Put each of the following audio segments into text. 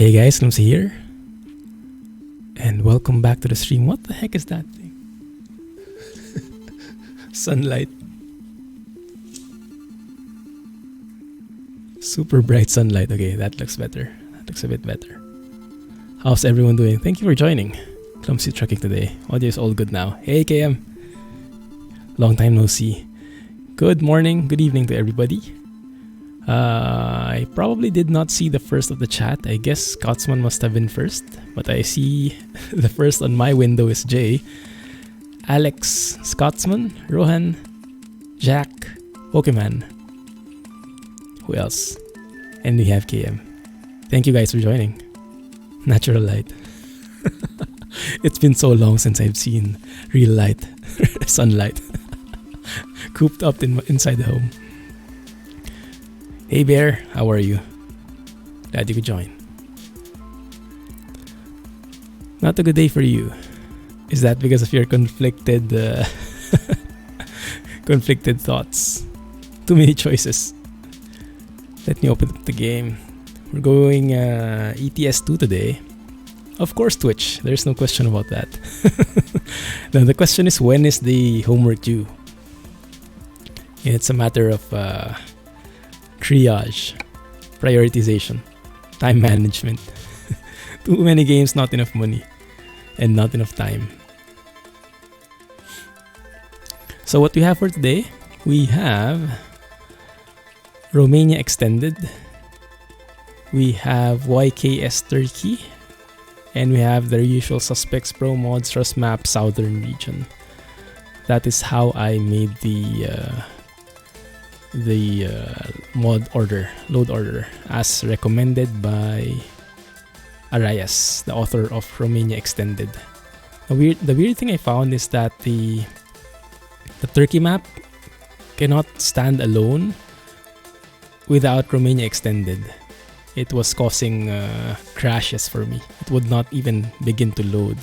Hey guys, Clumsy here, and welcome back to the stream. What the heck is that thing? Sunlight. Super bright sunlight. Okay, that looks better. That looks a bit better. How's everyone doing? Thank you for joining. Clumsy trucking today. Audio is all good now. Hey KM. Long time no see. Good morning, good evening to everybody. I probably did not see the first of the chat. I guess Scotsman must have been first. But I see the first on my window is Jay, Alex, Scotsman, Rohan, Jack, Pokemon. Who else? And we have KM. Thank you guys for joining. Natural light. It's been so long since I've seen real light, sunlight, cooped up inside the home. Hey Bear, how are you? Glad you could join. Not a good day for you. Is that because of your conflicted conflicted thoughts? Too many choices. Let me open up the game. We're going ETS2 today. Of course Twitch, there's no question about that. Now the question is, when is the homework due? It's a matter of triage, prioritization, time management. Too many games, not enough money, and not enough time. So what we have for today, we have Romania Extended, we have YKS Turkey, and we have the usual suspects: Pro Mods, Rust Map, Southern Region. That is how I made the mod order, load order, as recommended by Arias, the author of Romania Extended. The weird thing I found is that the Turkey map cannot stand alone without Romania Extended. It was causing crashes for me. It would not even begin to load.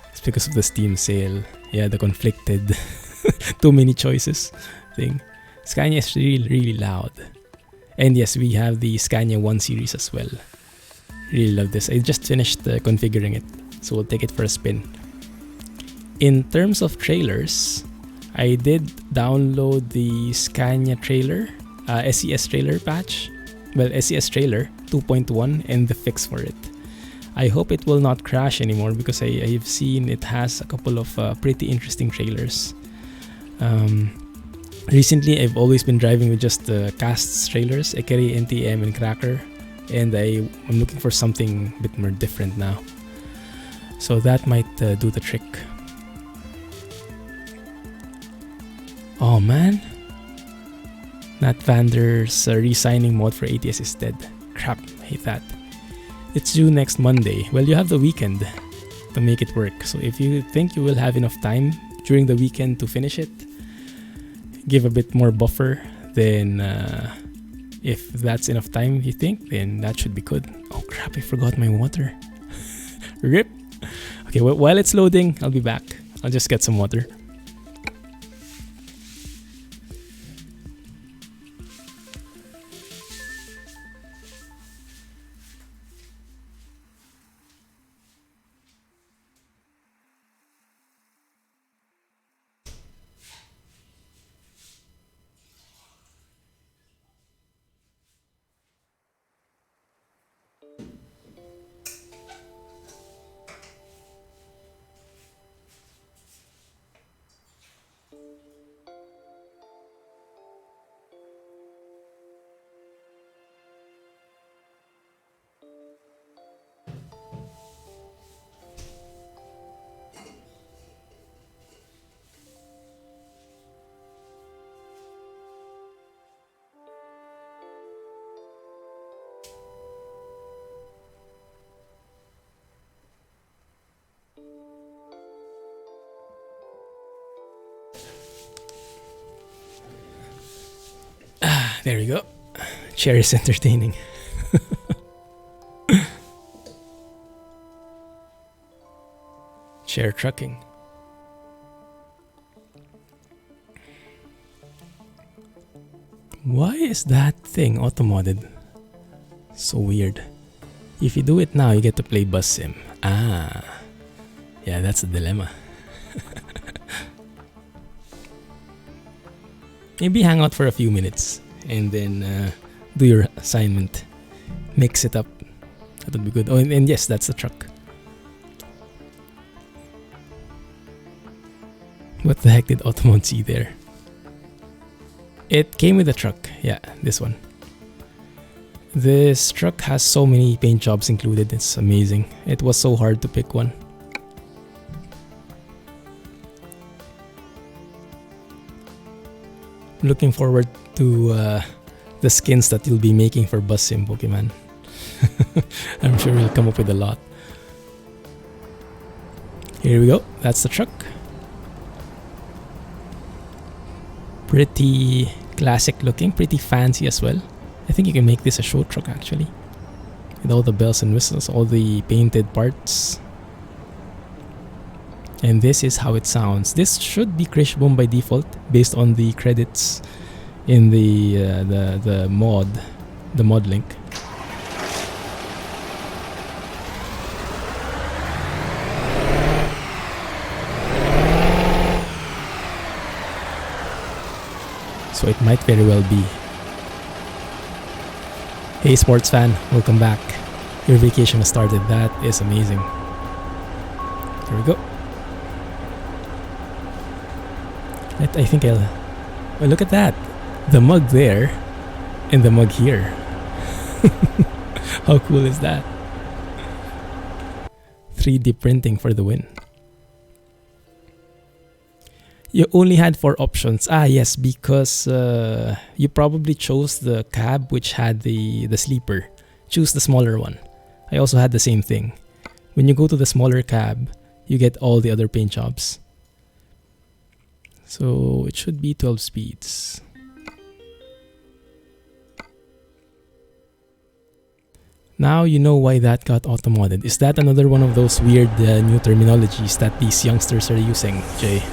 It's because of the Steam sale. Yeah, the conflicted too many choices thing. Scania is really loud. And yes, we have the Scania 1 series as well. Really love this. I just finished configuring it, so we'll take it for a spin. In terms of trailers, I did download the Scania trailer, SES trailer patch. Well, SES trailer 2.1 and the fix for it. I hope it will not crash anymore because I've seen it has a couple of pretty interesting trailers. Recently, I've always been driving with just the casts trailers, Ekeri, NTM, and Cracker, and I'm looking for something a bit more different now. So that might do the trick. Oh man, Nat Vander's re-signing mod for ATS is dead. Crap, hate that. It's due next Monday. Well, you have the weekend to make it work. So if you think you will have enough time during the weekend to finish it, give a bit more buffer, then if that's enough time you think, then that should be good. Oh crap, I forgot my water. Rip. Okay, while it's loading, I'll be back. I'll just get some water. There we go. Chair is entertaining. Chair trucking. Why is that thing auto-modded? So weird. If you do it now, you get to play bus sim. Ah, yeah, that's the dilemma. Maybe hang out for a few minutes and then do your assignment. Mix it up. That would be good. Oh, and yes, that's the truck. What the heck did Automod see there? It came with a truck. Yeah, this one. This truck has so many paint jobs included. It's amazing. It was so hard to pick one. Looking forward to the skins that you'll be making for Bus Sim Pokemon. I'm sure you'll come up with a lot. Here we go. That's the truck. Pretty classic looking, pretty fancy as well. I think you can make this a show truck actually. With all the bells and whistles, all the painted parts. And this is how it sounds. This should be Krish Boom by default based on the credits in the mod link. So it might very well be. Hey sports fan, welcome back. Your vacation has started. That is amazing. Here we go. I think I'll... Oh, look at that. The mug there and the mug here. How cool is that? 3D printing for the win. You only had 4 options. Ah, yes, because you probably chose the cab which had the sleeper. Choose the smaller one. I also had the same thing. When you go to the smaller cab, you get all the other paint jobs. So it should be 12 speeds. Now you know why that got auto-modded. Is that another one of those weird new terminologies that these youngsters are using, Jay?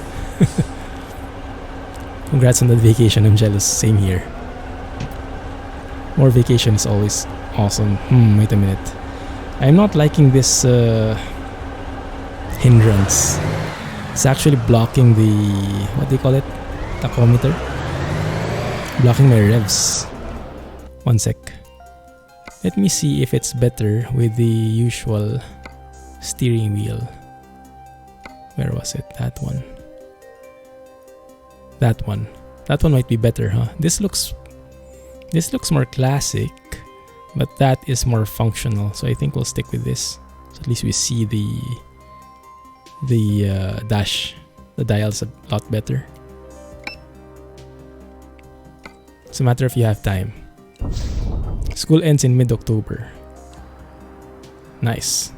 Congrats on that vacation, I'm jealous. Same here. More vacation is always awesome. Wait a minute. I'm not liking this hindrance. It's actually blocking the... what do you call it? Tachometer? Blocking my revs. One sec. Let me see if it's better with the usual steering wheel. Where was it? That one. That one. That one might be better, huh? This looks more classic, but that is more functional. So I think we'll stick with this. So at least we see the dash. The dial's a lot better. It's a matter if you have time. School ends in mid-October. Nice.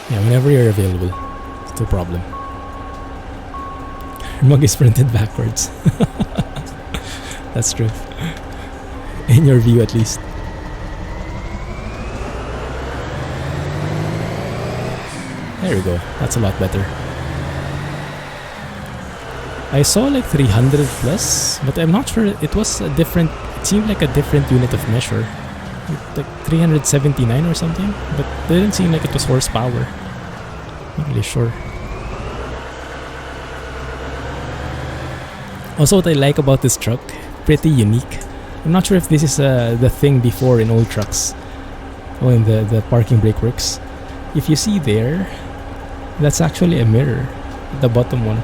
Yeah, whenever you're available. It's no problem. Mug is printed backwards. That's true. In your view, at least. There we go. That's a lot better. I saw like 300 plus, but I'm not sure. It was a different... It seemed like a different unit of measure. Like 379 or something, but it didn't seem like it was horsepower. Not really sure. Also, what I like about this truck, pretty unique. I'm not sure if this is the thing before in old trucks. Oh, in the parking brake works. If you see there, that's actually a mirror, the bottom one.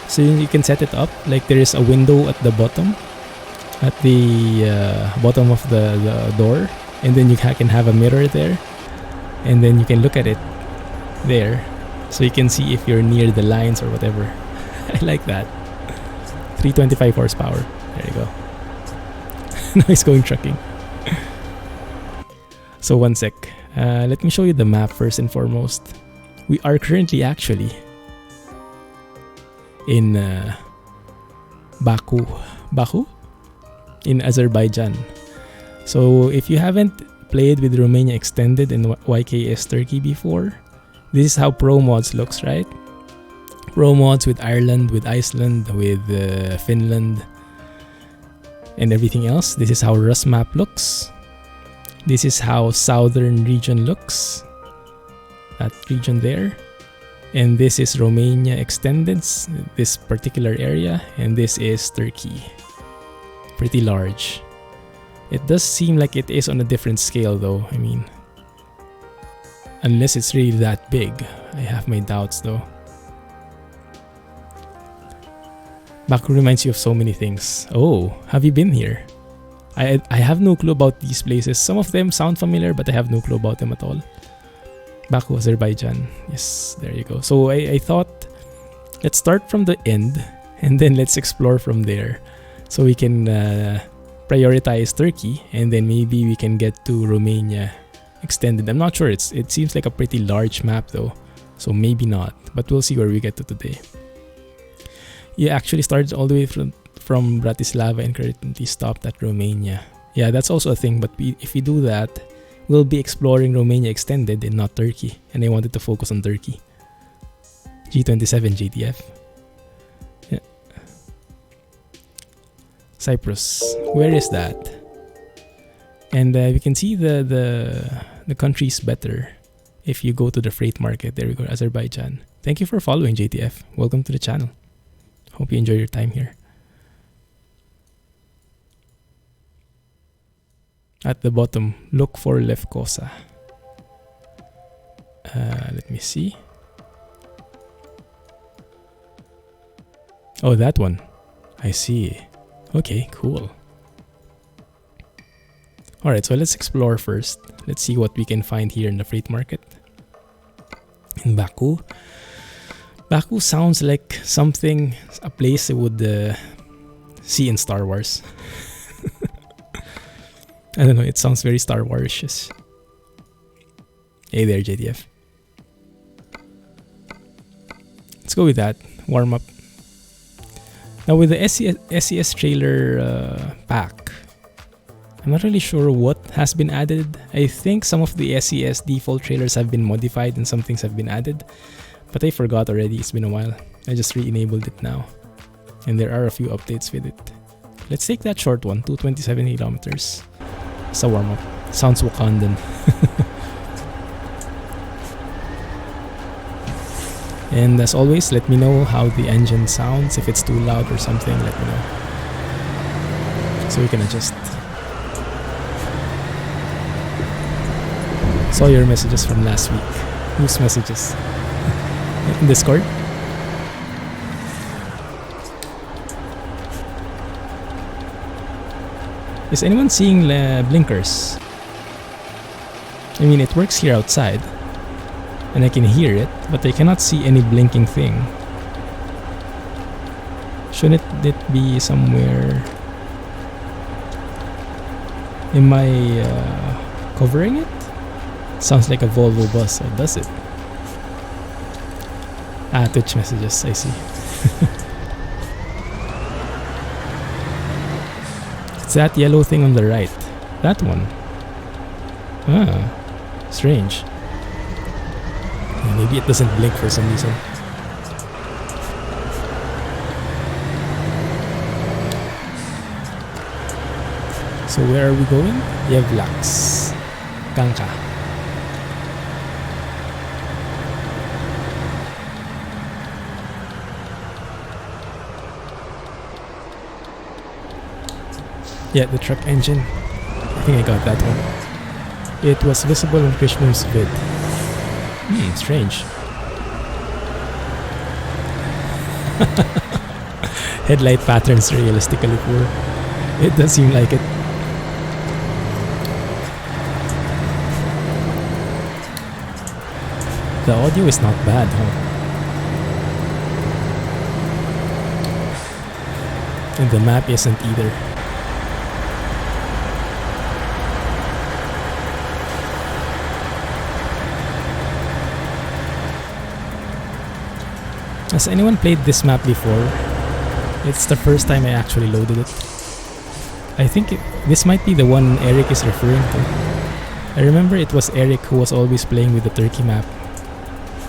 So you can set it up like there is a window at the bottom, at the bottom of the door, and then you can have a mirror there, and then you can look at it there, so you can see if you're near the lines or whatever. I like that. 325 horsepower. There you go. Nice going trucking. So one sec. Let me show you the map first and foremost. We are currently actually in Baku in Azerbaijan. So if you haven't played with Romania Extended in YKS Turkey before, this is how Pro Mods looks, right? Pro Mods with Ireland, with Iceland, with Finland, and everything else. This is how Rust map looks. This is how southern region looks. That region there. And this is Romania extended, this particular area. And this is Turkey. Pretty large. It does seem like it is on a different scale though. I mean, unless it's really that big. I have my doubts though. Baku reminds you of so many things. Oh, have you been here? I have no clue about these places. Some of them sound familiar, but I have no clue about them at all. Baku, Azerbaijan. Yes, there you go. So I thought, let's start from the end and then let's explore from there. So we can prioritize Turkey and then maybe we can get to Romania extended. I'm not sure. It seems like a pretty large map though. So maybe not. But we'll see where we get to today. You actually started all the way from Bratislava and currently stopped at Romania. Yeah, that's also a thing. But if we do that, we'll be exploring Romania extended and not Turkey. And I wanted to focus on Turkey. G27 JTF. Yeah. Cyprus. Where is that? And we can see the countries better if you go to the freight market. There we go, Azerbaijan. Thank you for following, JTF. Welcome to the channel. Hope you enjoy your time here. At the bottom, look for Lefkosa. Let me see. Oh, that one. I see. Okay, cool. Alright, so let's explore first. Let's see what we can find here in the freight market. In Baku. Baku sounds like something, a place I would see in Star Wars. I don't know, it sounds very Star Wars-ish. Hey there, JDF. Let's go with that. Warm up. Now with the SES trailer pack, I'm not really sure what has been added. I think some of the SES default trailers have been modified and some things have been added. But I forgot already, it's been a while. I just re-enabled it now. And there are a few updates with it. Let's take that short one, 227 kilometers. It's a warm-up. Sounds Wakandan. And as always, let me know how the engine sounds. If it's too loud or something, let me know. So we can adjust. Saw your messages from last week. Whose messages? In Discord? Is anyone seeing blinkers? I mean, it works here outside and I can hear it, but I cannot see any blinking thing. Shouldn't it be somewhere? Am I covering it? Sounds like a Volvo bus, or does it? Ah, Twitch messages, I see. It's that yellow thing on the right. That one. Ah, strange. Yeah, maybe it doesn't blink for some reason. So where are we going? Yevlax. Kanka. Yeah, the truck engine. I think I got that one. It was visible in Krishna's vid. Strange. Headlight patterns realistically poor. It does seem like it. The audio is not bad, huh? And the map isn't either. Has anyone played this map before? It's the first time I actually loaded it. I think this might be the one Eric is referring to. I remember it was Eric who was always playing with the Turkey map.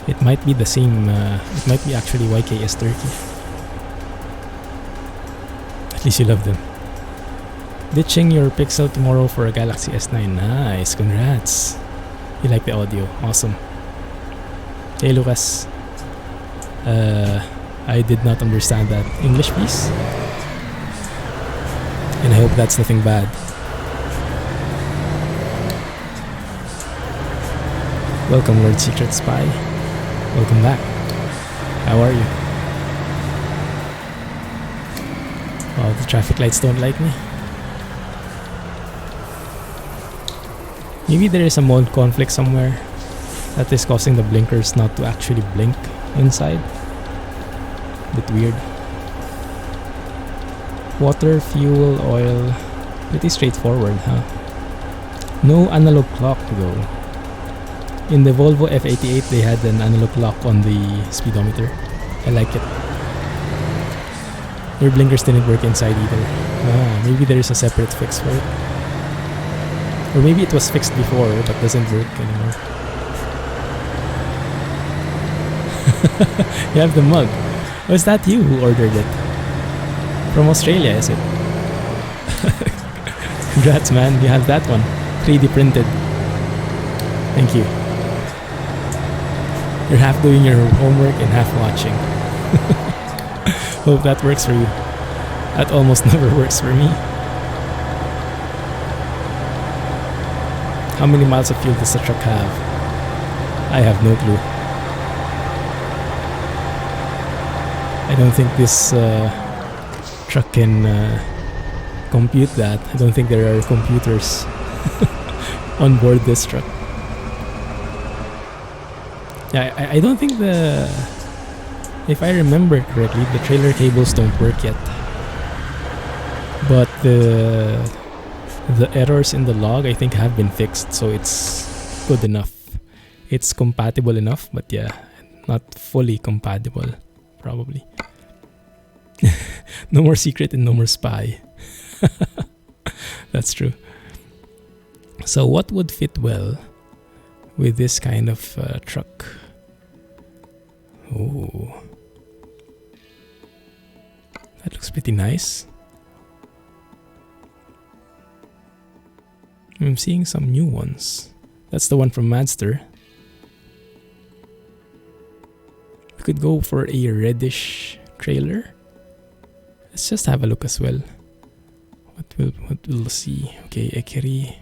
It might be the same, it might be actually YKS Turkey. At least you love them. Ditching your Pixel tomorrow for a Galaxy S9. Nice, congrats. You like the audio, awesome. Hey Lucas. I did not understand that English piece. And I hope that's nothing bad. Welcome, Lord Secret Spy. Welcome back. How are you? Oh, the traffic lights don't like me. Maybe there is a mode conflict somewhere that is causing the blinkers not to actually blink inside. Bit weird. Water, fuel, oil. Pretty straightforward, huh? No analog clock though. In the Volvo F88 they had an analog clock on the speedometer. I like it. Your blinkers didn't work inside either. Maybe there is a separate fix for it. Or maybe it was fixed before but doesn't work anymore. You have the mug. Was that you who ordered it? From Australia, is it? Congrats, man. You have that one. 3D printed. Thank you. You're half doing your homework and half watching. Hope that works for you. That almost never works for me. How many miles of fuel does the truck have? I have no clue. I don't think this truck can compute that. I don't think there are computers on board this truck. Yeah, I don't think if I remember correctly, the trailer cables don't work yet. But the errors in the log I think have been fixed, so it's good enough. It's compatible enough, but yeah, not fully compatible, probably. No more secret and no more spy. That's true. So what would fit well with this kind of truck? Oh, that looks pretty nice. I'm seeing some new ones. That's the one from Madster. We could go for a reddish trailer. Let's just have a look as well. What we'll see. Okay, Ekeri.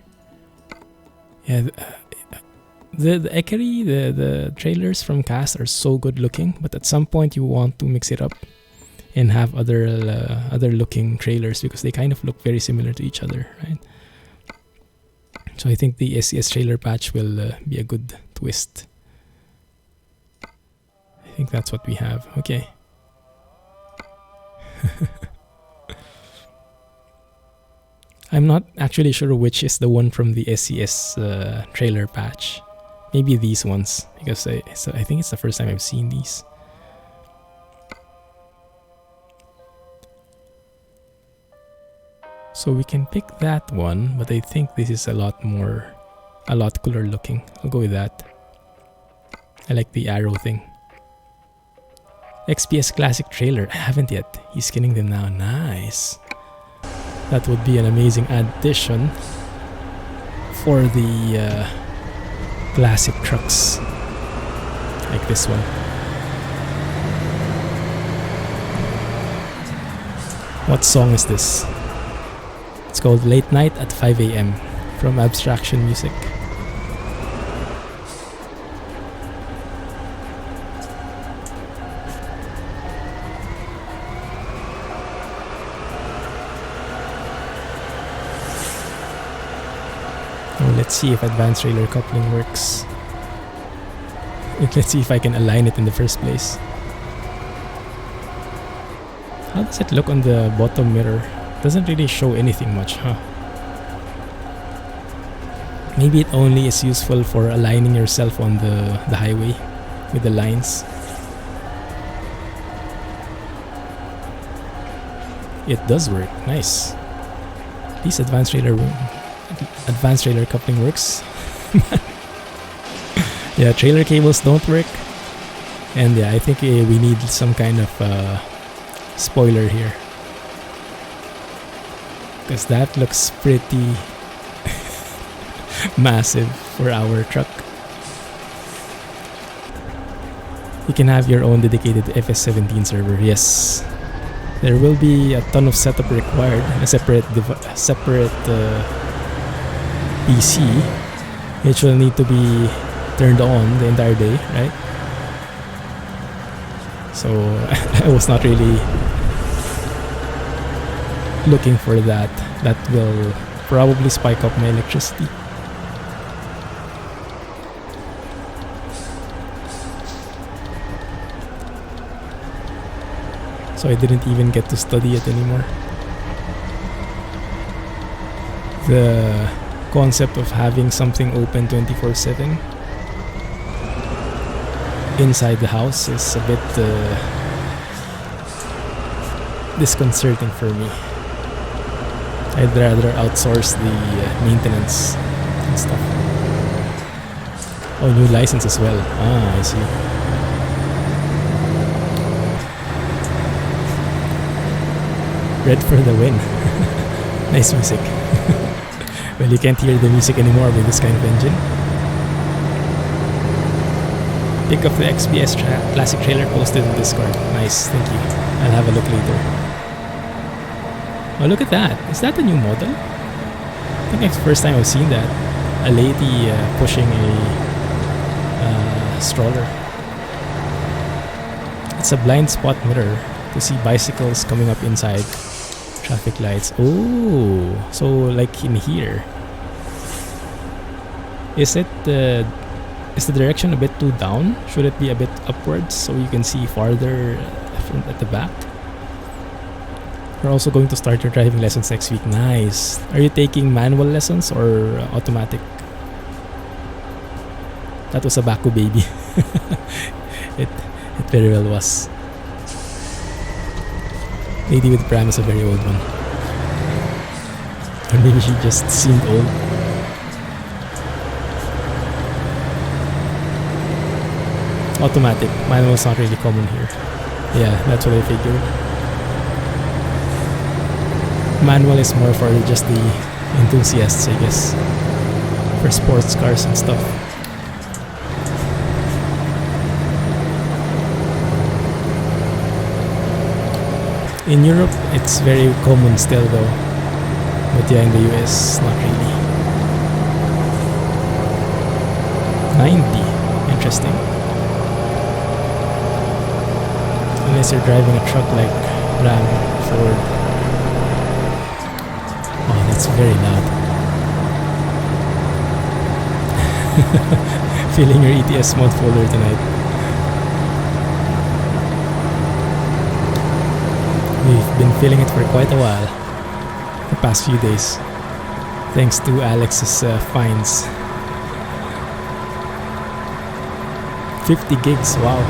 Yeah, the Ekeri, the trailers from Cast are so good looking, but at some point you want to mix it up and have other looking trailers because they kind of look very similar to each other, right? So I think the SCS trailer patch will be a good twist. I think that's what we have. Okay. I'm not actually sure which is the one from the SCS trailer patch. Maybe these ones, because I think it's the first time I've seen these. So we can pick that one, but I think this is a lot cooler looking. I'll go with that. I like the arrow thing. XPS Classic trailer. I haven't yet. He's skinning them now. Nice. That would be an amazing addition for the classic trucks like this one. What song is this? It's called Late Night at 5 AM from Abstraction Music. Let's see if advanced trailer coupling works. Let's see if I can align it in the first place. How does it look on the bottom mirror? Doesn't really show anything much, huh? Maybe it only is useful for aligning yourself on the highway with the lines. It does work. Nice. These advanced trailer coupling works. Yeah, trailer cables don't work, and yeah, I think we need some kind of spoiler here. because that looks pretty massive for our truck. You can have your own dedicated FS17 server. Yes, there will be a ton of setup required, a separate PC, which will need to be turned on the entire day, right? So I was not really looking for that. That will probably spike up my electricity. So I didn't even get to study it anymore. The concept of having something open 24/7 inside the house is a bit disconcerting for me. I'd rather outsource the maintenance and stuff. Oh, new license as well. Ah, I see. Red for the win. Nice music. Well, you can't hear the music anymore with this kind of engine. Pick up the XPS classic trailer posted in Discord. Nice, thank you. I'll have a look later. Oh, look at that. Is that a new model? I think it's the first time I've seen that. A lady pushing a stroller. It's a blind spot mirror to see bicycles coming up inside traffic lights. Oh, so like in here. Is the direction a bit too down? Should it be a bit upwards so you can see farther at the back? You're also going to start your driving lessons next week. Nice. Are you taking manual lessons or automatic? That was a Baku baby. It very well was. Lady with pram is a very old one. Or maybe she just seemed old. Automatic. Manual's not really common here. Yeah, that's what I figured. Manual is more for just the enthusiasts, I guess. For sports cars and stuff. In Europe, it's very common still though. But yeah, in the US, not really. 90. Interesting. Unless you're driving a truck like Ram, Ford. Oh, that's very loud. Feeling your ETS mod folder tonight. We've been feeling it for quite a while. The past few days. Thanks to Alex's finds. 50 gigs, wow.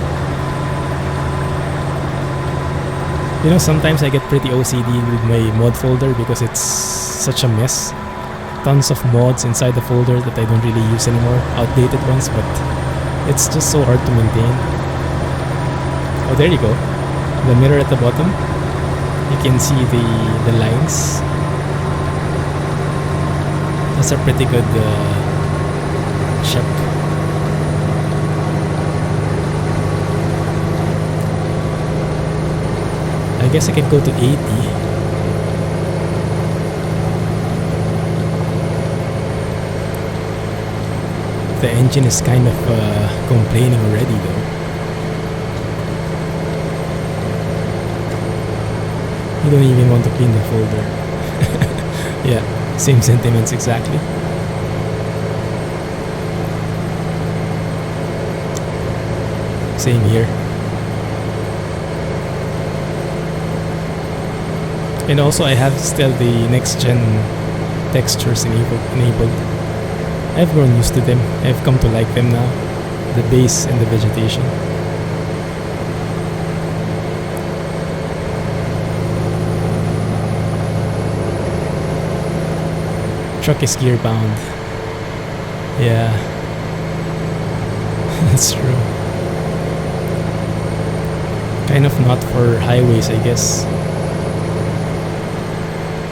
You know, sometimes I get pretty OCD with my mod folder because it's such a mess. Tons of mods inside the folder that I don't really use anymore. Outdated ones, but it's just so hard to maintain. Oh, there you go. The mirror at the bottom. You can see the lines. That's a pretty good check. I guess I can go to 80. The engine is kind of complaining already though. You don't even want to clean the folder. Yeah, same sentiments exactly. Same here. And also I have still the next gen textures enabled. I've grown used to them. I've come to like them now. The base and the vegetation. Truck is gear bound. Yeah. That's true. Kind of not for highways, I guess.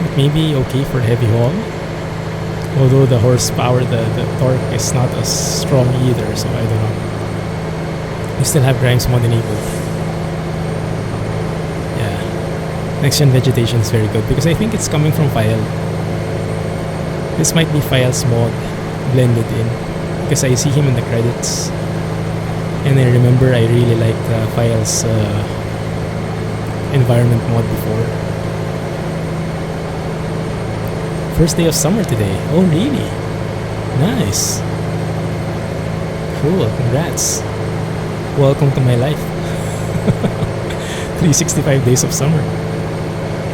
But maybe okay for heavy haul. Although the horsepower, the torque is not as strong either, so I don't know. We still have Grimes mod enabled. Yeah. Next gen vegetation is very good because I think it's coming from File. This might be File's mod blended in because I see him in the credits. And I remember I really liked File's environment mod before. First day of summer today. Oh, really? Nice. Cool. Congrats. Welcome to my life. 365 days of summer.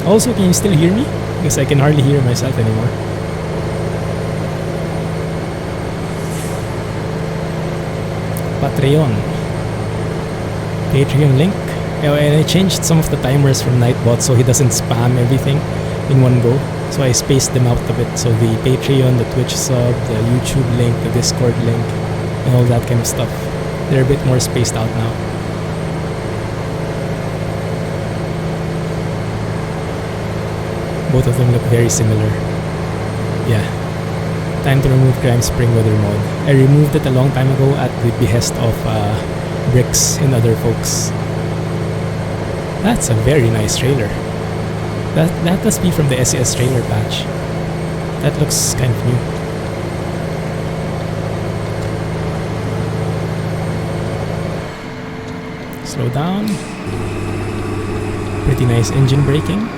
Also, can you still hear me? Because I can hardly hear myself anymore. Patreon link. And I changed some of the timers from Nightbot so he doesn't spam everything in one go. So I spaced them out a bit. So the Patreon, the Twitch sub, the YouTube link, the Discord link, and all that kind of stuff. They're a bit more spaced out now. Both of them look very similar. Yeah. Time to remove Crime Spring Weather mod. I removed it a long time ago at the behest of Bricks and other folks. That's a very nice trailer. That must be from the SES trailer patch. That looks kind of new. Slow down. Pretty nice engine braking.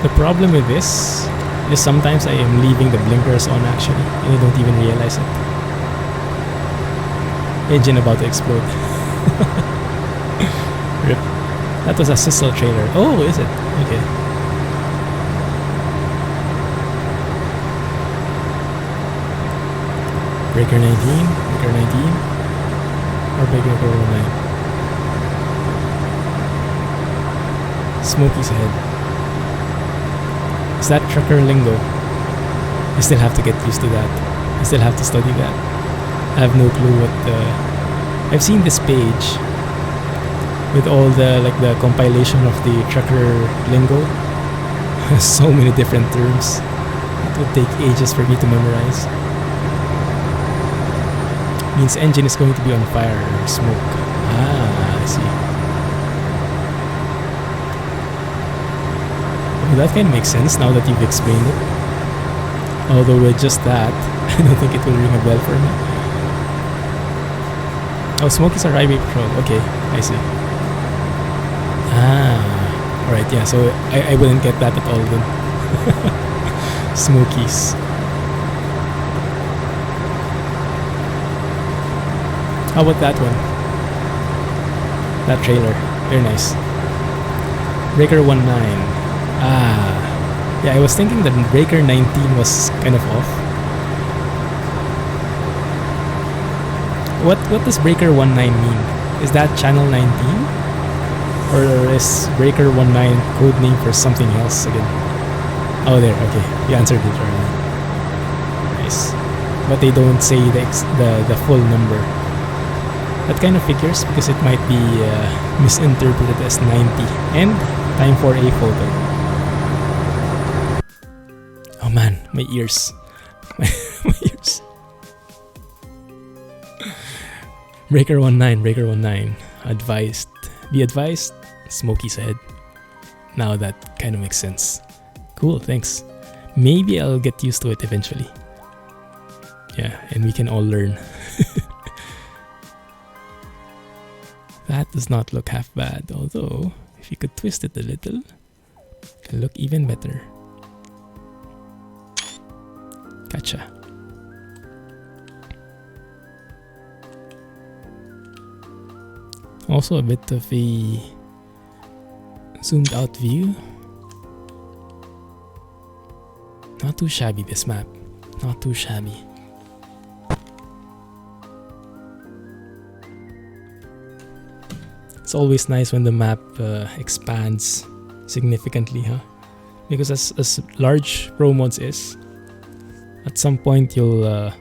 The problem with this is sometimes I am leaving the blinkers on actually, and I don't even realize it. Engine about to explode. Rip. That was a Sissel trailer. Oh, is it? Okay. Breaker 19, Breaker 19, or Breaker 9. Smokey's ahead. Is that trucker lingo? I still have to get used to that. I still have to study that. I have no clue what I've seen this page with all the the compilation of the trucker lingo. So many different terms. It would take ages for me to memorize. Means engine is going to be on fire or smoke. Ah, I see. Well, that kind of makes sense now that you've explained it. Although with just that, I don't think it will ring a bell for me. Oh, smoke is a highway patrol. Okay, I see. Ah, alright, yeah, so I wouldn't get that at all then. Smokies. How about that one? That trailer. Very nice. Breaker 19. Ah. Yeah, I was thinking that Breaker 19 was kind of off. What does Breaker 19 mean? Is that channel 19? Or is Breaker 19 code name for something else again? Oh, there. Okay, you answered it already. Nice. But they don't say the full number. That kind of figures because it might be misinterpreted as 90. And time for a photo. Oh man, my ears. My ears. Breaker 19, Breaker 19. Advised. Be advised, Smokey's ahead. Now that kind of makes sense. Cool, thanks. Maybe I'll get used to it eventually. Yeah, and we can all learn. That does not look half bad, although if you could twist it a little, it can look even better. Gotcha. Also a bit of a zoomed out view. Not too shabby, this map. Not too shabby. It's always nice when the map expands significantly, huh? Because as large Pro Mods is, at some point you'll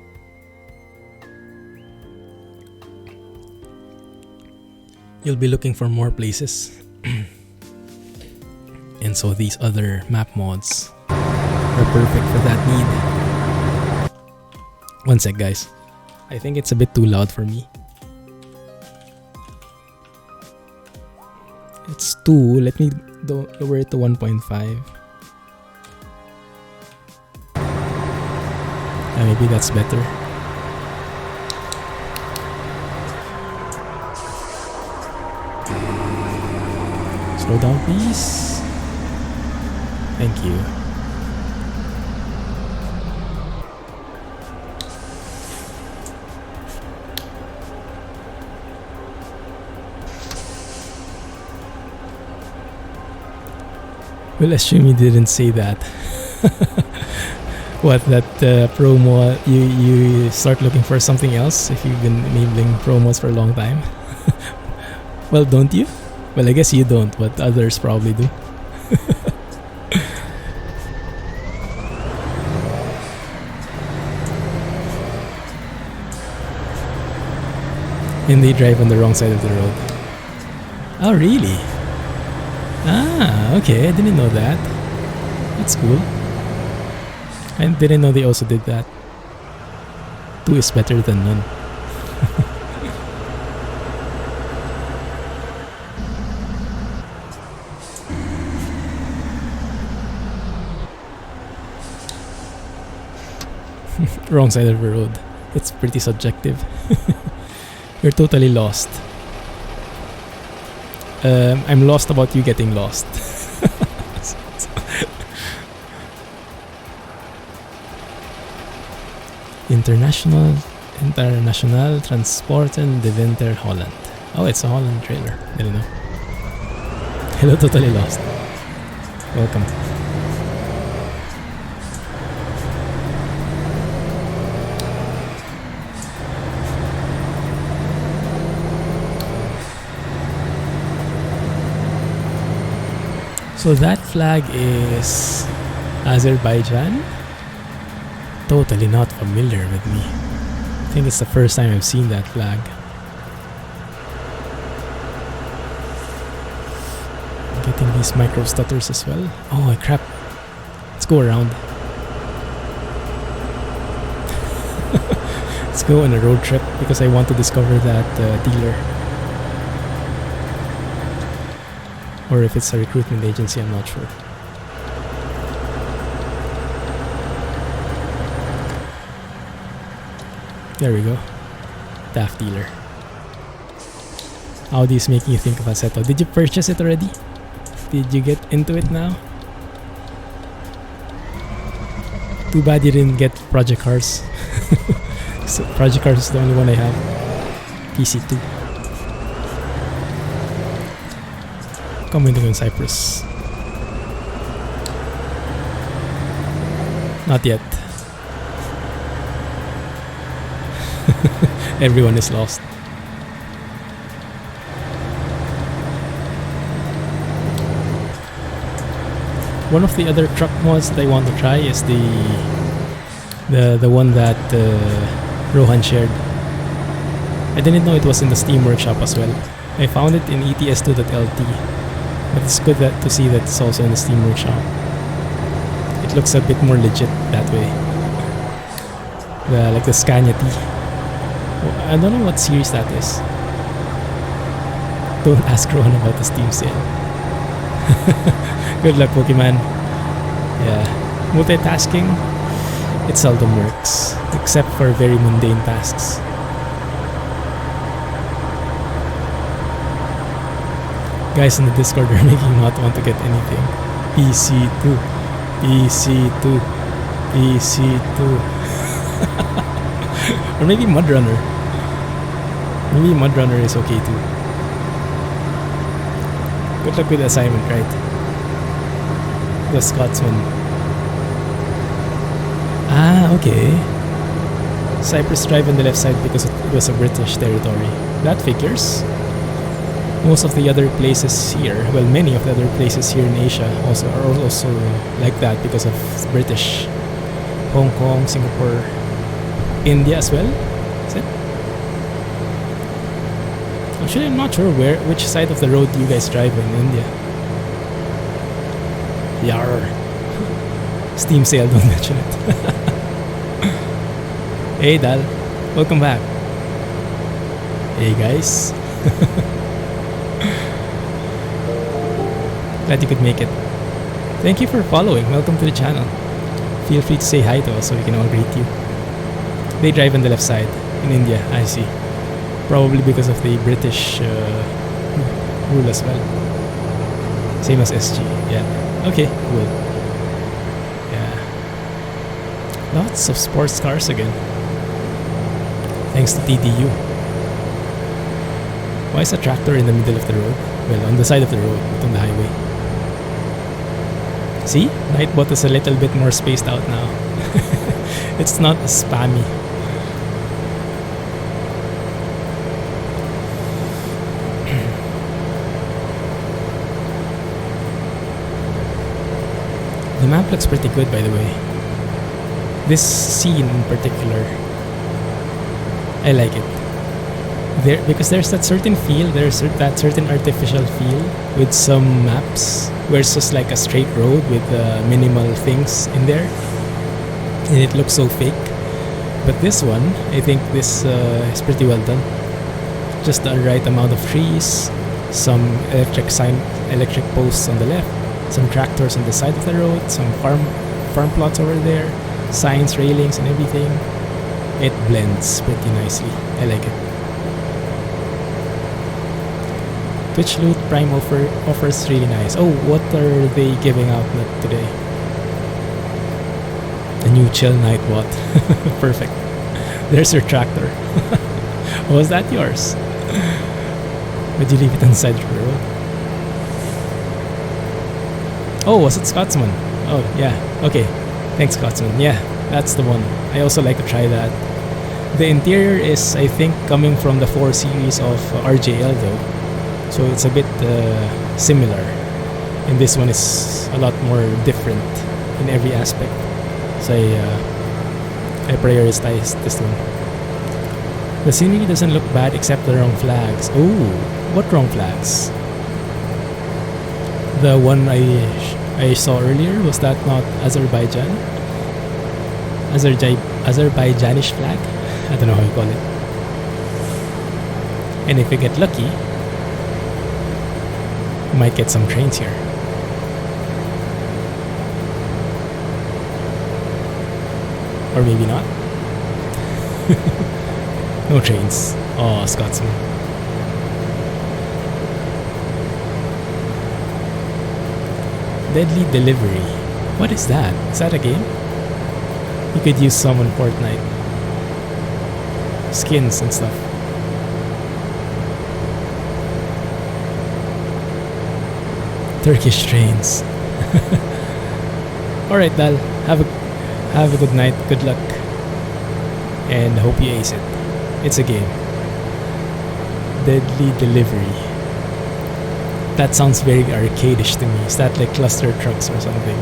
you'll be looking for more places. And so these other map mods are perfect for that need. One sec, guys. I think it's a bit too loud for me. It's 2. Let me lower it to 1.5. Maybe that's better. Slow down, please. Thank you. Well, assume you didn't say that. What, that promo, you start looking for something else if you've been enabling promos for a long time? Well, don't you? Well, I guess you don't, but others probably do. And they drive on the wrong side of the road. Oh, really? Ah, okay, I didn't know that. That's cool. I didn't know they also did that. 2 is better than none. Wrong side of the road. It's pretty subjective. You're totally lost. I'm lost about you getting lost. International Transporten de Winter Holland. Oh, it's a Holland trailer. Didn't know. Hello, totally lost. Welcome. So that flag is Azerbaijan? Totally not familiar with me. I think it's the first time I've seen that flag. Getting these micro stutters as well. Oh crap. Let's go around. Let's go on a road trip because I want to discover that dealer. Or if it's a recruitment agency, I'm not sure. There we go. DAF dealer. Audi is making you think of Assetto. Did you purchase it already? Did you get into it now? Too bad you didn't get Project Cars. So Project Cars is the only one I have. PC2. Commenting on Cyprus. Not yet. Everyone is lost. One of the other truck mods that I want to try is the one that Rohan shared. I didn't know it was in the Steam Workshop as well. I found it in ETS2.lt, but it's good to see that it's also in the Steam Workshop. It looks a bit more legit that way. Like the Scania T. I don't know what series that is. Don't ask Rohan about the Steam sale. Good luck, Pokemon. Yeah. Multitasking, it seldom works, except for very mundane tasks. Guys in the Discord are making not want to get anything. PC2. PC2. PC2. Or maybe Mudrunner. Maybe Mudrunner is okay too. Good luck with the assignment, right? The Scotsman. Ah, okay. Cyprus Drive on the left side because it was a British territory. That figures. Most of the other places here, well, many of the other places here in Asia also are also like that because of British. Hong Kong, Singapore, India as well. Is it? Actually, I'm not sure which side of the road you guys drive in India. Yar. Steam sale, don't mention it. Hey Dal, welcome back. Hey guys. Glad you could make it. Thank you for following. Welcome to the channel. Feel free to say hi to us so we can all greet you. They drive on the left side in India, I see. Probably because of the British rule as well. Same as SG, yeah. Okay, cool. Yeah. Lots of sports cars again. Thanks to TDU. Why is a tractor in the middle of the road? Well, on the side of the road, not on the highway. See? Nightbot is a little bit more spaced out now. It's not as spammy. The map looks pretty good, by the way. This scene in particular, I like it. Because there's that certain feel, there's that certain artificial feel with some maps where it's just like a straight road with minimal things in there, and it looks so fake. But this one, I think this is pretty well done. Just the right amount of trees, some electric posts on the left, some tractors on the side of the road, some farm plots over there, signs, railings, and everything. It blends pretty nicely. I like it. Twitch Loot Prime offers really nice. Oh, what are they giving out today? The new Chill Night Bot. Perfect. There's your tractor. Was that yours? Would you leave it on the side of the road? Oh, was it Scotsman? Oh, yeah. Okay. Thanks, Scotsman. Yeah, that's the one. I also like to try that. The interior is, I think, coming from the 4 series of RJL though. So it's a bit similar. And this one is a lot more different in every aspect. So I prioritize this one. The scenery doesn't look bad except the wrong flags. Oh, what wrong flags? The one I saw earlier, was that not Azerbaijan? Azerbaijanish flag? I don't know how you call it. And if you get lucky, you might get some trains here. Or maybe not. No trains. Oh, Scotsman. Deadly Delivery. What is that? Is that a game? You could use some on Fortnite. Skins and stuff. Turkish trains. Alright, Dal. Have a good night. Good luck. And hope you ace it. It's a game. Deadly Delivery. That sounds very arcadish to me. Is that like cluster trucks or something?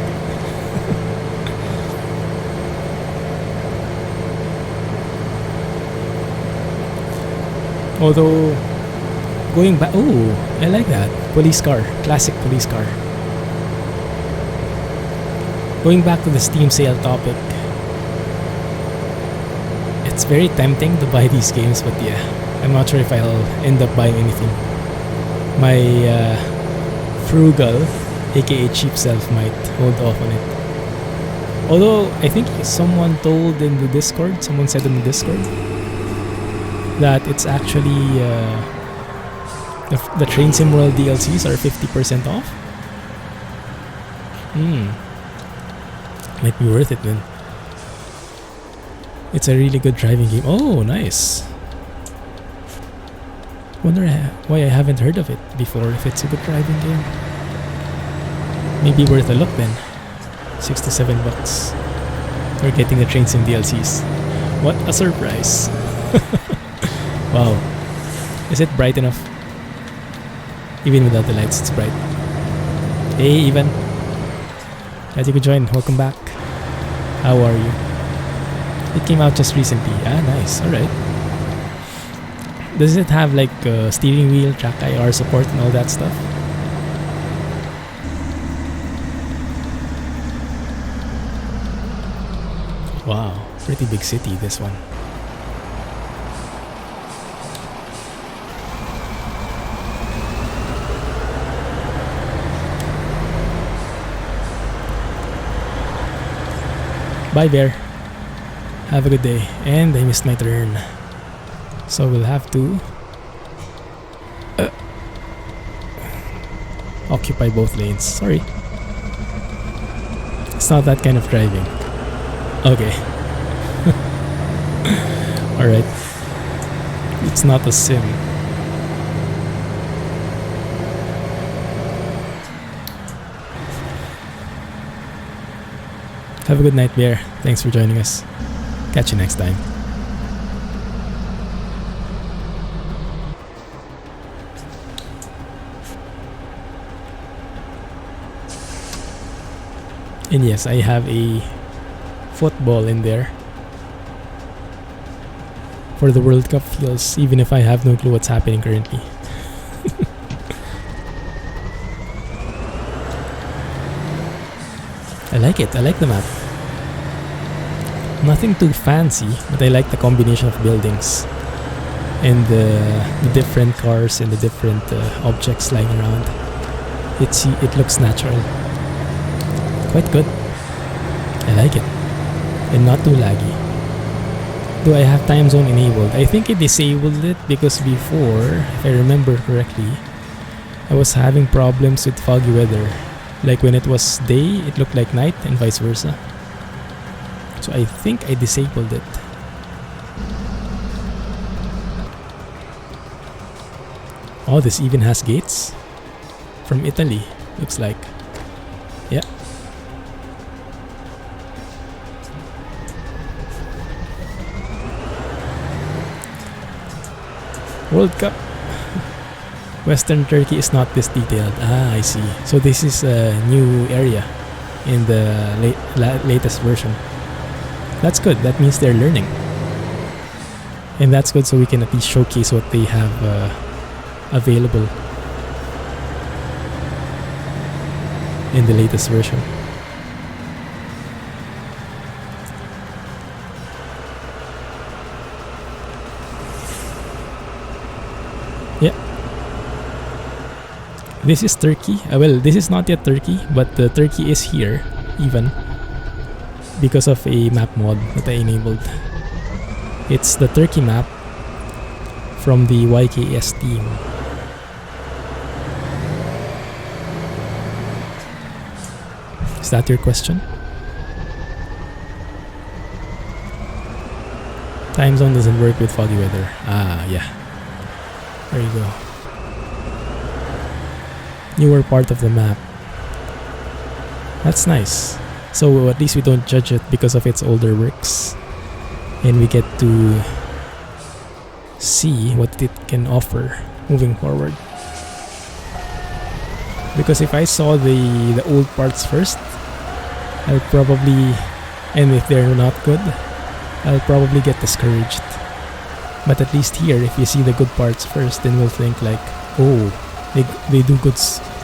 Although, going back, oh, I like that. Police car, classic police car. Going back to the Steam sale topic, it's very tempting to buy these games, but yeah, I'm not sure if I'll end up buying anything. My frugal, aka cheap self, might hold off on it. Although, I think someone told in the Discord, someone said in the Discord, that it's actually the Train Sim World DLCs are 50% off. Might be worth it then. It's a really good driving game. Oh, nice. Wonder why I haven't heard of it before, if it's a good driving game. Maybe worth a look then. $67 for getting the Train Sim DLCs. What a surprise. Wow. Is it bright enough? Even without the lights, it's bright. Hey, Ivan. Glad you could join. Welcome back. How are you? It came out just recently. Ah, nice. Alright. Does it have like steering wheel, TrackIR support and all that stuff? Wow, pretty big city, this one. Bye, Bear. Have a good day. And I missed my turn. So we'll have to occupy both lanes. Sorry. It's not that kind of driving. Okay. Alright. It's not a sim. Have a good night, Bear. Thanks for joining us. Catch you next time. And yes, I have a football in there for the World Cup feels, even if I have no clue what's happening currently. I like it. I like the map. Nothing too fancy, but I like the combination of buildings and the different cars and the different objects lying around. It looks natural. Quite good. I like it. And not too laggy. Do I have time zone enabled? I think I disabled it because before, if I remember correctly, I was having problems with foggy weather. Like when it was day, it looked like night and vice versa. So I think I disabled it. Oh, this even has gates? From Italy, looks like. Yeah. World Cup. Western Turkey is not this detailed. Ah, I see. So this is a new area in the latest version. That's good. That means they're learning. And that's good, so we can at least showcase what they have available in the latest version. Yeah. This is Turkey. Well, this is not yet Turkey, but Turkey is here, even, because of a map mod that I enabled. It's the Turkey map from the YKS Team. Is that your question? Time zone doesn't work with foggy weather. Ah, yeah. There you go. Newer part of the map. That's nice. So at least we don't judge it because of its older works. And we get to see what it can offer moving forward. Because if I saw the old parts first, I'll probably, and if they're not good, I'll probably get discouraged. But at least here, if you see the good parts first, then we'll think like, oh, they do good,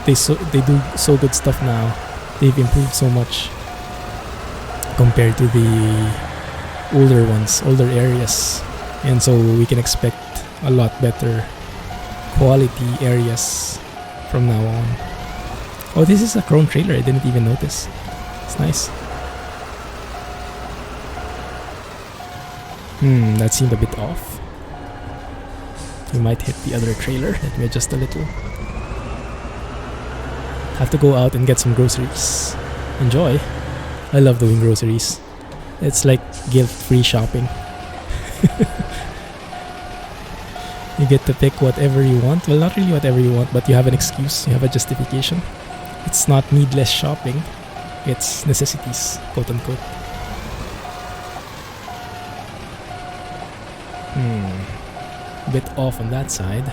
they do so good stuff now. They've improved so much compared to the older ones, older areas, and so we can expect a lot better quality areas from now on. Oh, this is a chrome trailer. I didn't even notice. It's nice. That seemed a bit off. We might hit the other trailer. Let me adjust a little. Have to go out and get some groceries. Enjoy. I love doing groceries. It's like guilt-free shopping. You get to pick whatever you want. Well, not really whatever you want, but you have an excuse. You have a justification. It's not needless shopping. It's necessities, quote unquote. A bit off on that side,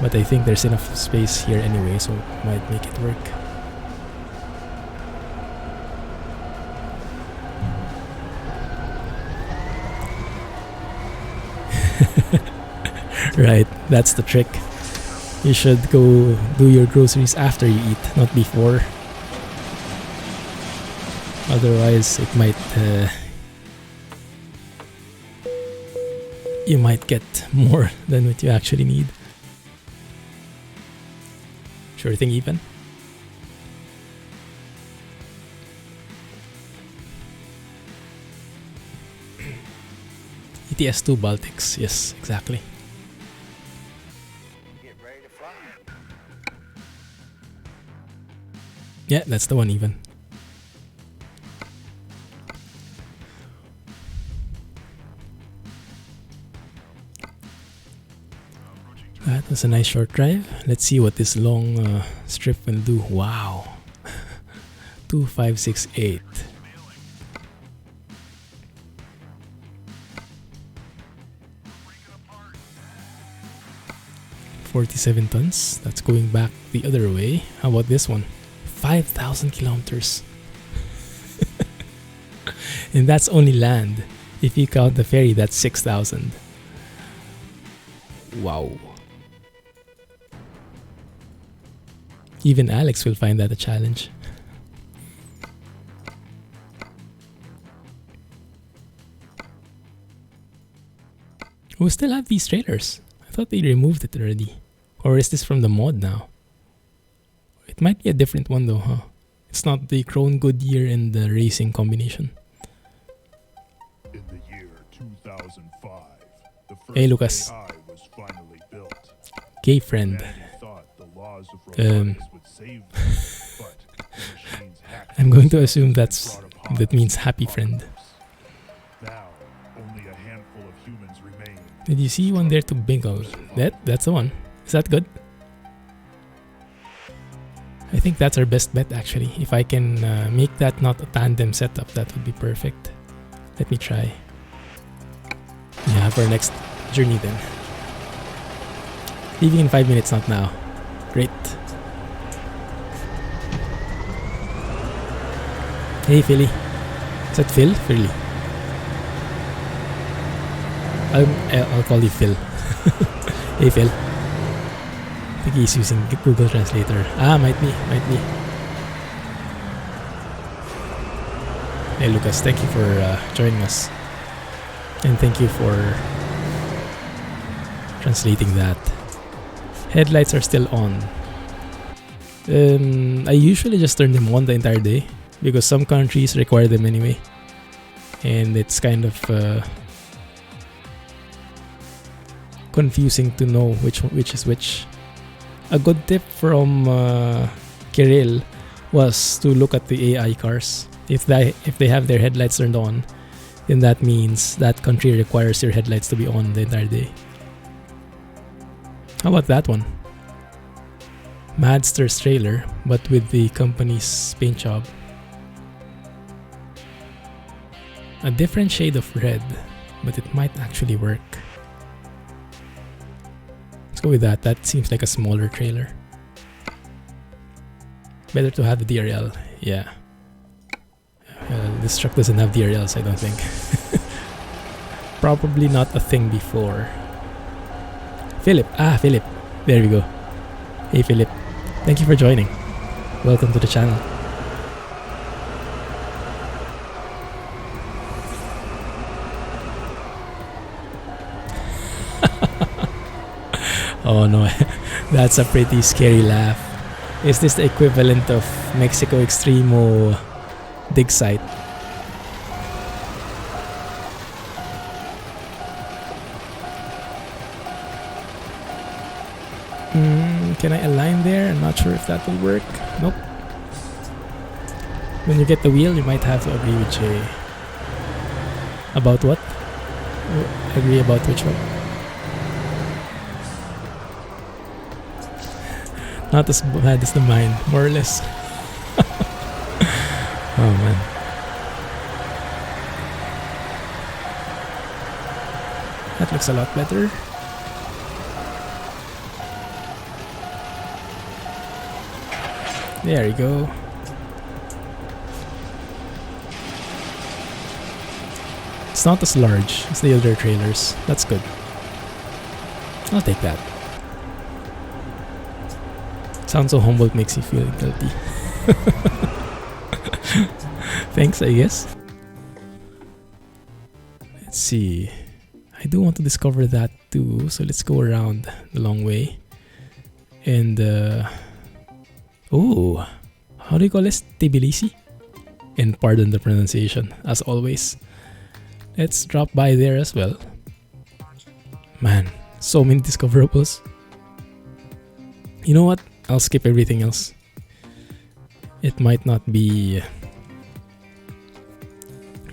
but I think there's enough space here anyway, so might make it work. Right, that's the trick. You should go do your groceries after you eat, not before. Otherwise, it might you might get more than what you actually need. Sure thing, even. ETS2 Baltics, yes, exactly. Get ready to fly. Yeah, that's the one, even. That was a nice short drive. Let's see what this long strip will do. Wow. 2568. $47 tons. That's going back the other way. How about this one? 5,000 kilometers. And that's only land. If you count the ferry, that's 6,000. Wow. Even Alex will find that a challenge. We still have these trailers. I thought they removed it already. Or is this from the mod now? It might be a different one though, huh? It's not the Krone Goodyear and the racing combination. In the year 2005, the first Hey, Lucas. AI was finally built. Gay friend. Many thought the laws of robotics would save them, but the machines hacked I'm going to them assume and that brought means upon happy friend. Now, only a handful of humans remain. Did you see one there to bingo? That's the one. Is that good? I think that's our best bet actually. If I can make that not a tandem setup, that would be perfect. Let me try. Yeah, for our next journey then. Leaving in 5 minutes, not now. Great. Hey Philly. Is that Phil? Philly. I'll call you Phil. Hey Phil. I think he's using Google Translator. Ah, might be. Hey Lucas, thank you for joining us. And thank you for translating that. Headlights are still on. I usually just turn them on the entire day because some countries require them anyway. And it's kind of confusing to know which is which. A good tip from Kirill was to look at the AI cars. If they have their headlights turned on, then that means that country requires your headlights to be on the entire day. How about that one? Madster's trailer, but with the company's paint job. A different shade of red, but it might actually work. Let's go with that. That seems like a smaller trailer. Better to have the DRL. Yeah. This truck doesn't have DRLs, I don't think. Probably not a thing before. Philip. Ah, Philip. There we go. Hey, Philip. Thank you for joining. Welcome to the channel. Oh no, that's a pretty scary laugh. Is this the equivalent of Mexico Extremo dig site? Can I align there? I'm not sure if that will work. Nope. When you get the wheel, you might have to agree with Jay. About what? Agree about which one? Not as bad as the mine, more or less. Oh man. That looks a lot better. There you go. It's not as large as the other trailers. That's good. I'll take that. Sounds so humble, makes you feel guilty. Thanks, I guess. Let's see. I do want to discover that too, so let's go around the long way. And oh, how do you call this? Tbilisi? And pardon the pronunciation, as always. Let's drop by there as well. Man, so many discoverables. You know what? I'll skip everything else. It might not be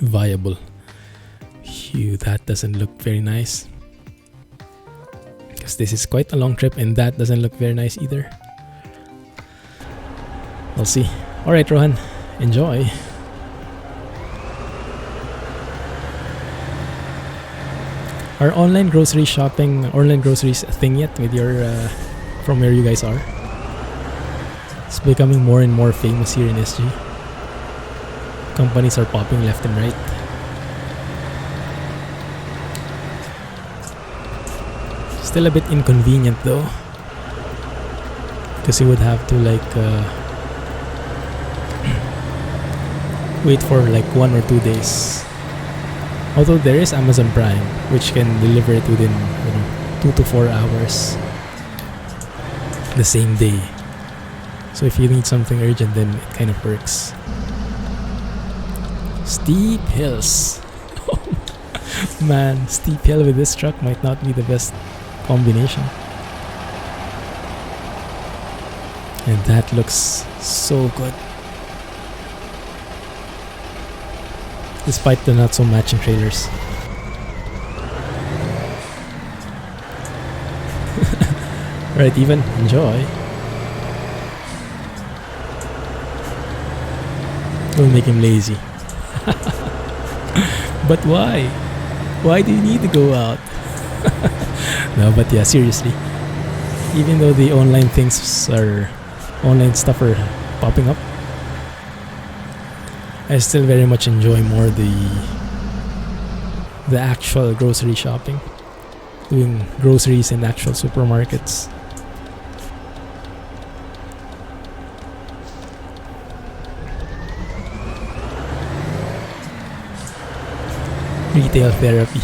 viable. Phew, that doesn't look very nice. Because this is quite a long trip and that doesn't look very nice either. We'll see. Alright, Rohan, enjoy. Are online grocery shopping, online groceries a thing yet with your, from where you guys are? It's becoming more and more famous here in SG. Companies are popping left and right. Still a bit inconvenient though, because you would have to like wait for like 1 or 2 days. Although there is Amazon Prime, which can deliver it within 2 to 4 hours, the same day. So if you need something urgent, then it kind of works. Steep hills. Man, steep hill with this truck might not be the best combination. And that looks so good. Despite the not so matching trailers. Right, even enjoy. Don't make him lazy. But why? Why do you need to go out? No, but yeah, seriously. Even though the online things are, online stuff are popping up, I still very much enjoy more the actual grocery shopping. Doing groceries in actual supermarkets. Retail therapy.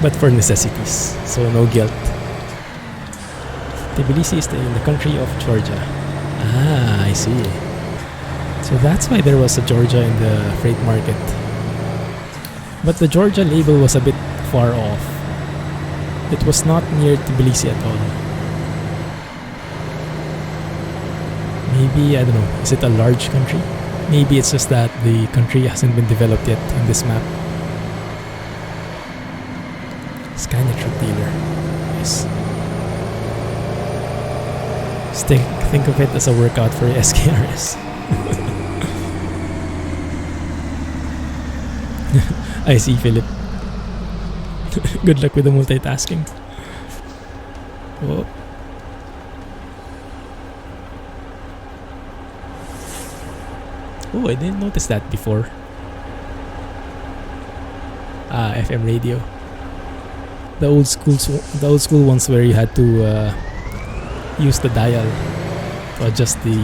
But for necessities, so no guilt. Tbilisi is in the country of Georgia. Ah, I see. So that's why there was a Georgia in the freight market. But the Georgia label was a bit far off. It was not near Tbilisi at all. Maybe, I don't know, is it a large country? Maybe it's just that the country hasn't been developed yet in this map. Scania truck dealer. Nice. Think of it as a workout for SKRS. I see, Philip. Good luck with the multitasking. Whoa. Oh, I didn't notice that before. Ah, FM radio. The old school ones where you had to use the dial to adjust the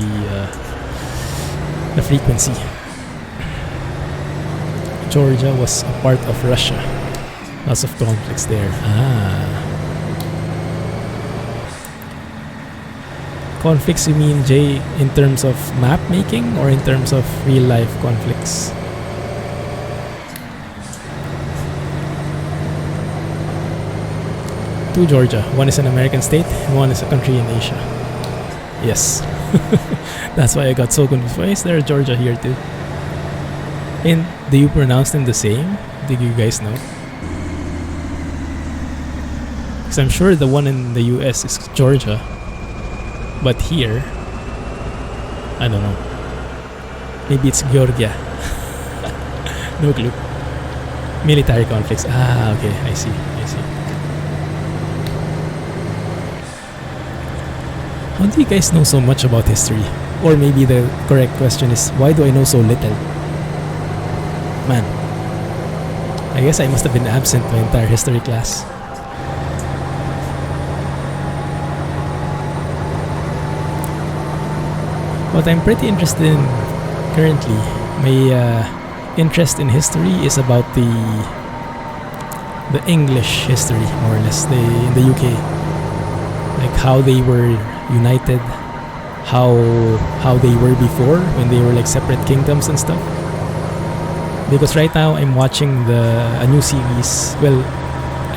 frequency. Georgia was a part of Russia. Lots of conflicts there. Ah. Conflicts, you mean, Jay, in terms of map making or in terms of real life conflicts? To Georgia. One is an American state and one is a country in Asia. Yes. That's why I got so confused. Why is there a Georgia here too? And do you pronounce them the same? Do you guys know? Because I'm sure the one in the US is Georgia. But here, I don't know. Maybe it's Georgia. No clue. Military conflicts. Ah, okay. I see. How do you guys know so much about history? Or maybe the correct question is, why do I know so little? Man, I guess I must have been absent my entire history class. What I'm pretty interested in currently, my interest in history is about the English history, more or less, in the UK, like how they were united, how they were before when they were like separate kingdoms and stuff. Because right now I'm watching a new series. Well,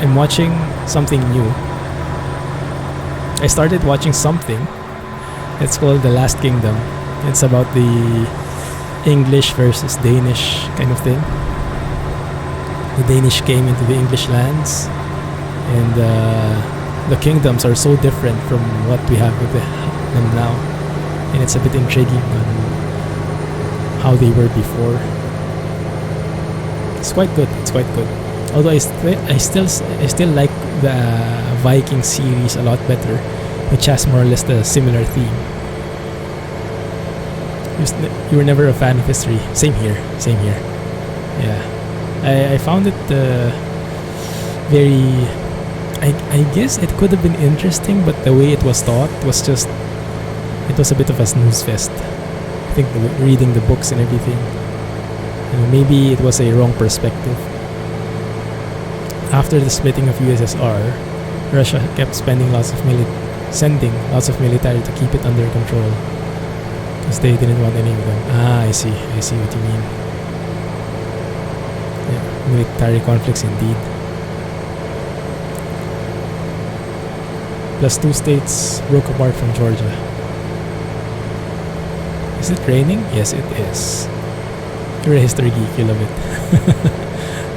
I'm watching something new. I started watching something. It's called The Last Kingdom. It's about the English versus Danish kind of thing. The Danish came into the English lands, and the kingdoms are so different from what we have with them now, and it's a bit intriguing on how they were before. It's quite good. Although I still like the Viking series a lot better, which has more or less the similar theme. You were never a fan of history. Same here. Yeah, I found it very. I guess it could have been interesting, but the way it was taught was just. It was a bit of a snooze fest. I think reading the books and everything. Maybe it was a wrong perspective. After the splitting of USSR, Russia kept sending lots of military to keep it under control, because they didn't want any of them. I see what you mean. Yeah, military conflicts indeed. Plus 2 states broke apart from Georgia. Is it raining? Yes, it is. You're a history geek, you love it.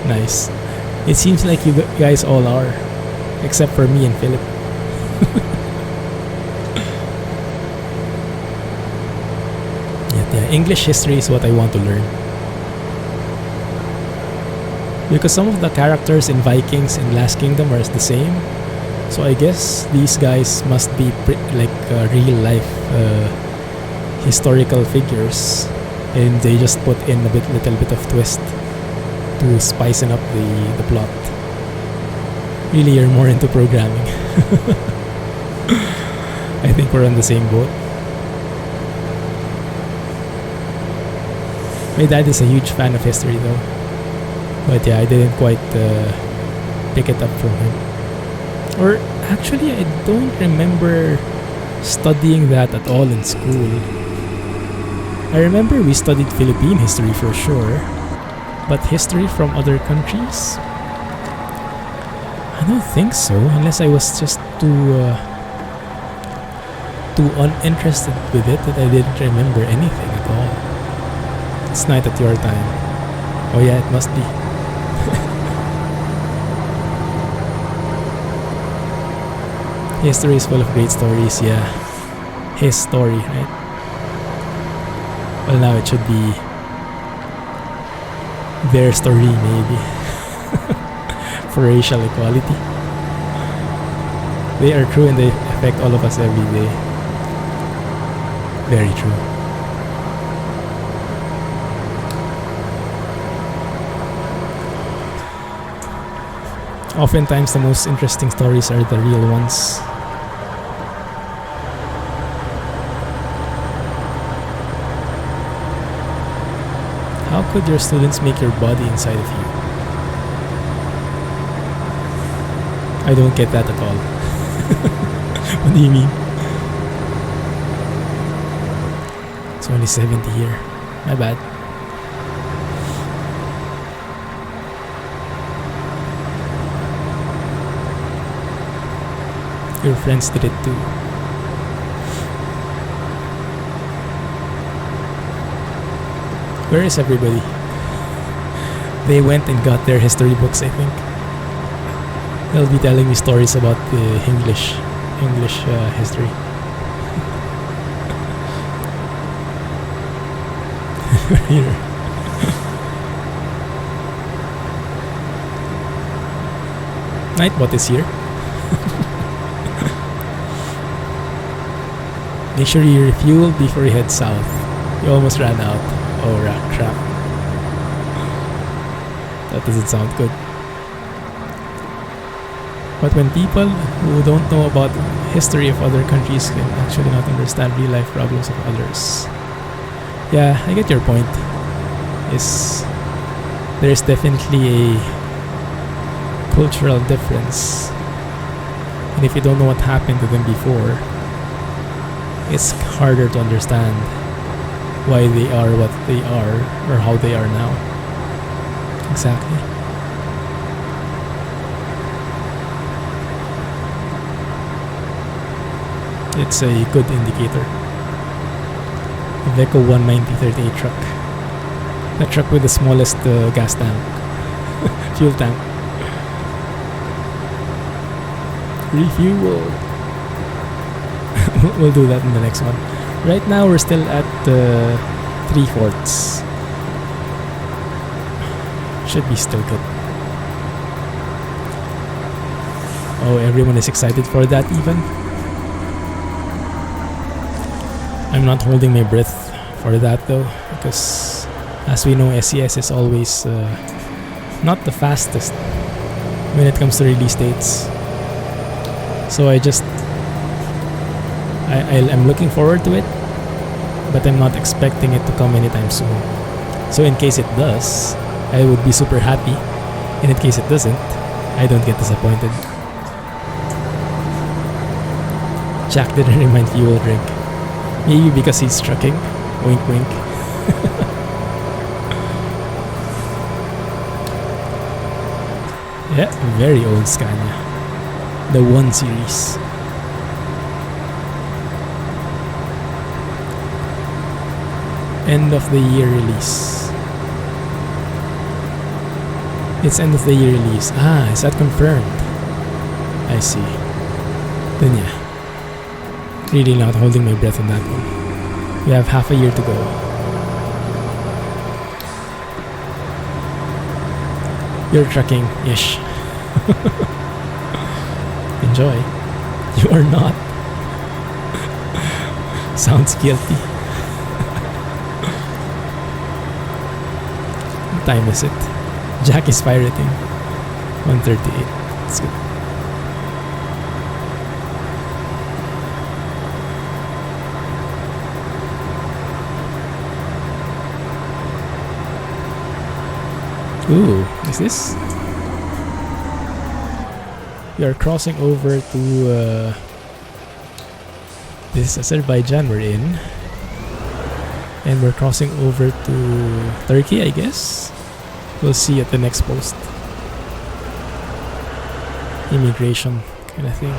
Nice. It seems like you guys all are, except for me and Philip. Yeah, English history is what I want to learn. Because some of the characters in Vikings and Last Kingdom are the same. So I guess these guys must be real life historical figures, and they just put in a little bit of twist to spicing up the plot. Really, you're more into programming. I think we're on the same boat. My dad is a huge fan of history though, but yeah, I didn't quite pick it up from him. Or actually, I don't remember studying that at all in school. I remember we studied Philippine history for sure, but history from other countries? I don't think so, unless I was just too uninterested with it that I didn't remember anything at all. It's night at your time. Oh yeah, it must be. History is full of great stories, yeah. His story, right? Well, now it should be their story, maybe. For racial equality. They are true and they affect all of us every day. Very true. Oftentimes the most interesting stories are the real ones. How could your students make your body inside of you? I don't get that at all. What do you mean? It's only 70 here. My bad. Your friends did it too. Where is everybody? They went and got their history books, I think. They'll be telling me stories about the English history. Here. Nightbot is here. Make sure you refuel before you head south. You almost ran out. Oh, crap. That doesn't sound good. But when people who don't know about history of other countries can actually not understand real life problems of others. Yeah, I get your point. There's definitely a cultural difference. And if you don't know what happened to them before, it's harder to understand why they are what they are or how they are now. Exactly. It's a good indicator. Iveco 19038 truck. The truck with the smallest gas tank. Fuel tank. Refuel. We'll do that in the next one. Right now we're still at 3/4. Should be still good. Oh, everyone is excited for that even. I'm not holding my breath for that though, because as we know, SES is always not the fastest when it comes to release dates. So I'm looking forward to it, but I'm not expecting it to come anytime soon. So in case it does, I would be super happy, and in case it doesn't, I don't get disappointed. Jack didn't remind fuel drink. Maybe because he's trucking. Wink wink. Yeah, very old Scania. The 1 series. End of the year release. It's end of the year release. Ah, is that confirmed? I see. Then yeah. Really not holding my breath on that one. We have half a year to go. You're trucking-ish. Enjoy. You are not. Sounds guilty. What time is it? Jack is pirating. 1:38. That's good. Ooh, is this? We are crossing over to this Azerbaijan we're in, and we're crossing over to Turkey, I guess. We'll see at the next post. Immigration kind of thing.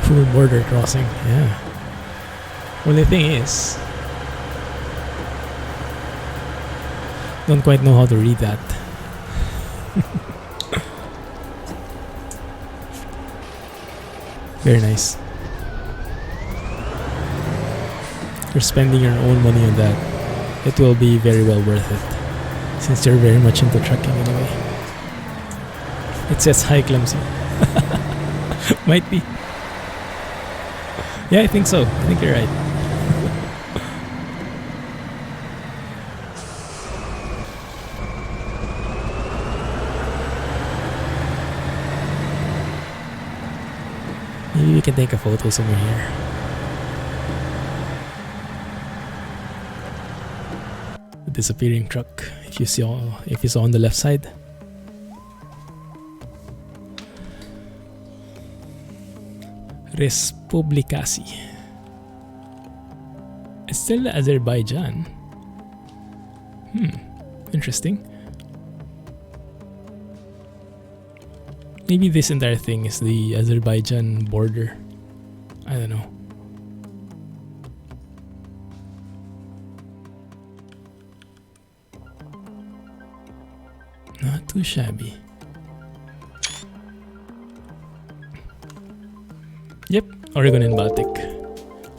Full border crossing, yeah. Only thing is, don't quite know how to read that. Very nice. You're spending your own money on that. It will be very well worth it, since you're very much into trucking anyway. It says hi, Clumsy. Might be. Yeah, I think so. I think you're right. Maybe we can take a photo somewhere here. The disappearing truck. If you saw on the left side. Respublikasi. It's still Azerbaijan. Interesting. Maybe this entire thing is the Azerbaijan border. I don't know. Not too shabby. Yep, Oregon and Baltic.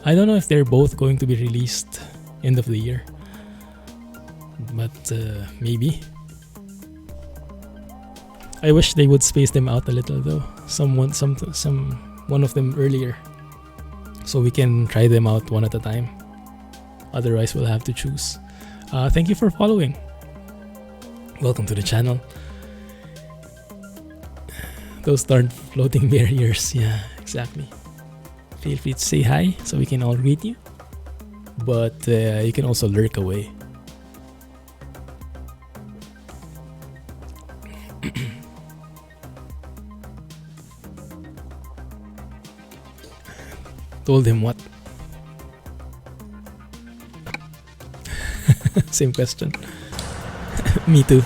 I don't know if they're both going to be released end of the year, but maybe. I wish they would space them out a little though. One of them earlier, so we can try them out one at a time. Otherwise, we'll have to choose. Thank you for following. Welcome to the channel. Those darn floating barriers. Yeah, exactly. Feel free to say hi so we can all read you. But you can also lurk away. Told him what? Same question. Me too.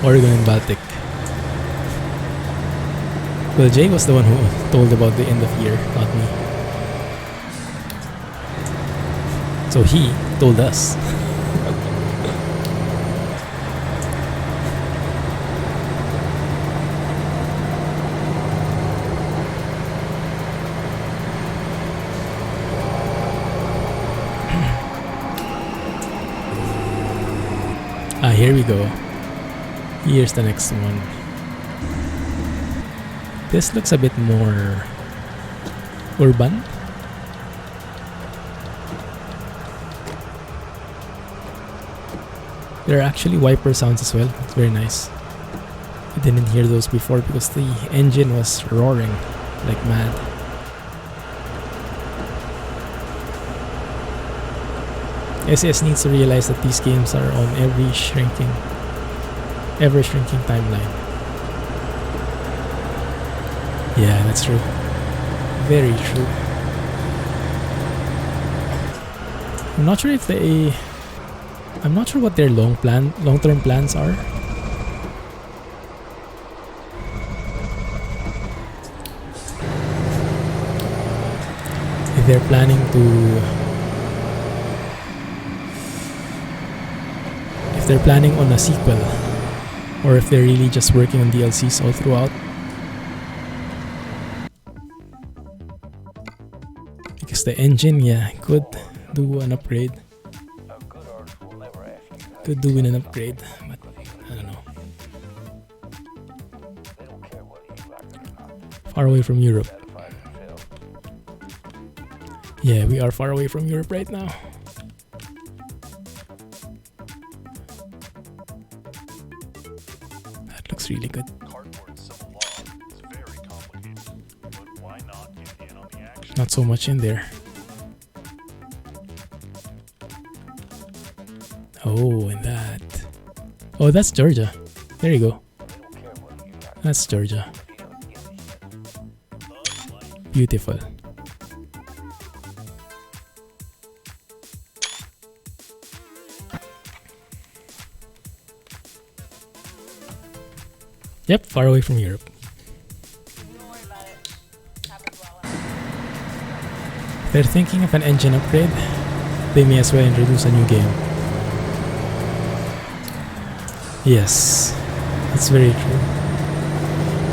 Oregon and Baltic. Well, Jay was the one who told about the end of year, not me. So he told us. Here we go. Here's the next one. This looks a bit more urban. There are actually wiper sounds as well. It's very nice. I didn't hear those before because the engine was roaring like mad. SAS needs to realize that these games are on ever shrinking timeline. Yeah, that's true. Very true. I'm not sure what their long-term plans are. If they're planning on a sequel, or if they're really just working on DLCs all throughout. Because the engine, yeah, could do an upgrade. Could do with an upgrade, but I don't know. Far away from Europe. Yeah, we are far away from Europe right now. That looks really good. Not so much in there. Oh, and that. Oh, that's Georgia. There you go. That's Georgia. Beautiful. Yep, far away from Europe. If they're thinking of an engine upgrade, they may as well introduce a new game. Yes, that's very true.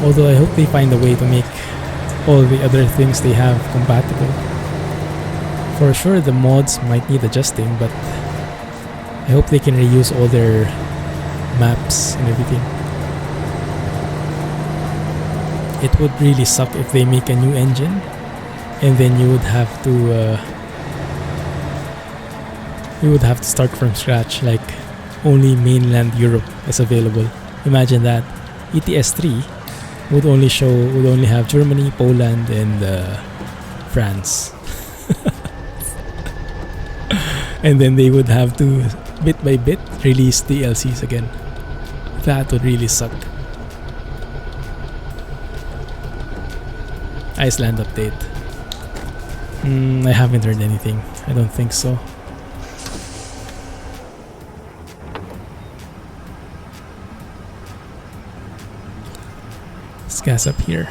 Although I hope they find a way to make all the other things they have compatible. For sure the mods might need adjusting, but I hope they can reuse all their maps and everything. It would really suck if they make a new engine and then you would have to start from scratch, like only mainland Europe is available. Imagine that. ETS2 would only have Germany, Poland, and France. And then they would have to bit by bit release DLCs again. That would really suck. Iceland update. I haven't heard anything. I don't think so. Let's gas up here.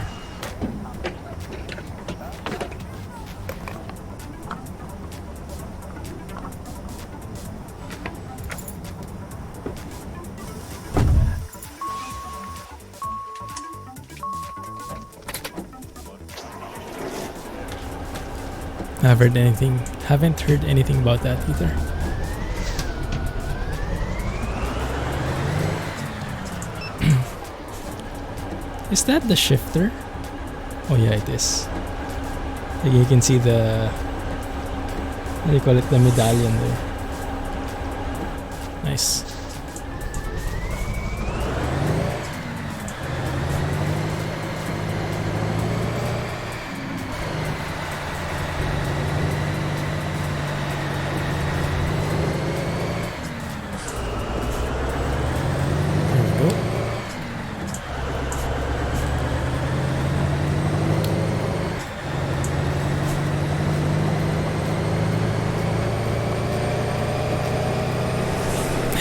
Haven't heard anything about that either. Is that the shifter? Oh yeah, it is. Like you can see the, what do you call it, the medallion there. Nice.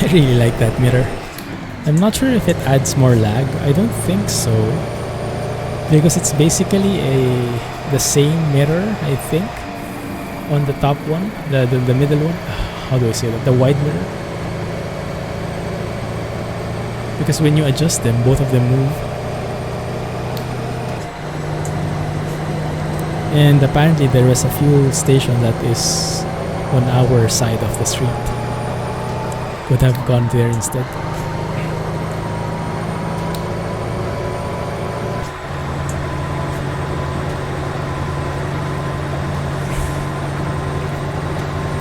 I really like that mirror. I'm not sure if it adds more lag. I don't think so, because it's basically the same mirror, I think, on the top one, the middle one. How do I say that? The wide mirror. Because when you adjust them, both of them move. And apparently there is a fuel station that is on our side of the street. Would have gone there instead.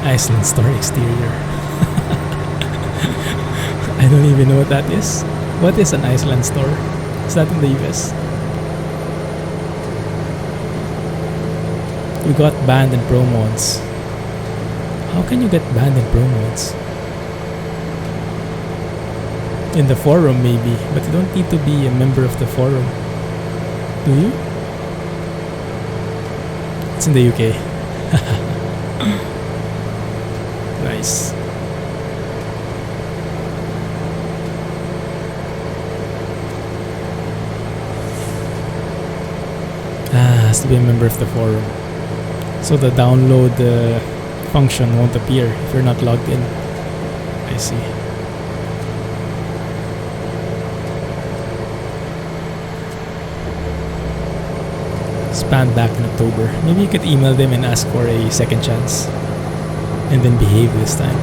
Iceland Store exterior. I don't even know what that is. What is an Iceland Store? Is that in the US? You got banned in pro mods. How can you get banned in pro mods? In the forum maybe, but you don't need to be a member of the forum. Do you? It's in the UK. Nice. Has to be a member of the forum. So the download function won't appear if you're not logged in. I see. Spanned back in October. Maybe you could email them and ask for a second chance. And then behave this time.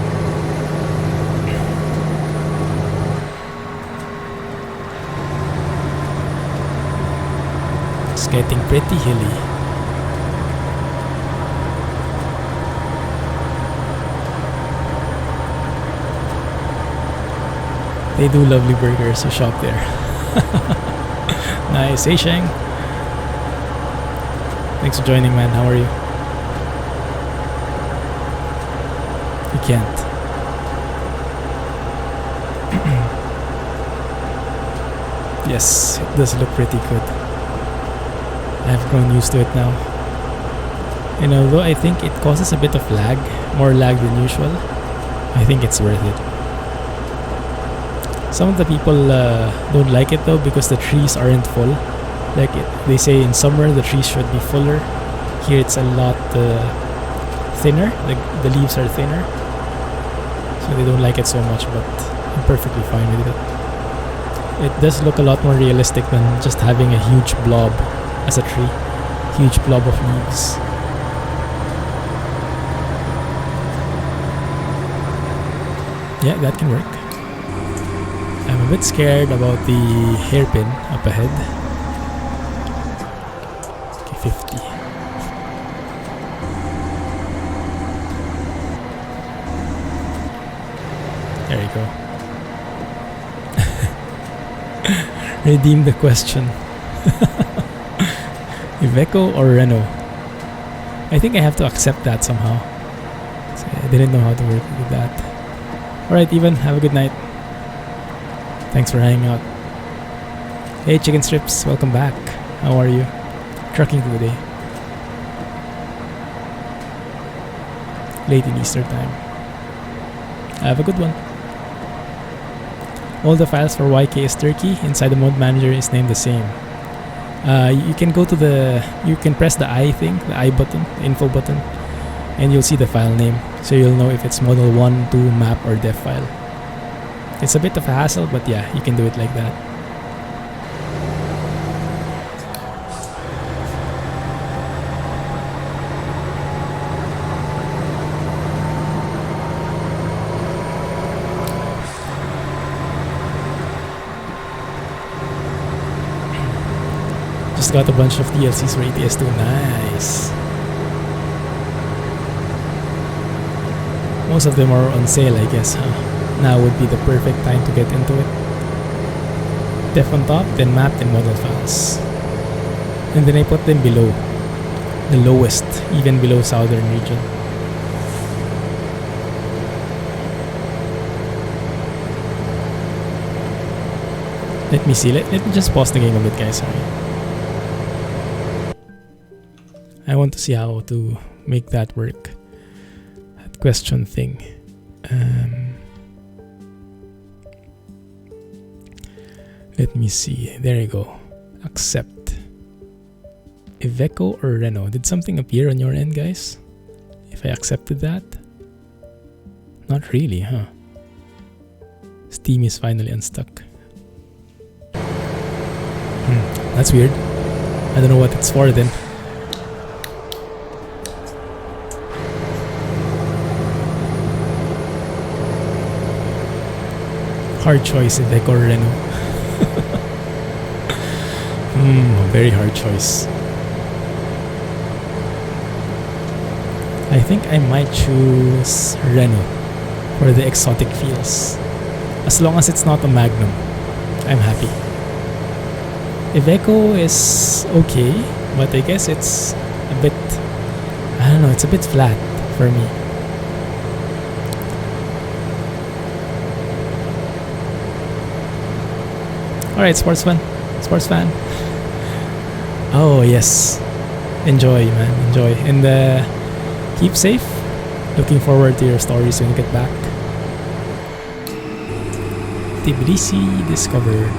It's getting pretty hilly. They do lovely burgers, so shop there. Nice. Hey Shang. Thanks for joining, man. How are you? You can't. Yes, it does look pretty good. I've grown used to it now. And although I think it causes a bit of lag, more lag than usual, I think it's worth it. Some of the people don't like it though because the trees aren't full. Like they say in summer the trees should be fuller. Here it's a lot thinner, like the leaves are thinner. So they don't like it so much, but I'm perfectly fine with it. It does look a lot more realistic than just having a huge blob as a tree. Huge blob of leaves. Yeah, that can work. I'm a bit scared about the hairpin up ahead. Okay, 50. There you go. Redeem the question. Iveco or Renault? I think I have to accept that somehow. So I didn't know how to work with that. Alright, Ivan, have a good night. Thanks for hanging out. Hey, Chicken Strips, welcome back. How are you? Trucking through the day. Late in Easter time. Have a good one. All the files for YKS Turkey inside the mode manager is named the same. You can go to you can press the I thing, the I button, the info button, and you'll see the file name. So you'll know if it's model 1, 2, map, or dev file. It's a bit of a hassle, but yeah, you can do it like that. Just got a bunch of DLCs for ETS2. Nice. Most of them are on sale, I guess, huh? Now would be the perfect time to get into it. Def on top, then map, then model files. And then I put them below. The lowest, even below southern region. Let me see, let me just pause the game a bit, guys, sorry. I want to see how to make that work. That question thing. Let me see, there you go. Accept. Iveco or Renault? Did something appear on your end, guys? If I accepted that? Not really, huh? Steam is finally unstuck. That's weird. I don't know what it's for then. Hard choice, Iveco or Renault. Very hard choice. I think I might choose Renault for the exotic feels. As long as it's not a Magnum, I'm happy. Iveco is okay, but I guess it's a bit, I don't know, it's a bit flat for me. Alright, sports fan. Oh yes, enjoy man, enjoy. And keep safe. Looking forward to your stories when you get back. Tbilisi discovered.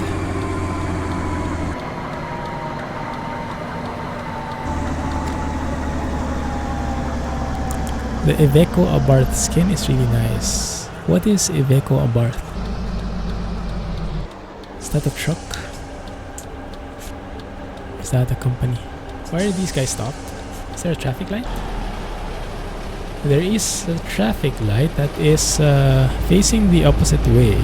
The Iveco Abarth skin is really nice. What is Iveco Abarth? Is that a truck? Is that a company? Why are these guys stopped? Is there a traffic light? There is a traffic light that is facing the opposite way.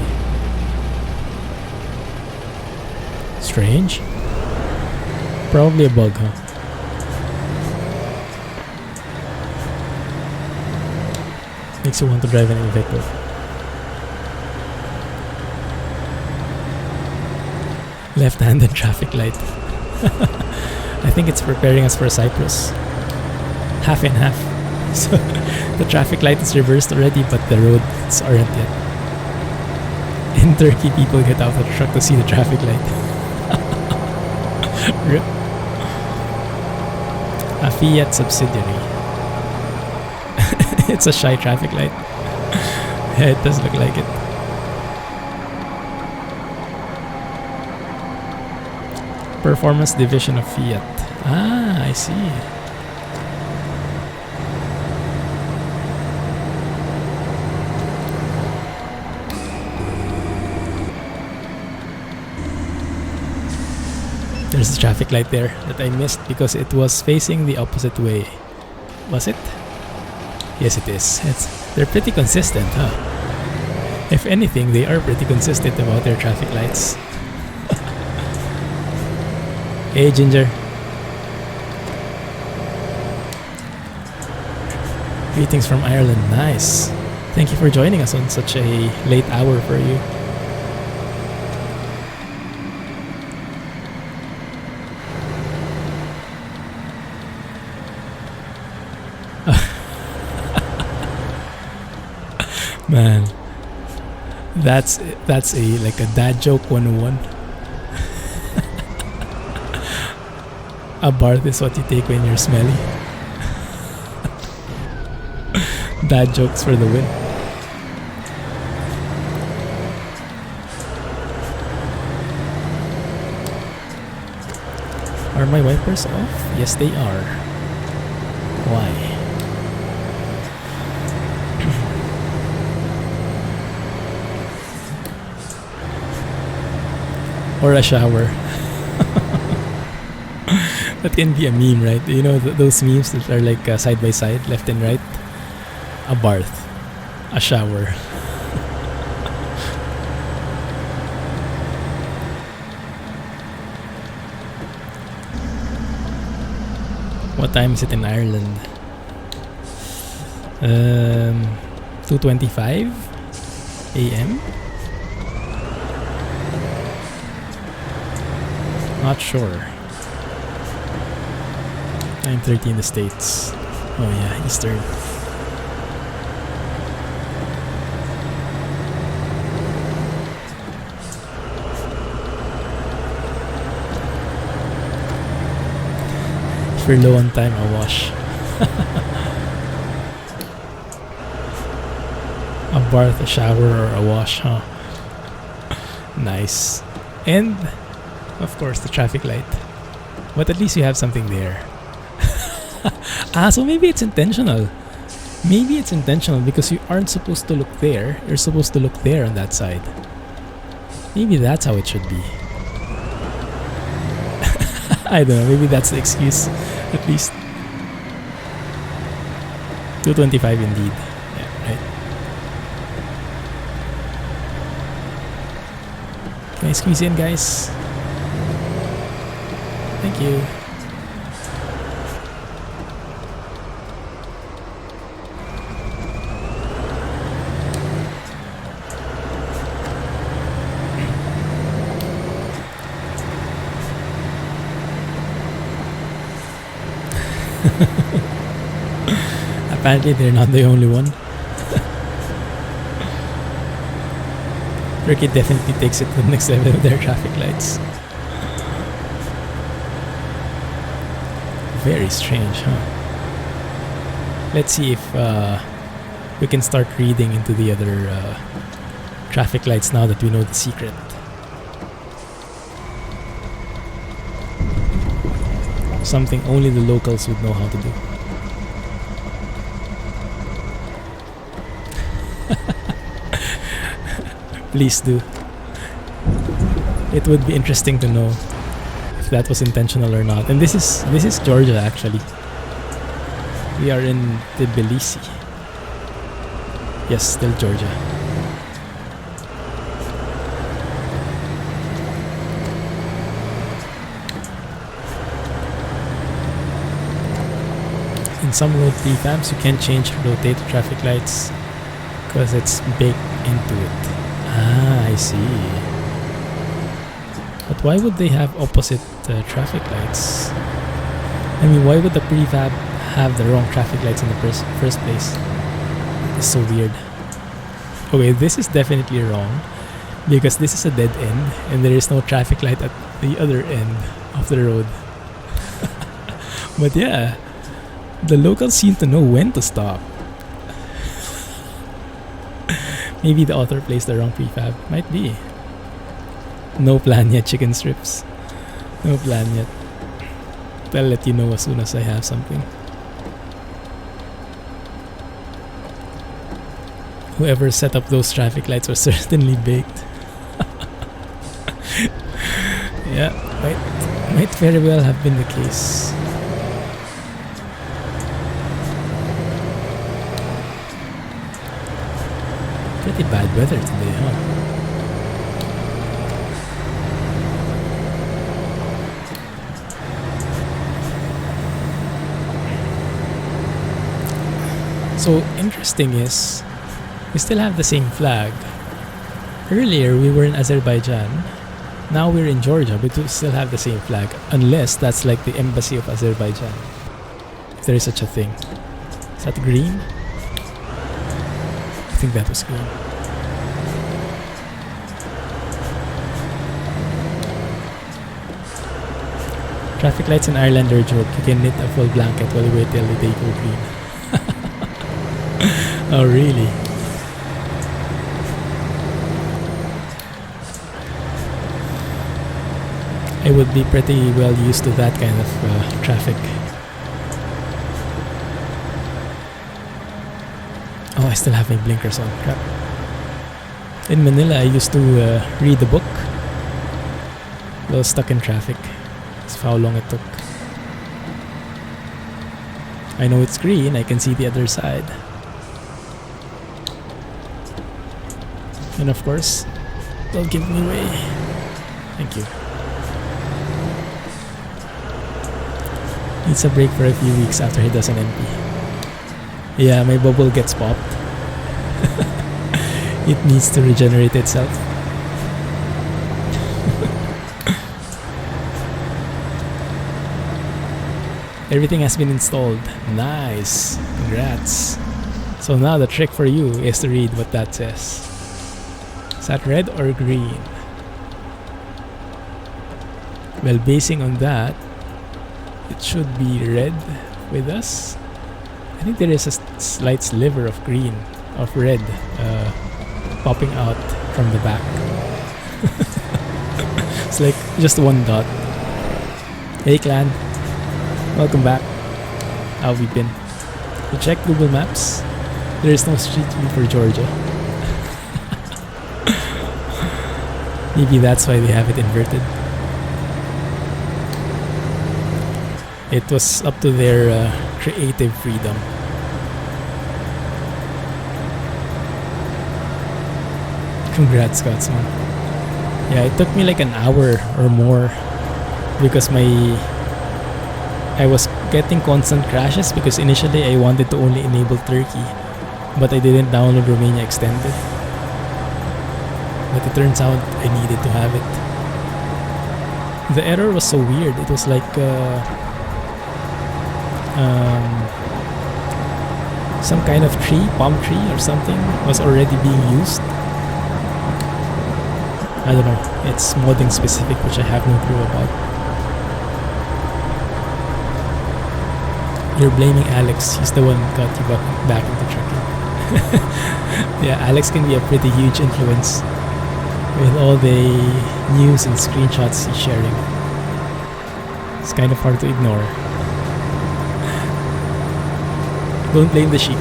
Strange. Probably a bug, huh? Makes you want to drive an Iveco. Left-handed traffic light. I think it's preparing us for Cyprus. Half and half. So the traffic light is reversed already, but the roads aren't yet. In Turkey, people get out of the truck to see the traffic light. A Fiat subsidiary. It's a shy traffic light. Yeah, it does look like it. Performance division of Fiat. Ah, I see. There's a traffic light there that I missed because it was facing the opposite way. Was it? Yes, it is. They're pretty consistent, huh? If anything, they are pretty consistent about their traffic lights. Hey, Ginger. Greetings from Ireland. Nice. Thank you for joining us on such a late hour for you. Man, that's a like a dad joke 101. A bath is what you take when you're smelly. Dad jokes for the win. Are my wipers off? Yes, they are. Why? Or a shower. That can be a meme, right? You know those memes that are like side by side, left and right. A bath, a shower. What time is it in Ireland? 2:25 a.m. Not sure. 9:30 in the States. Oh yeah, Eastern. If you're low on time, I'll wash. A bath, a shower, or a wash, huh? Nice. And, of course, the traffic light. But at least you have something there. So maybe it's intentional. Maybe it's intentional because you aren't supposed to look there. You're supposed to look there on that side. Maybe that's how it should be. I don't know. Maybe that's the excuse, at least. 2:25 indeed. Yeah, right. Can I squeeze in, guys? Thank you. Apparently they're not the only one. Turkey definitely takes it to the next level with their traffic lights. Very strange, huh? Let's see if we can start reading into the other traffic lights now that we know the secret. Something only the locals would know how to do. Please do. It would be interesting to know if that was intentional or not. And this is Georgia, actually. We are in Tbilisi. Yes, still Georgia. In some road prefabs, you can't rotate the traffic lights because it's baked into it. Ah, I see. But why would they have opposite traffic lights? I mean, why would the prefab have the wrong traffic lights in the first place? It's so weird. Okay, this is definitely wrong because this is a dead end and there is no traffic light at the other end of the road. But yeah, the locals seem to know when to stop. Maybe the author placed the wrong prefab. Might be. No plan yet, chicken strips. No plan yet. I'll let you know as soon as I have something. Whoever set up those traffic lights was certainly baked. Yeah, might very well have been the case. Pretty bad weather today, huh? So interesting is we still have the same flag. Earlier we were in Azerbaijan. Now we're in Georgia, but we still have the same flag. Unless that's like the embassy of Azerbaijan. If there is such a thing. Is that green? I think that was green. Traffic lights in Ireland are a joke. You can knit a full blanket while you wait till they go green. Oh, really? I would be pretty well used to that kind of traffic. Oh, I still have my blinkers on. Crap. In Manila, I used to read the book while stuck in traffic. That's how long it took. I know it's green. I can see the other side. And of course, they'll give me way. Thank you. Needs a break for a few weeks after he does an NP. Yeah, my bubble gets popped. It needs to regenerate itself. Everything has been installed. Nice. Congrats. So now the trick for you is to read what that says. Is that red or green? Well, basing on that, it should be red with us. I think there is a slight sliver of green, of red, popping out from the back. It's like just one dot. Hey clan, welcome back. How have we been? You check Google Maps. There is no street view for Georgia. Maybe that's why they have it inverted. It was up to their creative freedom. Congrats, Scotsman. Yeah, it took me like an hour or more because I was getting constant crashes because initially I wanted to only enable Turkey, but I didn't download Romania Extended. But it turns out I needed to have it. The error was so weird. It was like some kind of tree, palm tree or something was already being used. I don't know, it's modding specific, which I have no clue about. You're blaming Alex, he's the one who got you back into trucking. Yeah, Alex can be a pretty huge influence with all the news and screenshots he's sharing. It's kind of hard to ignore. Don't blame the sheep.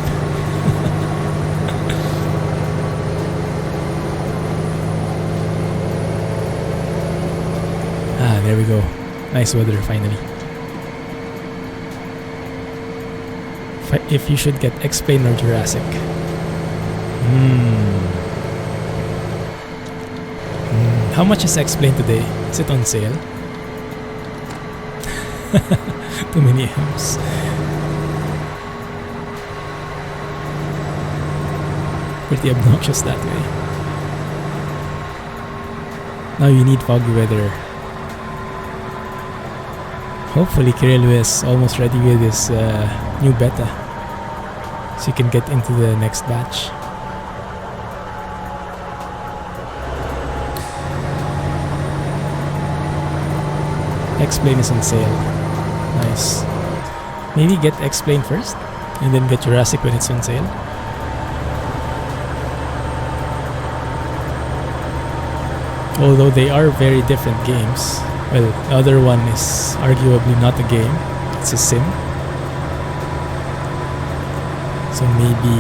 There we go. Nice weather finally. If you should get X-Plane or Jurassic. How much is X-Plane today? Is it on sale? Too many M's. Pretty obnoxious that way. Now you need foggy weather. Hopefully Kirill is almost ready with his new beta, so you can get into the next batch. X-Plane is on sale. Nice. Maybe get X-Plane first, and then get Jurassic when it's on sale. Although they are very different games. Well, the other one is arguably not a game, it's a sim. So maybe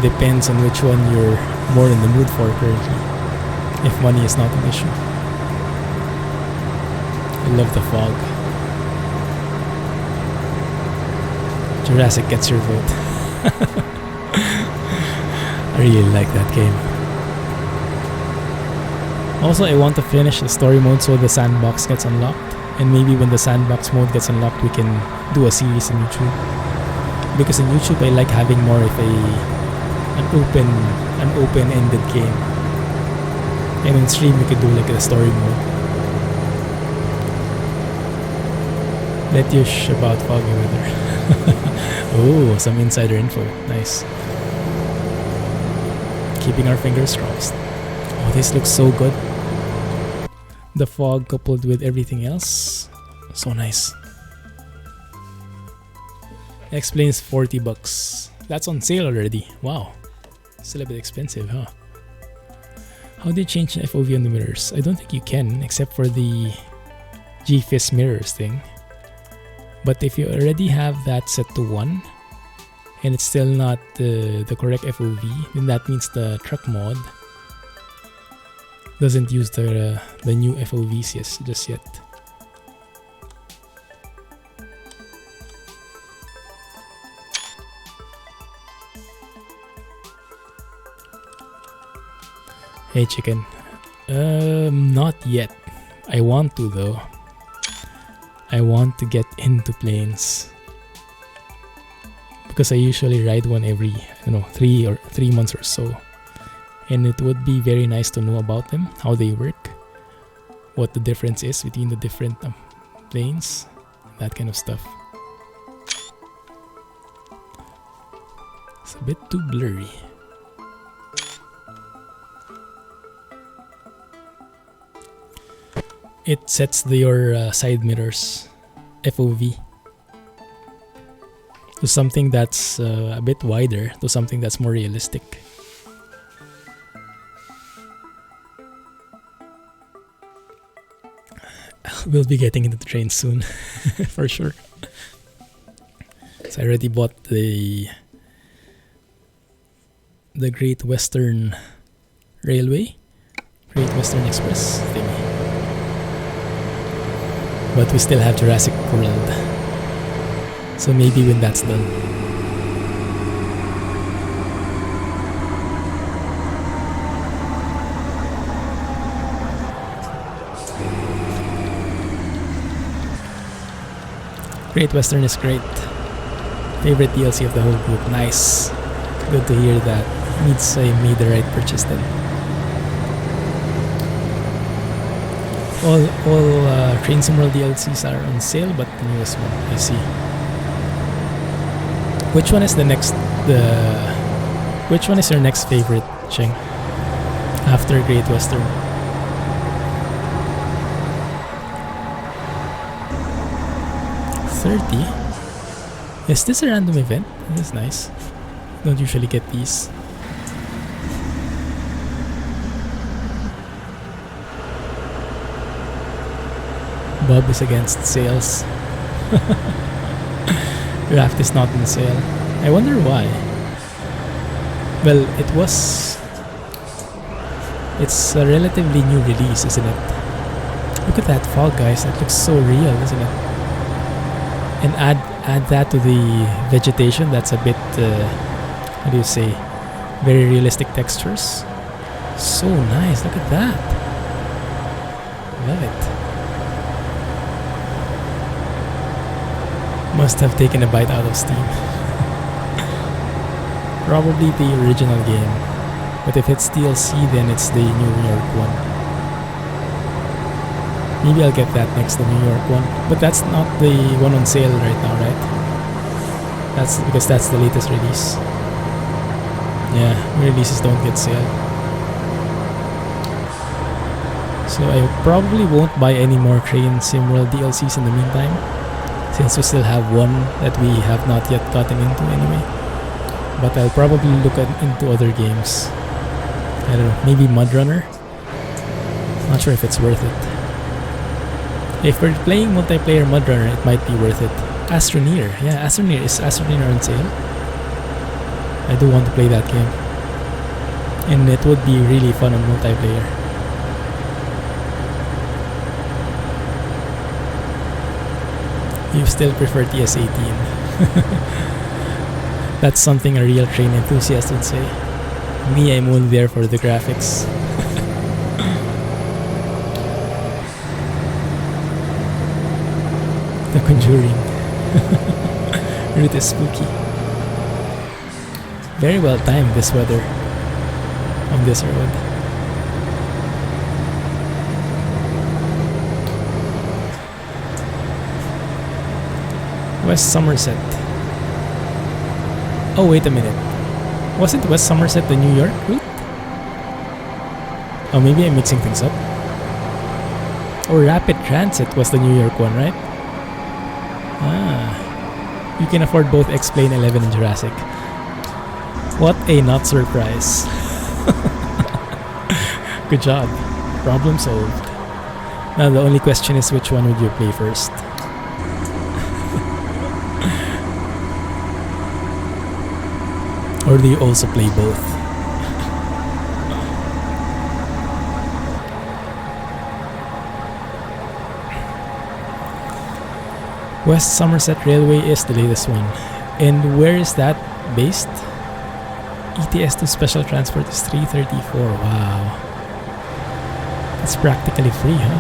depends on which one you're more in the mood for currently, if money is not an issue. I love the fog. Jurassic gets your vote. I really like that game. Also, I want to finish the story mode so the sandbox gets unlocked, and maybe when the sandbox mode gets unlocked we can do a series on YouTube. Because in YouTube I like having more of an open-ended game. And in stream we could do like a story mode. Let you sh about foggy weather. Oh, some insider info. Nice. Keeping our fingers crossed. Oh, this looks so good. The fog coupled with everything else. So nice. Explains $40. That's on sale already. Wow. Still a bit expensive, huh? How do you change the FOV on the mirrors? I don't think you can, except for the GFIS mirrors thing. But if you already have that set to 1, and it's still not the correct FOV, then that means the truck mod doesn't use the new FOVs just yet. Hey chicken. Not yet. I want to though. I want to get into planes. because I usually ride one every 3 months or so, and it would be very nice to know about them, how they work, what the difference is between the different planes, that kind of stuff. It's a bit too blurry. It sets your side mirrors FOV to something that's a bit wider, to something that's more realistic. We'll be getting into the train soon, for sure. So I already bought the Great Western Railway, Great Western Express thingy. But we still have Jurassic World. So maybe when that's done. Great Western is great. Favorite DLC of the whole group. Nice. Good to hear that. Means I made the right purchase then. All Train Sim World DLCs are on sale, but the newest one, I see. Which one is which one is your next favorite, Cheng? After Great Western? $30? Is this a random event? That's nice. Don't usually get these. Bob is against sales. Raft is not on sale. I wonder why. Well, it's a relatively new release, isn't it? Look at that fog, guys. That looks so real, isn't it? And add that to the vegetation. That's a bit, how do you say, very realistic textures. So nice. Look at that. Love it. Must have taken a bite out of Steam. Probably the original game. But if it's DLC, then it's the New York one. Maybe I'll get that next, the New York one. But that's not the one on sale right now, right? That's because that's the latest release. Yeah, releases don't get sale. So I probably won't buy any more Train Sim World DLCs in the meantime, since we still have one that we have not yet gotten into anyway. But I'll probably look into other games. I don't know, maybe Mudrunner? Not sure if it's worth it. If we're playing multiplayer Mudrunner, it might be worth it. Astroneer, yeah, Astroneer. Is Astroneer on sale? I do want to play that game. And it would be really fun on multiplayer. You still prefer TS18. That's something a real train enthusiast would say. Me, I'm only there for the graphics. The Conjuring. Route is spooky. Very well timed, this weather on this road. West Somerset. Oh, wait a minute. Wasn't West Somerset the New York route? Oh, maybe I'm mixing things up. Or Rapid Transit was the New York one, right? Ah. You can afford both X-Plane 11 and Jurassic. What a not surprise. Good job. Problem solved. Now the only question is, which one would you play first? Or do you also play both? West Somerset Railway is the latest one. And where is that based? ETS2 Special Transport is $334. Wow. It's practically free, huh?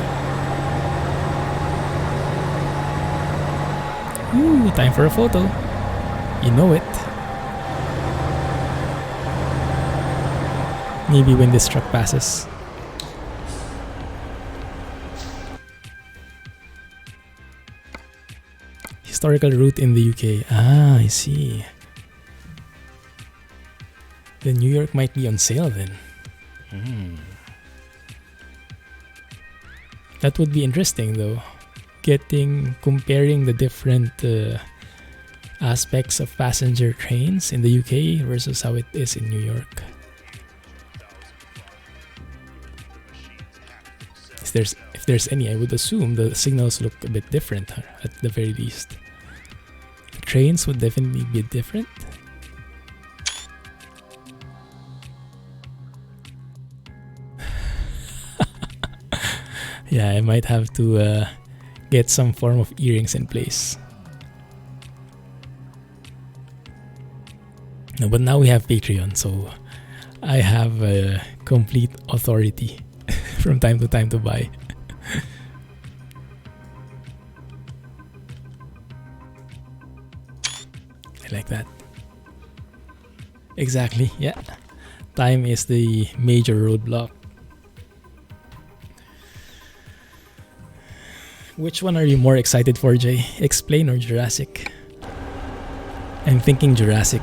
Ooh, time for a photo. You know it. Maybe when this truck passes. Historical route in the UK. Ah, I see. Then New York might be on sale then. That would be interesting though. Comparing the different aspects of passenger trains in the UK versus how it is in New York. If there's any, I would assume the signals look a bit different at the very least. The trains would definitely be different. Yeah, I might have to get some form of earrings in place. No, but now we have Patreon, so I have complete authority from time to time to buy. I like that. Exactly, yeah. Time is the major roadblock. Which one are you more excited for, Jay? Explain or Jurassic? I'm thinking Jurassic.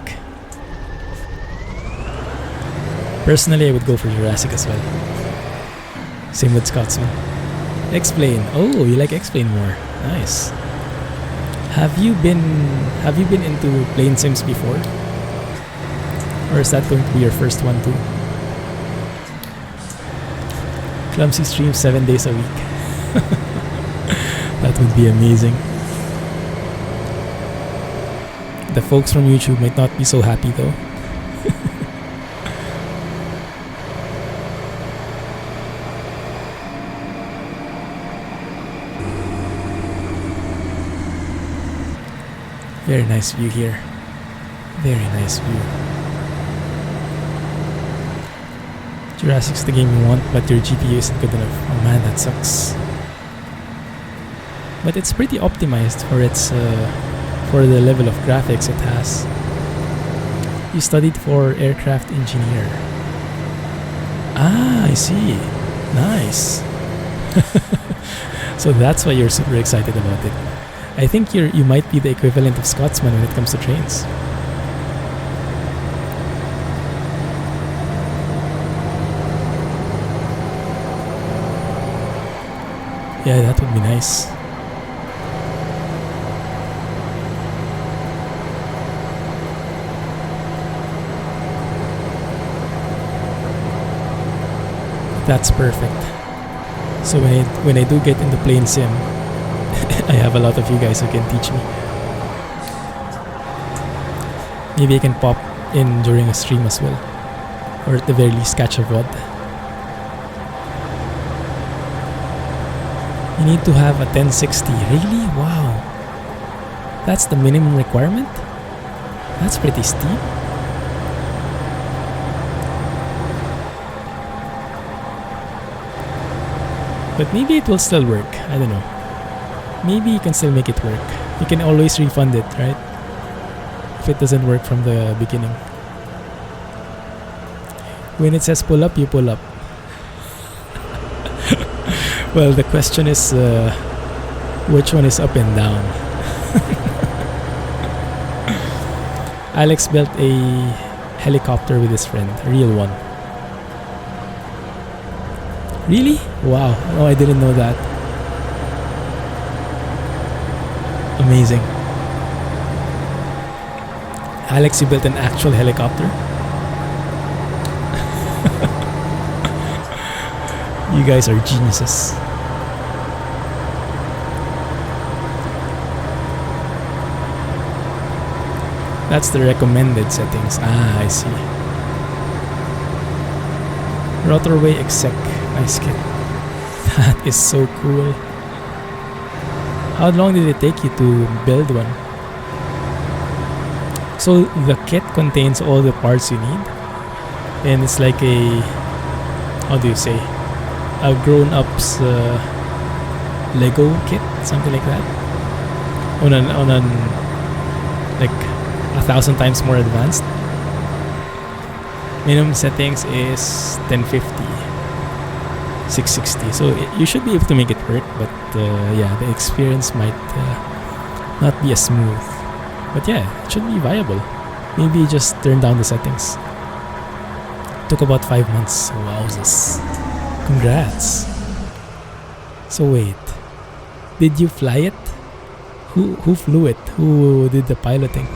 Personally, I would go for Jurassic as well. Same with Scotsman. Explain. Oh, you like Explain more. Nice. Have you been into plane sims before? Or is that going to be your first one too? Clumsy streams 7 days a week. That would be amazing. The folks from YouTube might not be so happy though. Very nice view here. Very nice view. Jurassic's the game you want, but your GPU isn't good enough. Oh man, that sucks. But it's pretty optimized for its for the level of graphics it has. You studied for aircraft engineer. Ah, I see. Nice. So that's why you're super excited about it. I think you might be the equivalent of Scotsman when it comes to trains. Yeah, that would be nice. That's perfect. So when I do get into plane sim, I have a lot of you guys who can teach me. Maybe I can pop in during a stream as well, or at the very least catch a VOD. You need to have a 1060. Really? Wow. That's the minimum requirement? That's pretty steep. But maybe it will still work. I don't know. Maybe you can still make it work. You can always refund it, right? If it doesn't work from the beginning. When it says pull up, you pull up. Well, the question is, which one is up and down? Alex built a helicopter with his friend, a real one. Really? Wow. Oh, I didn't know that. Amazing. Alex, you built an actual helicopter? You guys are geniuses. That's the recommended settings. Ah, I see. Rotorway exec. Nice kit. That is so cool. How long did it take you to build one? So the kit contains all the parts you need, and it's like a, how do you say, a grown-up's Lego kit, something like that. On an like 1,000 times more advanced. Minimum settings is 1050, 660. So you should be able to make it work, but yeah, the experience might not be as smooth. But yeah, it should be viable. Maybe just turn down the settings. Took about 5 months. Wowzers. Congrats. So wait, did you fly it? Who flew it? Who did the piloting?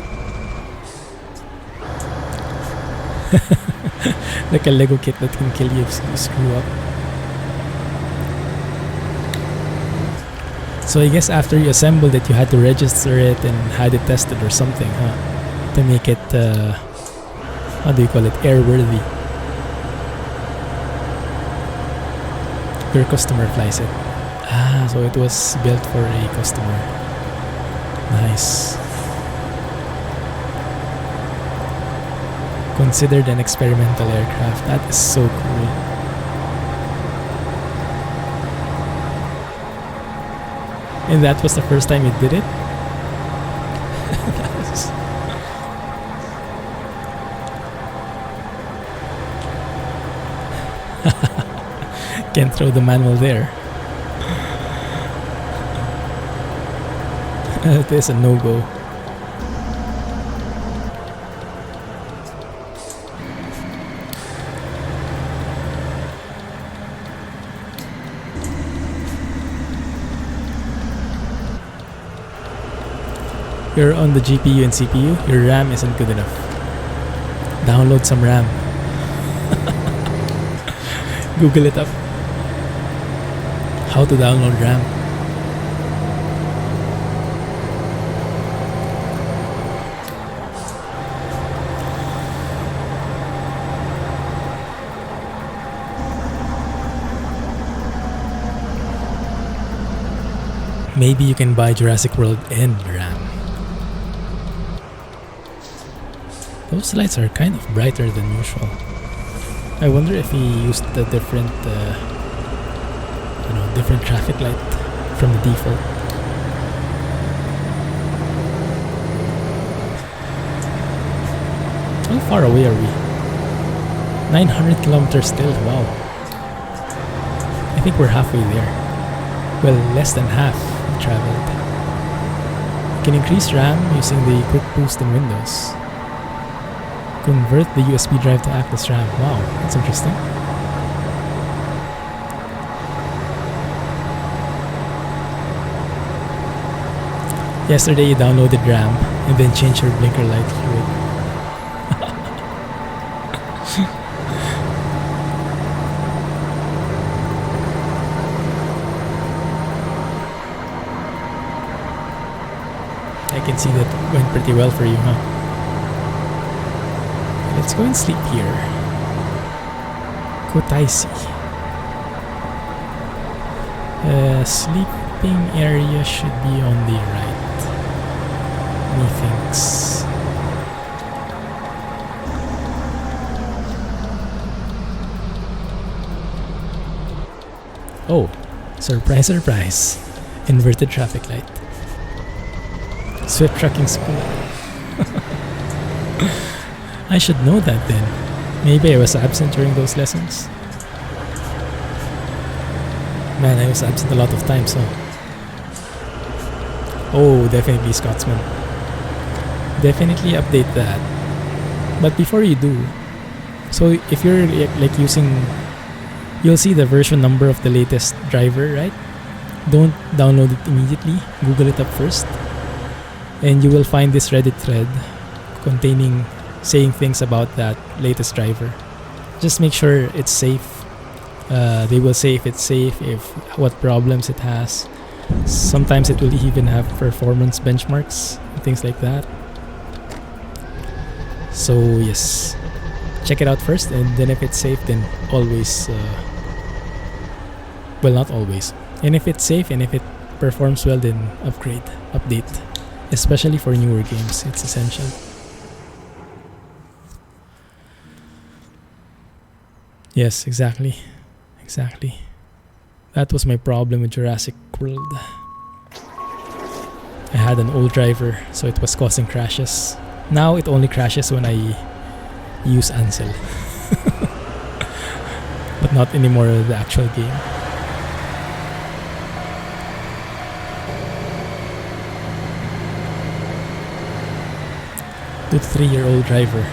Like a Lego kit that can kill you if you screw up. So I guess after you assembled it, you had to register it and had it tested or something, huh? To make it, how do you call it, airworthy. Your customer flies it. Ah, so it was built for a customer. Nice. Considered an experimental aircraft. That is so cool. And that was the first time you did it? Nice. Can't throw the manual there. It is a no-go. You're on the GPU and CPU, your RAM isn't good enough. Download some RAM. Google it up. How to download RAM. Maybe you can buy Jurassic World and RAM. Those lights are kind of brighter than usual. I wonder if he used a different, different traffic light from the default. How far away are we? 900 kilometers still, wow. I think we're halfway there. Well, less than half we traveled. You can increase RAM using the quick boost in Windows. Convert the USB drive to act as RAM. Wow, that's interesting. Yesterday you downloaded RAM and then changed your blinker light fluid. I can see that went pretty well for you, huh? Let's go and sleep here. Kotaisi. Sleeping area should be on the right. Methinks. Oh, surprise, surprise. Inverted traffic light. Swift trucking school. I should know that then. Maybe I was absent during those lessons. Man, I was absent a lot of times, so. Oh, definitely Scotsman. Definitely update that. But before you do, so if you're like using, you'll see the version number of the latest driver, right? Don't download it immediately. Google it up first. And you will find this Reddit thread containing saying things about that latest driver. Just make sure it's safe. They will say if it's safe, if what problems it has. Sometimes it will even have performance benchmarks and things like that. So yes, check it out first, and then if it's safe, then always well, not always, and if it's safe and if it performs well, then update, especially for newer games. It's essential. Yes, exactly. That was my problem with Jurassic World. I had an old driver, so it was causing crashes. Now it only crashes when I use Ansel. But not anymore the actual game. To the 3-year-old driver.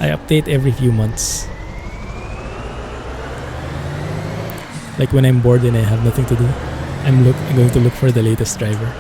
I update every few months. Like when I'm bored and I have nothing to do, I'm going to look for the latest driver.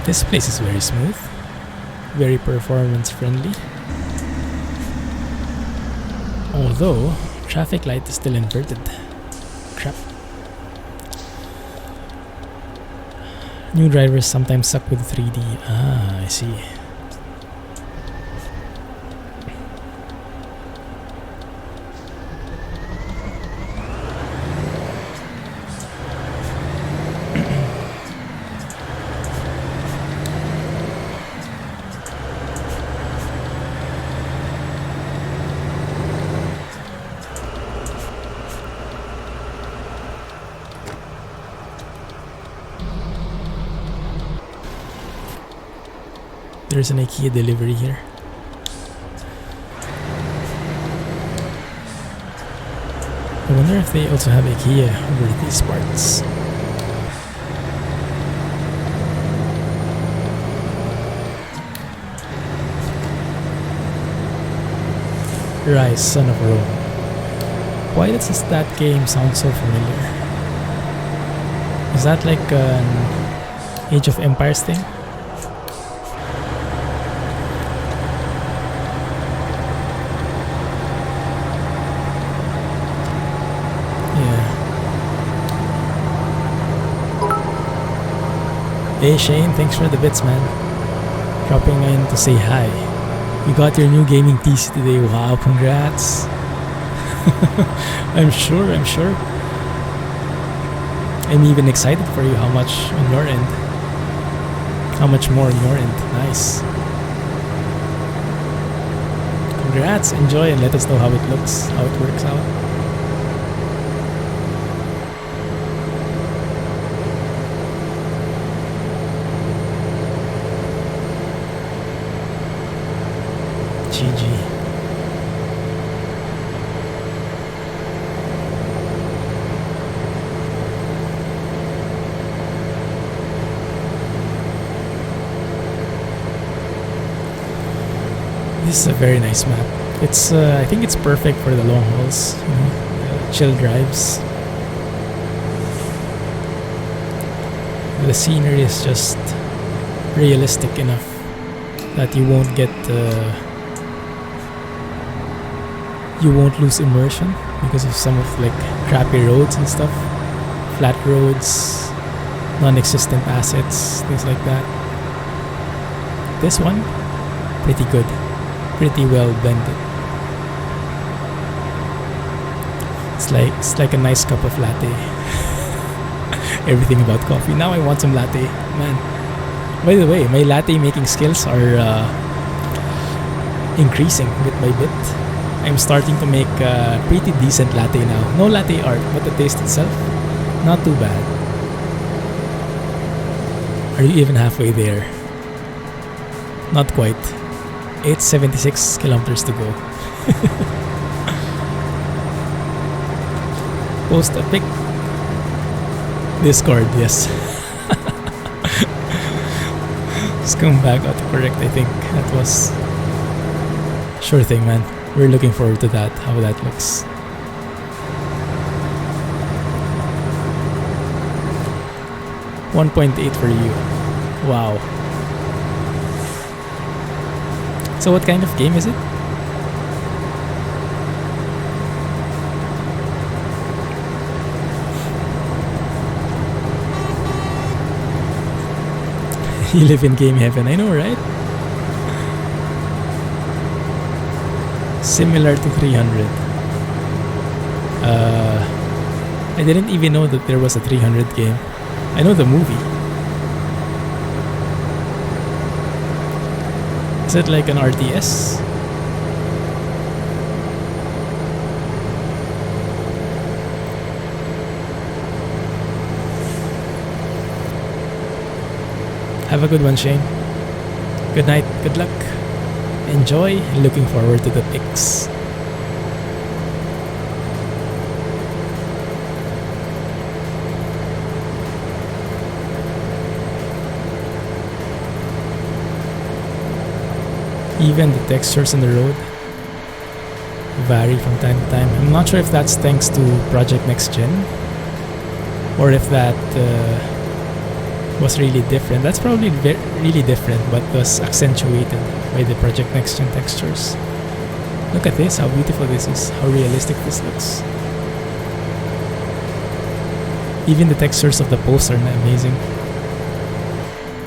This place is very smooth, very performance friendly. Although, traffic light is still inverted. Crap. New drivers sometimes suck with 3D. Ah, I see. There's an IKEA delivery here. I wonder if they also have IKEA over these parts. Rise, Son of Rome. Why does that game sound so familiar? Is that like an Age of Empires thing? Hey Shane, thanks for the bits, man. Dropping in to say hi. You got your new gaming PC today. Wow, congrats. I'm sure. I'm even excited for you. How much on your end? How much more on your end? Nice. Congrats, enjoy, and let us know how it looks, how it works out. GG. This is a very nice map. It's I think it's perfect for the long hauls, you know, chill drives. The scenery is just realistic enough that you won't get you won't lose immersion because of some of like crappy roads and stuff, flat roads, non-existent assets, things like that. This one, pretty good, pretty well blended. It's like a nice cup of latte. Everything about coffee. Now I want some latte, man. By the way, my latte making skills are increasing bit by bit. I'm starting to make pretty decent latte now. No latte art, but the taste itself, not too bad. Are you even halfway there? Not quite. 876 kilometers to go. Post a pic. Discord, yes. Scumbag autocorrect, I think that was. Sure thing, man. We're looking forward to that, how that looks. $1.8 for you. Wow. So what kind of game is it? You live in game heaven, I know, right? Similar to 300. I didn't even know that there was a 300 game. I know the movie. Is it like an RTS? Have a good one, Shane. Good night, good luck. Enjoy, looking forward to the pics. Even the textures on the road vary from time to time. I'm not sure if that's thanks to Project Next Gen or if that was really different. That's probably really different, but was accentuated by the Project Next Gen textures. Look at this, how beautiful this is, how realistic this looks. Even the textures of the posts are amazing.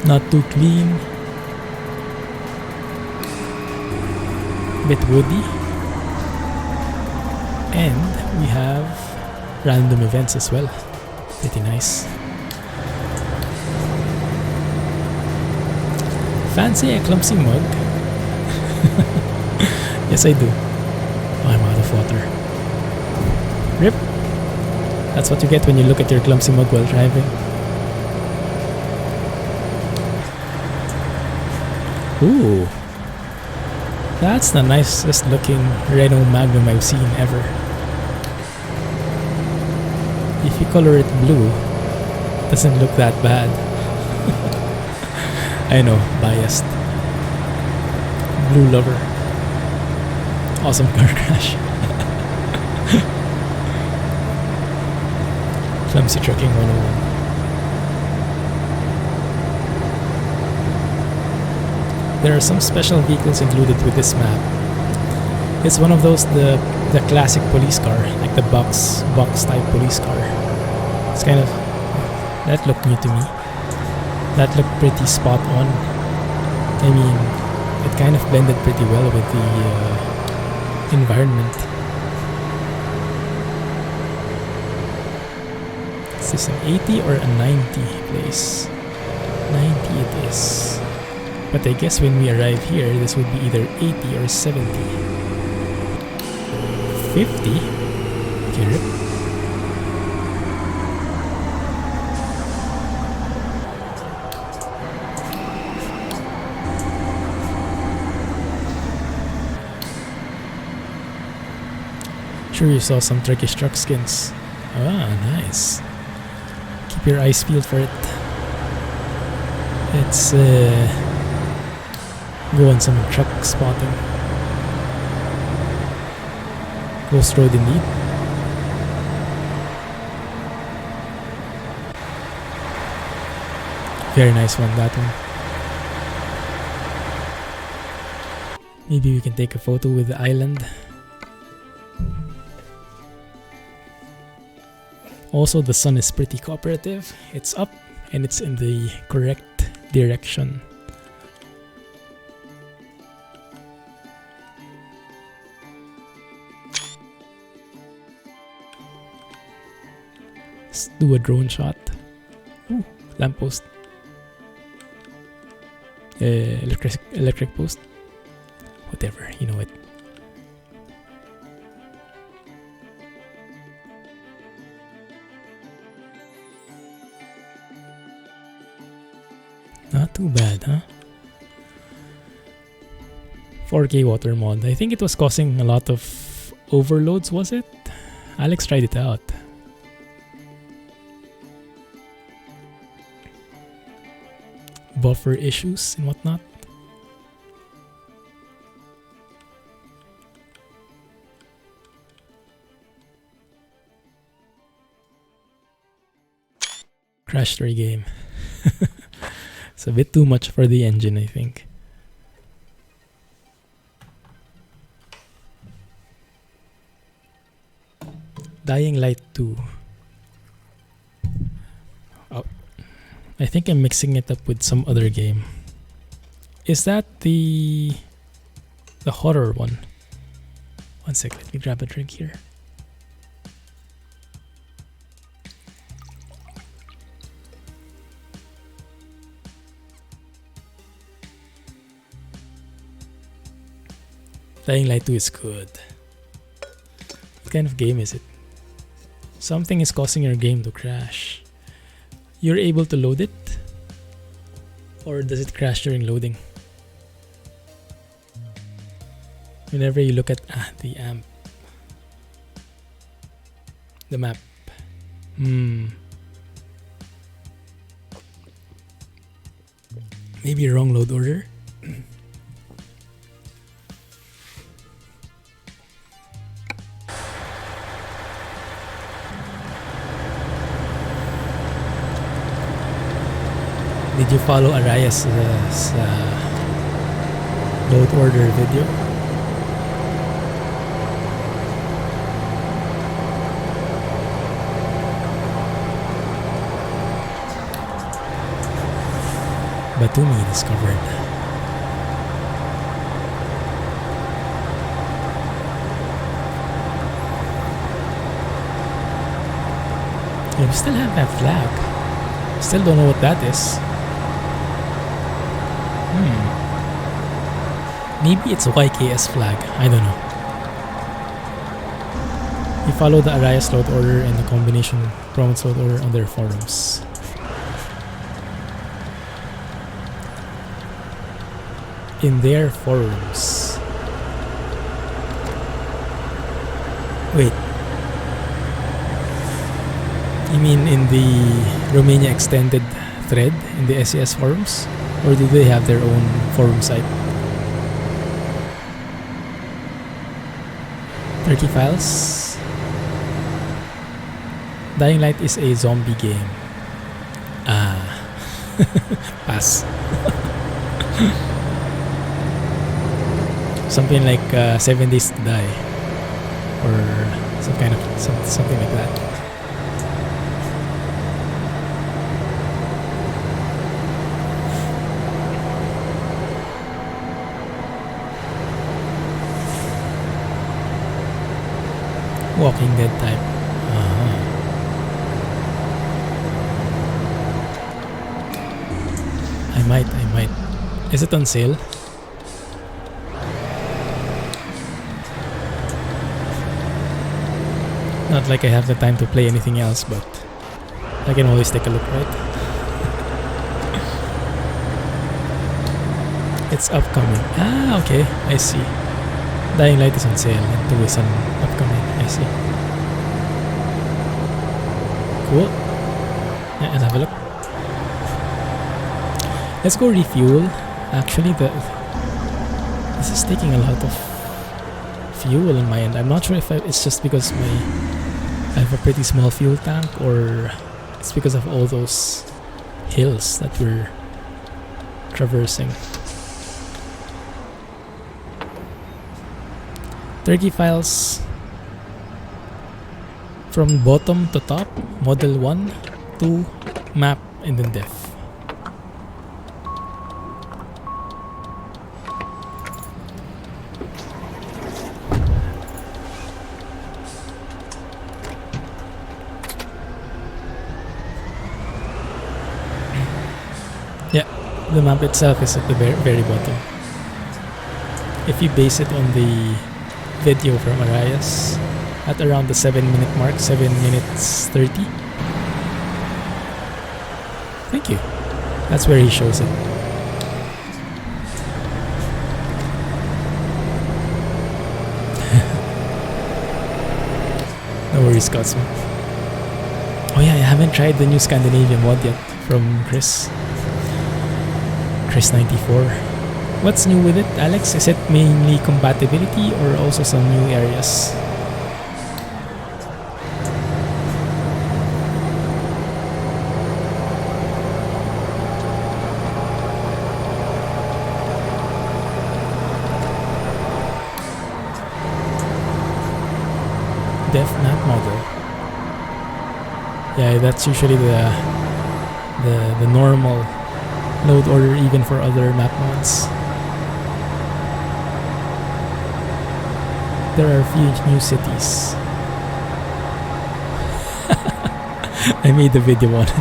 Not too clean. Bit woody. And we have random events as well. Pretty nice. Fancy a Clumsy mug? Yes, I do. Oh, I'm out of water. Rip. That's what you get when you look at your Clumsy mug while driving. Ooh. That's the nicest looking Renault Magnum I've seen ever. If you color it blue, it doesn't look that bad. I know, biased. Blue lover. Awesome car crash. Clumsy Trucking 101. There are some special vehicles included with this map. It's one of those the classic police car, like the box type police car. It's kind of that looked new to me. That looked pretty spot on. I mean, it kind of blended pretty well with the environment. Is this an 80 or a 90 place? 90 it is. But I guess when we arrive here, this would be either 80 or 70. 50? Okay, rip. Sure you saw some Turkish truck skins. Ah, nice. Keep your eyes peeled for it. It's go on some truck spotting. Ghost Road indeed. Very nice one, that one. Maybe we can take a photo with the island. Also, the sun is pretty cooperative. It's up and it's in the correct direction. Let's do a drone shot. Ooh, lamppost. Electric post. Whatever, you know it. Not too bad, huh? 4K water mod. I think it was causing a lot of overloads, was it? Alex tried it out. Buffer issues and whatnot. Crashed our game. It's a bit too much for the engine, I think. Dying Light 2. Oh, I think I'm mixing it up with some other game. Is that the horror one? One sec, let me grab a drink here. Dying Light 2 is good. What kind of game is it? Something is causing your game to crash. You're able to load it? Or does it crash during loading? Whenever you look at the amp. The map. Maybe wrong load order. Did you follow Arias' load order video? Batumi discovered. Yeah, we still have that flag. Still don't know what that is. Maybe it's a YKS flag. I don't know. You follow the Arias load order and the combination province load order on their forums. In their forums. Wait. You mean in the Romania extended thread in the SES forums? Or do they have their own forum site? 30 files. Dying Light is a zombie game. Pass. Something like 7 Days to Die, or something like that. Walking Dead type. I might. Is it on sale? Not like I have the time to play anything else, but I can always take a look, right? It's upcoming. Okay, I see. Dying Light is on sale and 2 is on upcoming. I see. Cool. Yeah, let's have a look. Let's go refuel. Actually, this is taking a lot of fuel on my end. I'm not sure if it's just because I have a pretty small fuel tank, or it's because of all those hills that we're traversing. 30 files from bottom to top, model 1 to map and then def. Yeah, the map itself is at the very bottom. If you base it on the video from Arias at around the 7-minute mark, 7 minutes 30. Thank you. That's where he shows it. No worries, Scotsman. Oh yeah, I haven't tried the new Scandinavian mod yet from Chris94. What's new with it, Alex? Is it mainly compatibility or also some new areas? Def map model. Yeah, that's usually the normal load order even for other map mods. There are a few new cities. I made the video on it.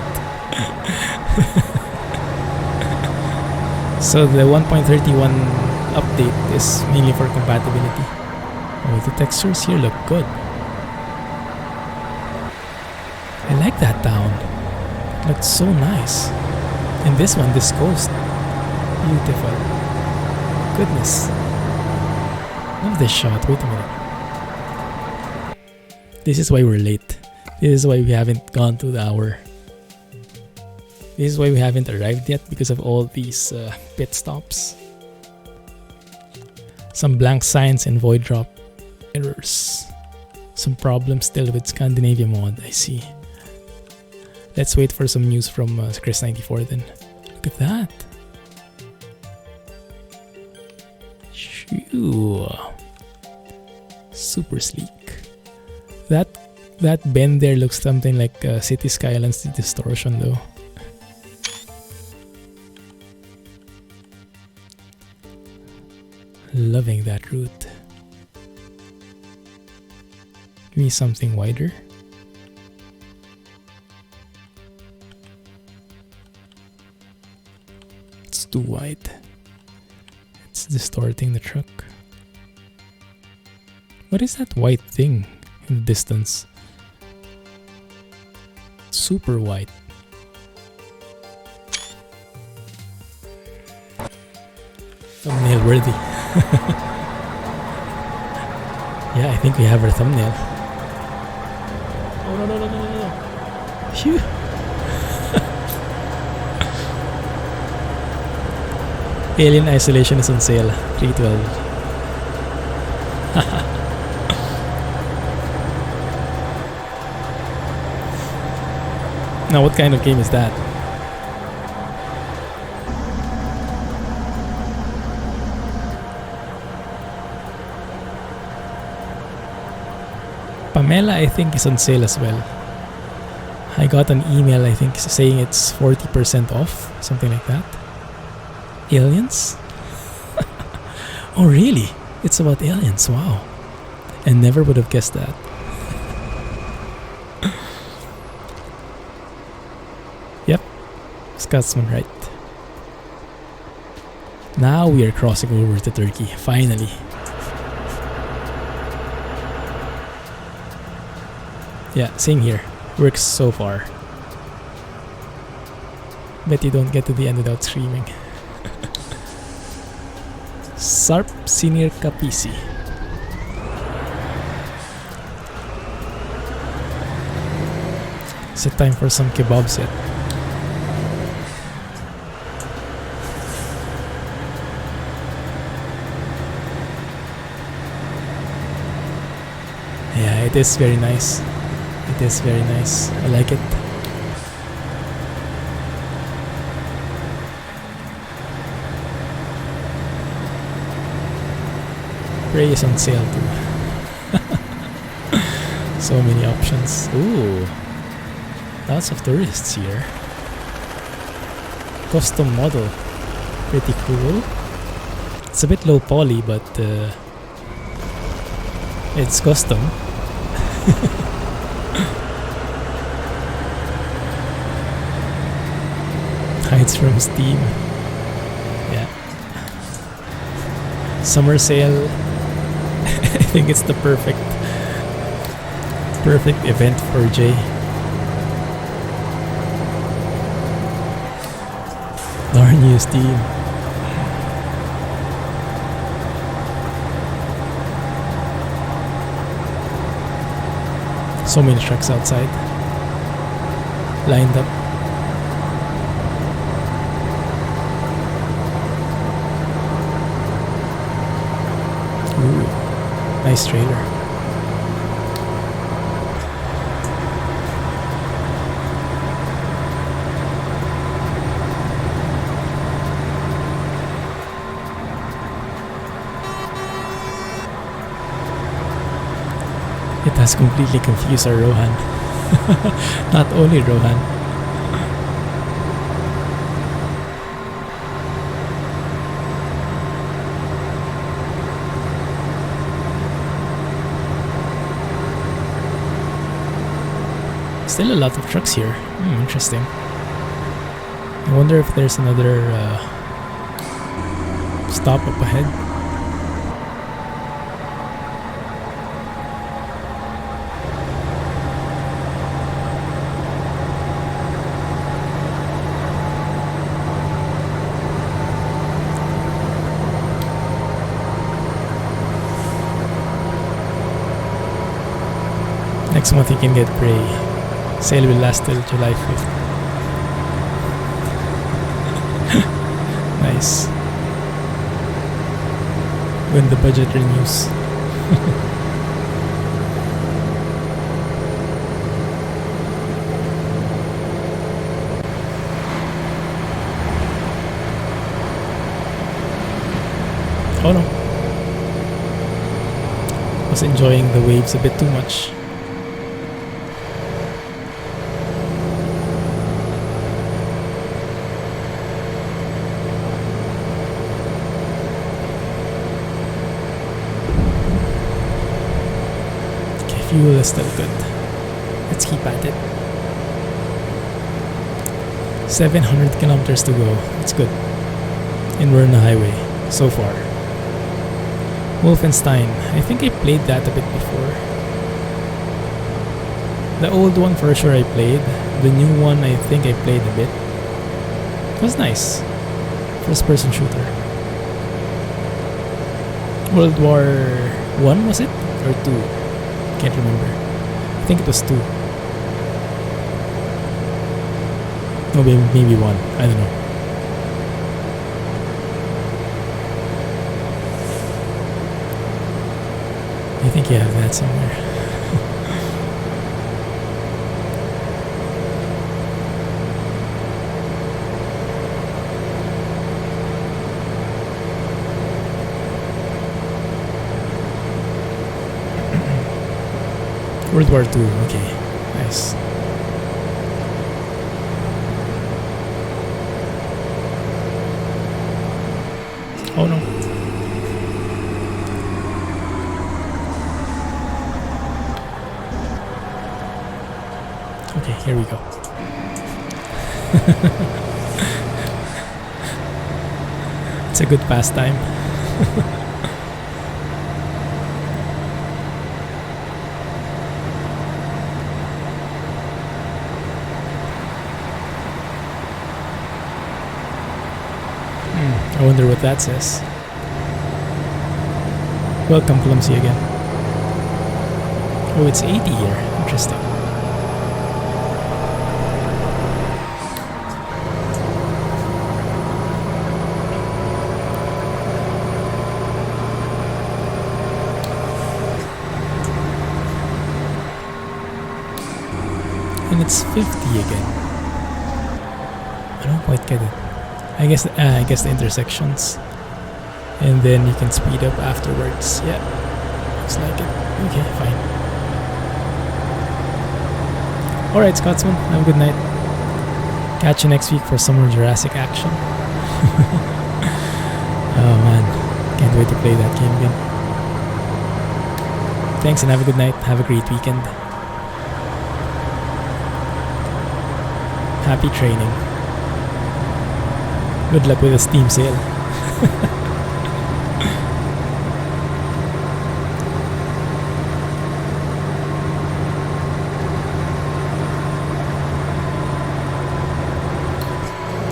So the 1.31 update is mainly for compatibility. Oh, the textures here look good. I like that town. It looks so nice. And this one, this coast. Beautiful. Goodness. Love this shot. Wait a minute. This is why we're late. This is why we haven't gone to the hour. This is why we haven't arrived yet, because of all these pit stops. Some blank signs and void drop errors. Some problems still with Scandinavia mod, I see. Let's wait for some news from Chris94 then. Look at that. Shoo. Super sleek. That bend there looks something like City Skylines Distortion though. Loving that route. Give me something wider. It's too wide. It's distorting the truck. What is that white thing in the distance? Super white. Thumbnail worthy. Yeah, I think we have our thumbnail. Oh no no no no no no! Phew. Alien Isolation is on sale, $312. Now, what kind of game is that? Pamela, I think, is on sale as well. I got an email, I think, saying it's 40% off, something like that. Aliens? Oh, really? It's about aliens, wow. I never would have guessed that. Yep, Scotsman right. Now we are crossing over to Turkey, finally. Yeah, same here. Works so far. Bet you don't get to the end without screaming. Sarp Senior Kapisi. Is it time for some kebabs yet? Yeah, it is very nice. It is very nice. I like it. Prey is on sale too. So many options. Ooh. Lots of tourists here. Custom model. Pretty cool. It's a bit low poly, but it's custom. Hides from Steam. Yeah. Summer sale. I think it's the perfect event for Jay. Our new Steam. So many trucks outside. Lined up. Ooh, nice trailer. It has completely confused our Rohan. Not only Rohan. Still a lot of trucks here. Interesting. I wonder if there's another stop up ahead. Next month you can get Prey. Sale will last till July 5th. Nice. When the budget renews. Oh no. Was enjoying the waves a bit too much. Fuel is still good. Let's keep at it. 700 kilometers to go. That's good. And we're on the highway so far. Wolfenstein. I think I played that a bit before. The old one for sure I played. The new one I think I played a bit. It was nice. First person shooter. World War 1 was it? Or 2? Can't remember. I think it was 2. No, maybe 1. I don't know. I think you have that somewhere. World War 2, okay, nice. Oh no. Okay, here we go. It's a good pastime. I wonder what that says. Welcome, Clumsy, again. Oh, it's 80 here. Interesting. And it's 50 again. I don't quite get it. I guess the intersections, and then you can speed up afterwards. Yeah, looks like it. Okay, fine. All right, Scotsman. Have a good night. Catch you next week for some more Jurassic action. Oh man, can't wait to play that game again. Thanks and have a good night. Have a great weekend. Happy training. Good luck with the Steam sale.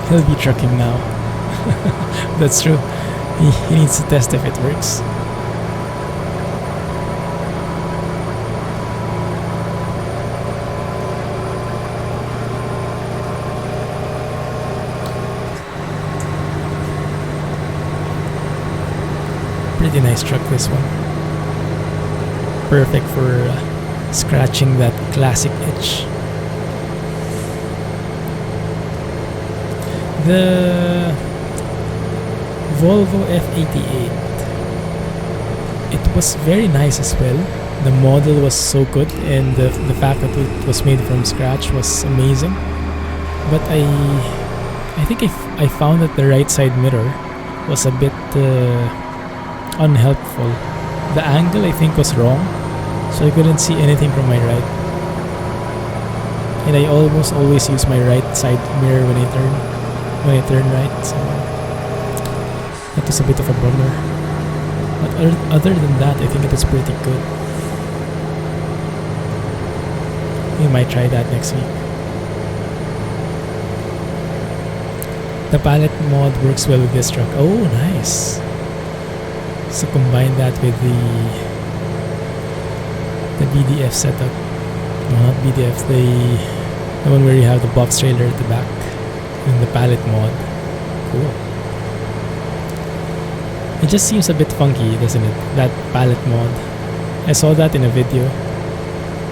He'll be trucking now. That's true. He needs to test if it works. Pretty nice truck, this one. Perfect for scratching that classic itch. The Volvo F88, it was very nice as well. The model was so good, and the fact that it was made from scratch was amazing. But I think I found that the right side mirror was a bit unhelpful. The angle I think was wrong, so I couldn't see anything from my right. And I almost always use my right side mirror when I turn right. So That was a bit of a bummer. But other than that, I think it was pretty good. We might try that next week. The palette mod works well with this truck. Oh, nice. So combine that with the BDF setup. No, not BDF, the one where you have the box trailer at the back and the palette mod. Cool. It just seems a bit funky, doesn't it? That palette mod. I saw that in a video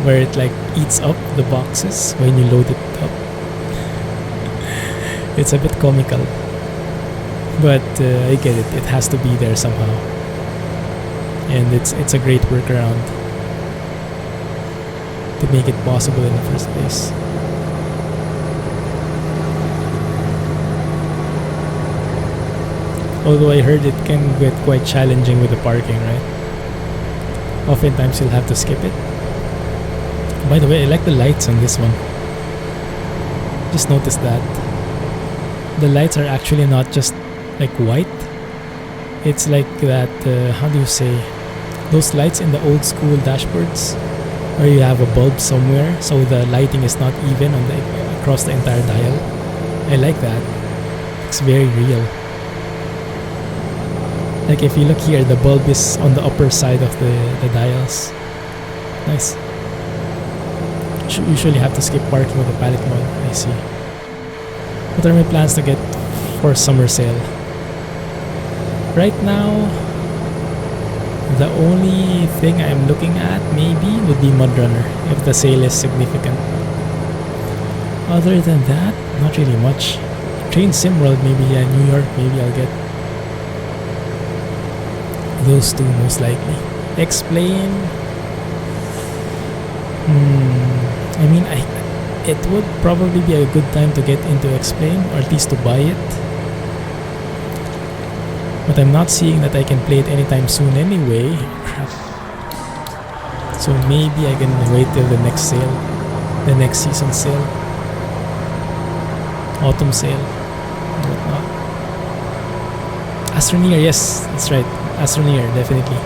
where it like eats up the boxes when you load it up. It's a bit comical, but I get it. It has to be there somehow, and it's a great workaround to make it possible in the first place. Although I heard it can get quite challenging with the parking, right? Oftentimes you'll have to skip it. By the way, I like the lights on this one. Just noticed that the lights are actually not just like white. It's like that, how do you say, those lights in the old school dashboards where you have a bulb somewhere so the lighting is not even on the across the entire dial. I like that. It's very real. Like if you look here, the bulb is on the upper side of the dials. Nice. Usually have to skip parking with the palette mod. I see. What are my plans to get for summer sale? Right now, the only thing I'm looking at maybe would be Mudrunner if the sale is significant. Other than that, not really much. Train Sim World maybe, yeah, New York maybe I'll get. Those two most likely. Explain. I mean, it would probably be a good time to get into Explain, or at least to buy it. But I'm not seeing that I can play it anytime soon anyway. Crap. So maybe I can wait till the next sale. The next season sale. Autumn sale. Or whatnot. Astroneer, yes, that's right. Astroneer, definitely.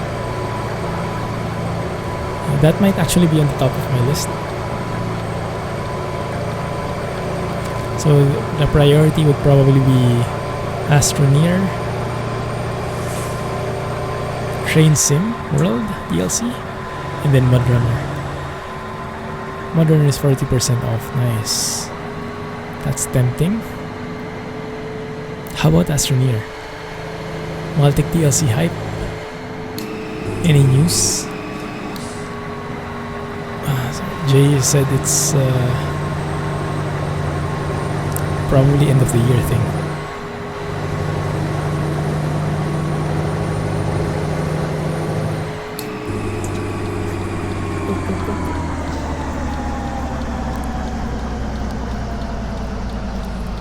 That might actually be on the top of my list. So the priority would probably be Astroneer, Train Sim World DLC, and then Mudrunner. Mudrunner is 40% off. Nice. That's tempting. How about Astroneer? Baltic DLC hype? Any news? Jay said it's probably end of the year thing.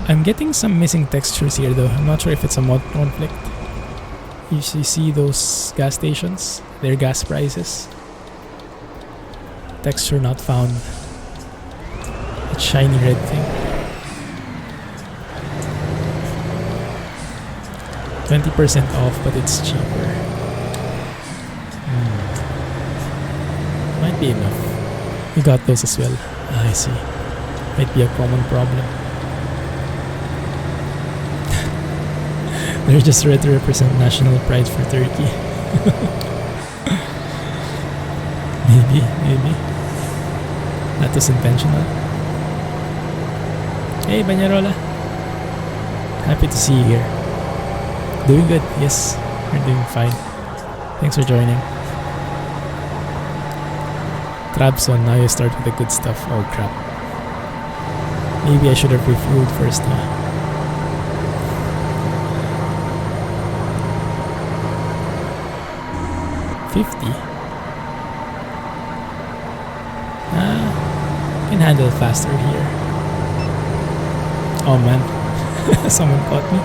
I'm getting some missing textures here though. I'm not sure if it's a mod conflict. You see those gas stations? Their gas prices. Texture not found. That shiny red thing. 20% off, but it's cheaper. Might be enough. We got those as well. I see. Might be a common problem. They're just red to represent national pride for Turkey. Maybe. That was intentional. Hey, Banyarola. Happy to see you here. Doing good, yes. We're doing fine. Thanks for joining. Trabzon, now you start with the good stuff. Oh crap. Maybe I should have refueled first, huh? Can handle faster here. Oh man, someone caught me.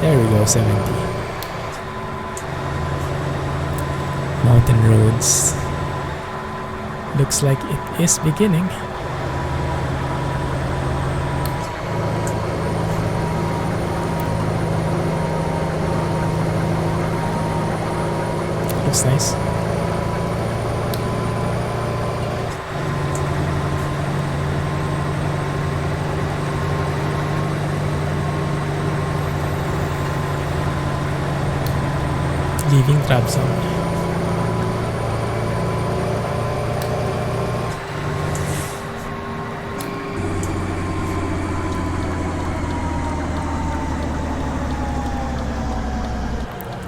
There we go, 70. Mountain roads. Looks like it is beginning. Looks nice. Leaving trap zone.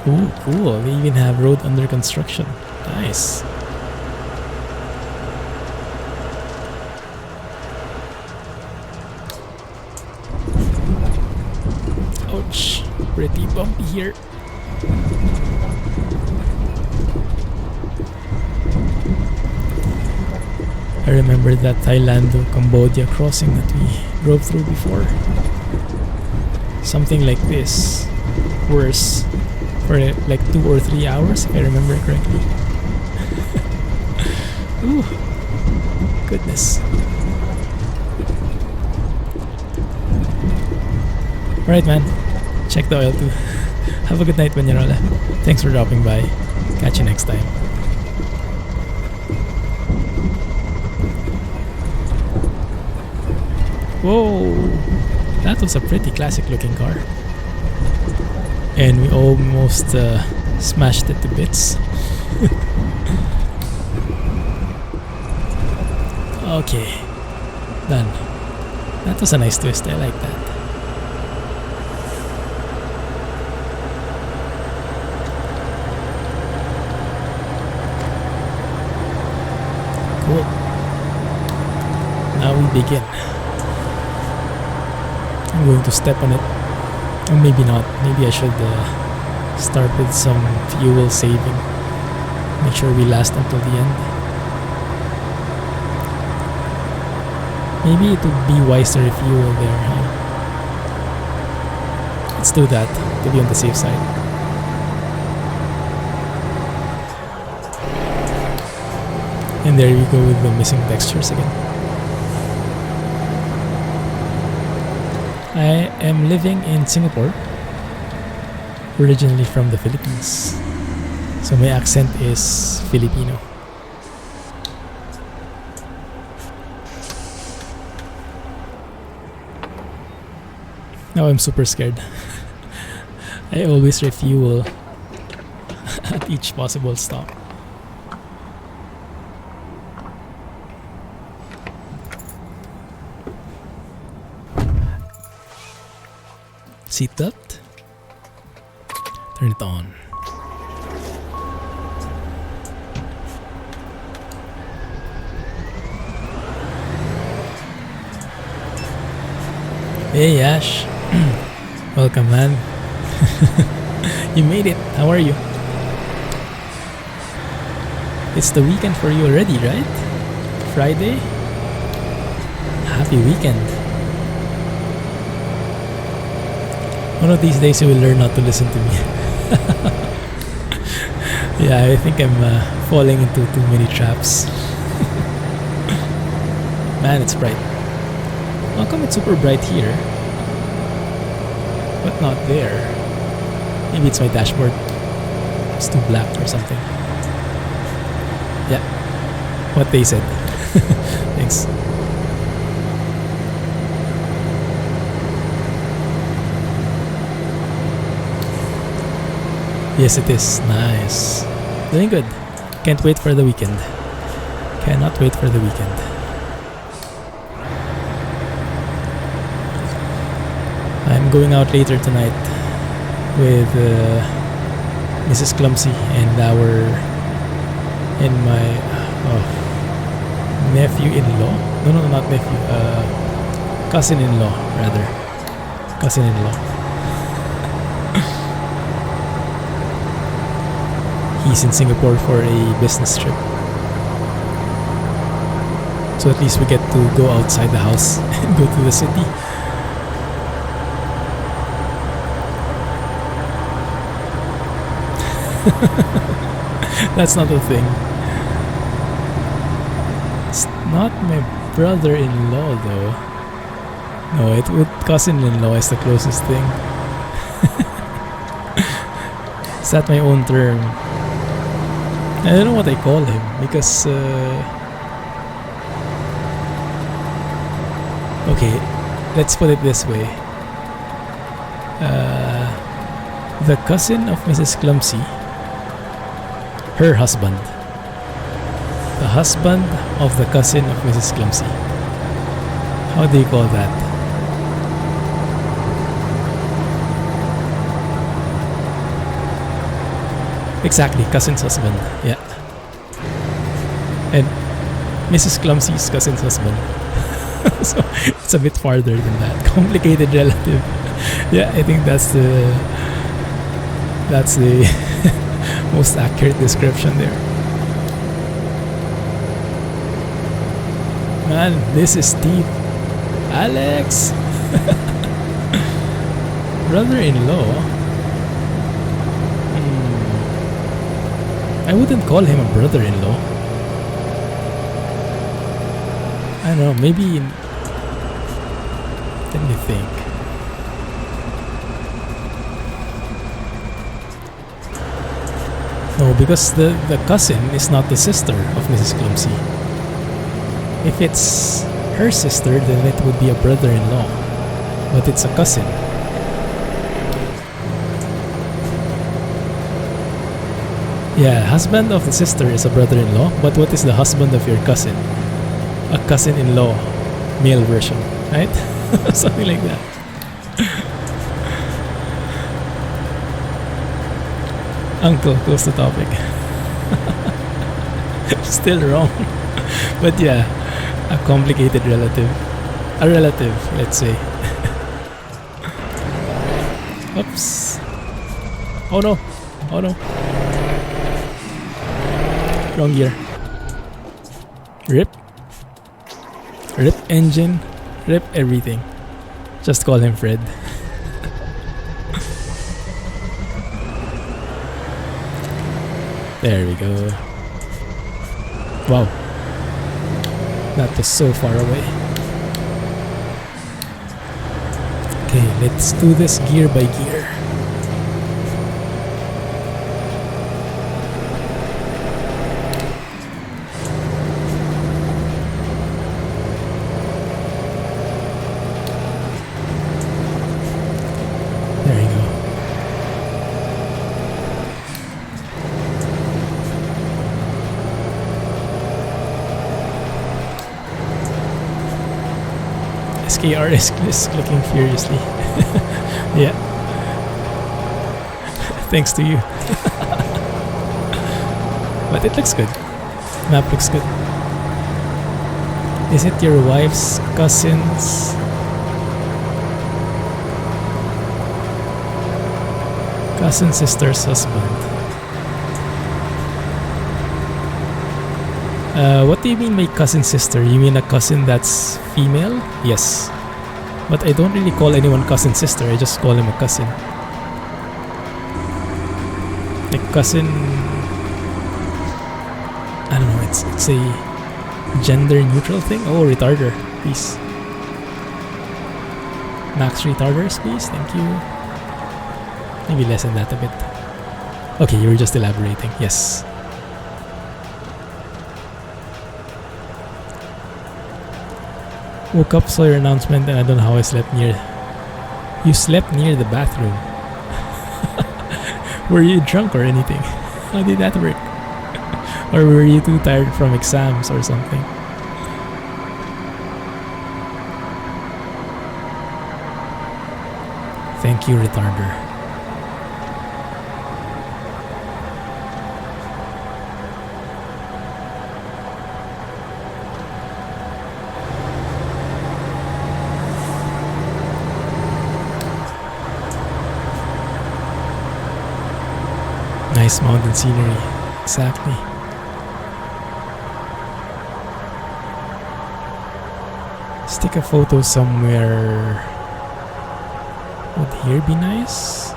Ooh, cool. They even have road under construction. Nice. Ouch. Pretty bumpy here. I remember that Thailand to Cambodia crossing that we drove through before. Something like this. Worse. For like 2 or 3 hours, if I remember correctly. Ooh. Goodness. Alright, man. Check the oil too. Have a good night, Banyarola. Thanks for dropping by. Catch you next time. Whoa! That was a pretty classic looking car. And we almost smashed it to bits. Okay. Done. That was a nice twist. I like that. Cool. Now we begin. I'm going to step on it. Or maybe not. Maybe I should start with some fuel saving. Make sure we last until the end. Maybe it would be wiser if you were there, huh? Let's do that to be on the safe side. And there we go with the missing textures again. I am living in Singapore, originally from the Philippines. So my accent is Filipino. Now I'm super scared. I always refuel at each possible stop. Seatbelt. Turn it on. Hey Ash. Welcome, man. You made it. How are you? It's the weekend for you already, right? Friday? Happy weekend. One of these days you will learn not to listen to me. Yeah, I think I'm falling into too many traps. Man, it's bright. How come it's super bright here, but not there? Maybe it's my dashboard. It's too black or something. Yeah, what they said. Thanks. Yes, it is. Nice. Doing good. Can't wait for the weekend. Cannot wait for the weekend. I'm going out later tonight with Mrs. Clumsy and my nephew-in-law. No, not nephew. Cousin-in-law, rather. Cousin-in-law. He's in Singapore for a business trip. So at least we get to go outside the house and go to the city. That's not a thing. It's not my brother-in-law though. No, cousin-in-law is the closest thing. Is that my own term? I don't know what I call him because okay, let's put it this way. The cousin of Mrs. Clumsy, her husband, the husband of the cousin of Mrs. Clumsy. How do you call that? Exactly, cousin's husband. Yeah. And Mrs. Clumsy's cousin's husband. So it's a bit farther than that. Complicated relative. Yeah, I think that's the most accurate description there. Man, this is Steve. Alex! Brother-in-law? I wouldn't call him a brother-in-law. I don't know, maybe let me think. No, because the cousin is not the sister of Mrs. Clumsy. If it's her sister, then it would be a brother-in-law. But it's a cousin. Yeah, husband of the sister is a brother-in-law. But what is the husband of your cousin? A cousin-in-law, male version, right? Something like that. Uncle, close the topic. Still wrong. But yeah, a complicated relative. A relative, let's say. Oops. Oh no. Oh no. Wrong gear. Rip. Rip engine. Rip everything. Just call him Fred. There we go. Wow. That was so far away. Okay, let's do this gear by gear. There you go. SKRS is clicking furiously. Yeah. Thanks to you. But it looks good. Map looks good. Is it your wife's cousin's? Cousin sister's husband. What do you mean by cousin sister? You mean a cousin that's female? Yes. But I don't really call anyone cousin sister, I just call him a cousin. Like cousin... I don't know, it's a gender neutral thing? Oh, retarder, please. Max retarders, please, thank you. Maybe lessen that a bit. Okay, you were just elaborating, yes. Woke up, saw your announcement, and I don't know how I slept near. You slept near the bathroom. Were you drunk or anything? How did that work? Or were you too tired from exams or something? Thank you, retarder. Nice mountain scenery, exactly. Stick a photo somewhere. Would here be nice?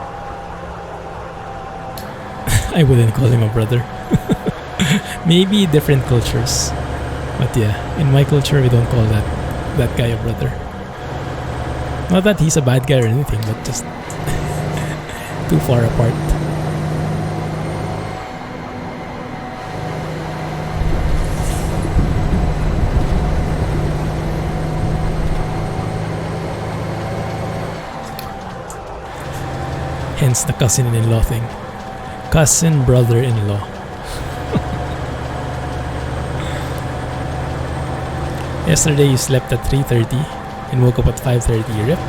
I wouldn't call him a brother. Maybe different cultures. But yeah, in my culture we don't call that guy a brother. Not that he's a bad guy or anything, but just too far apart. hence the cousin-in-law thing. Cousin, brother-in-law. Yesterday you slept at 3:30 and woke up at 5:30. Rip.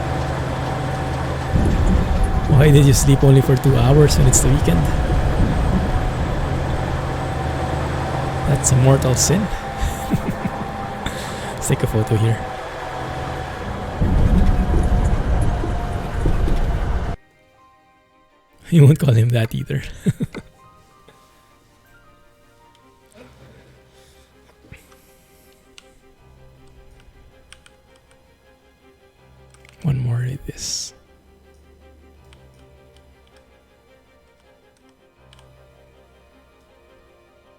Why did you sleep only for 2 hours when it's the weekend? That's a mortal sin. Let's take a photo here. You won't call him that either. One more like this.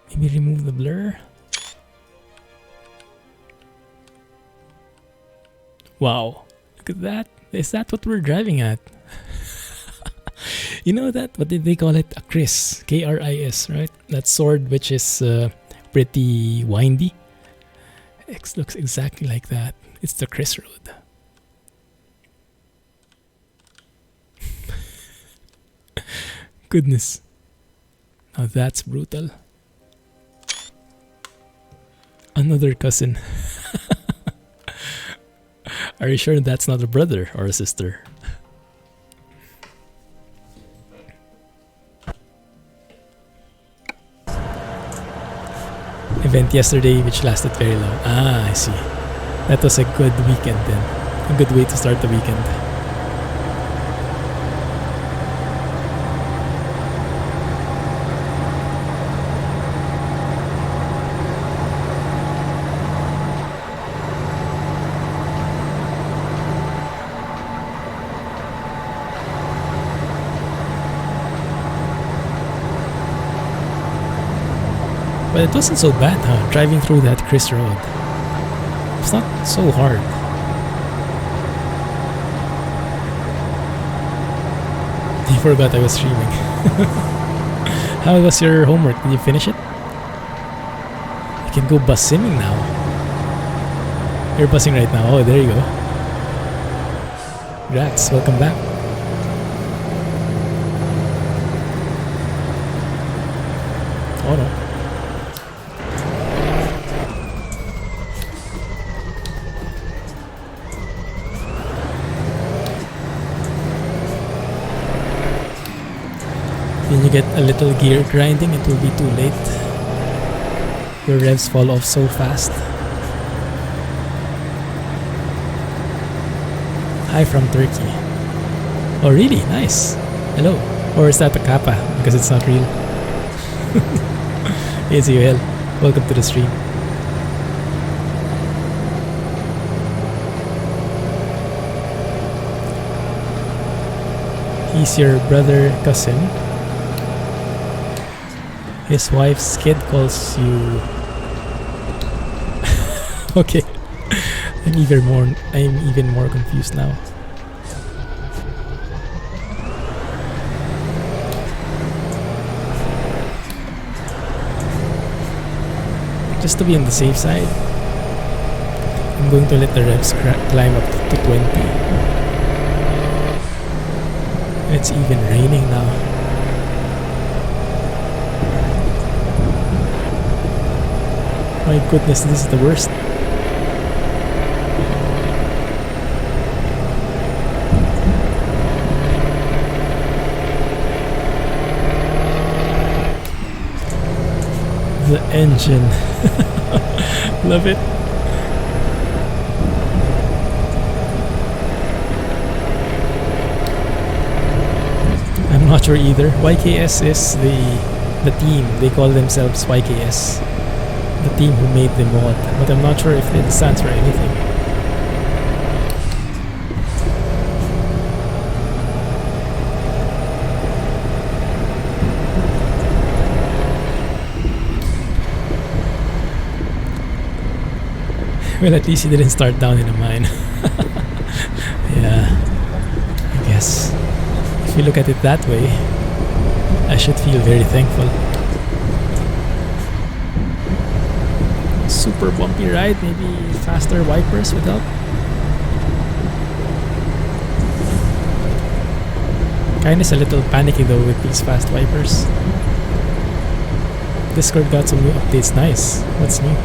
Maybe remove the blur. Wow, look at that. Is that what we're driving at? You know that? What did they call it? A Kris. K-R-I-S, right? That sword which is pretty windy. It looks exactly like that. It's the Kris Road. Goodness. Now that's brutal. Another cousin. Are you sure that's not a brother or a sister? Event yesterday which lasted very long. Ah, I see. That was a good weekend then. A good way to start the weekend. But it wasn't so bad, huh? Driving through that Kris Road. It's not so hard. I forgot I was streaming. How was your homework? Did you finish it? You can go bus simming now. You're bussing right now. Oh, there you go. Congrats, welcome back. Oh no. When you get a little gear grinding, it will be too late. Your revs fall off so fast. Hi from Turkey. Oh really? Nice. Hello. Or is that a kappa? Because it's not real. Hey Zuel, welcome to the stream. He's your brother, cousin. His wife's kid calls you. Okay, I'm even more confused now. Just to be on the safe side, I'm going to let the revs climb up to 20. It's even raining now. My goodness, this is the worst. The engine. Love it. I'm not sure either. YKS is the team. They call themselves YKS. The team who made the mod. But I'm not sure if it stands for anything. Well, at least he didn't start down in a mine. Yeah, I guess. If you look at it that way, I should feel very thankful. Super bumpy ride, maybe faster wipers would help. Kinda's a little panicky though with these fast wipers. Discord got some new updates. Nice. What's new?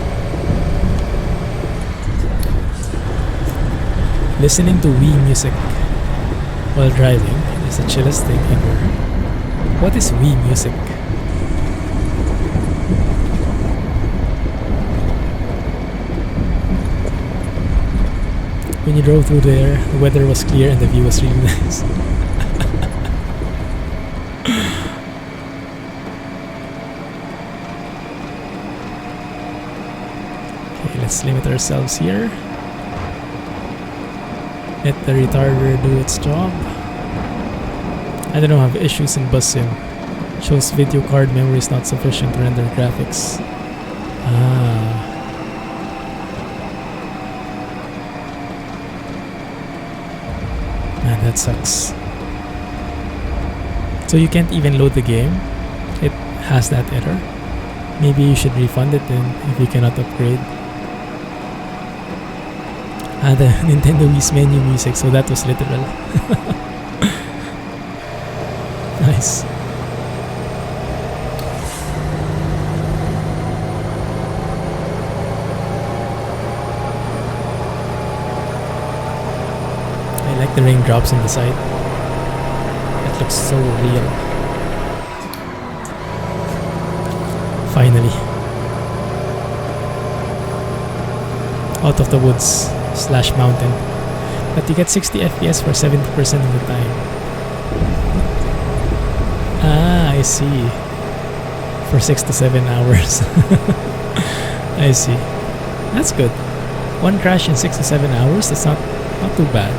Listening to Wii music while driving is the chillest thing ever. What is Wii music? When you drove through there, the weather was clear and the view was really nice. Okay, let's limit ourselves here. Let the retarder do its job. I don't know, have issues in bus sim. Shows video card memory is not sufficient to render graphics. Man, that sucks. So you can't even load the game? It has that error? Maybe you should refund it then if you cannot upgrade. The Nintendo Wii's menu music, so that was literal. Nice. I like the raindrops on the side. It looks so real. Finally. Out of the woods / mountain. But you get 60 FPS for 70% of the time. Ah, I see. For 6 to 7 hours. I see. That's good. One crash in 6 to 7 hours, that's not too bad.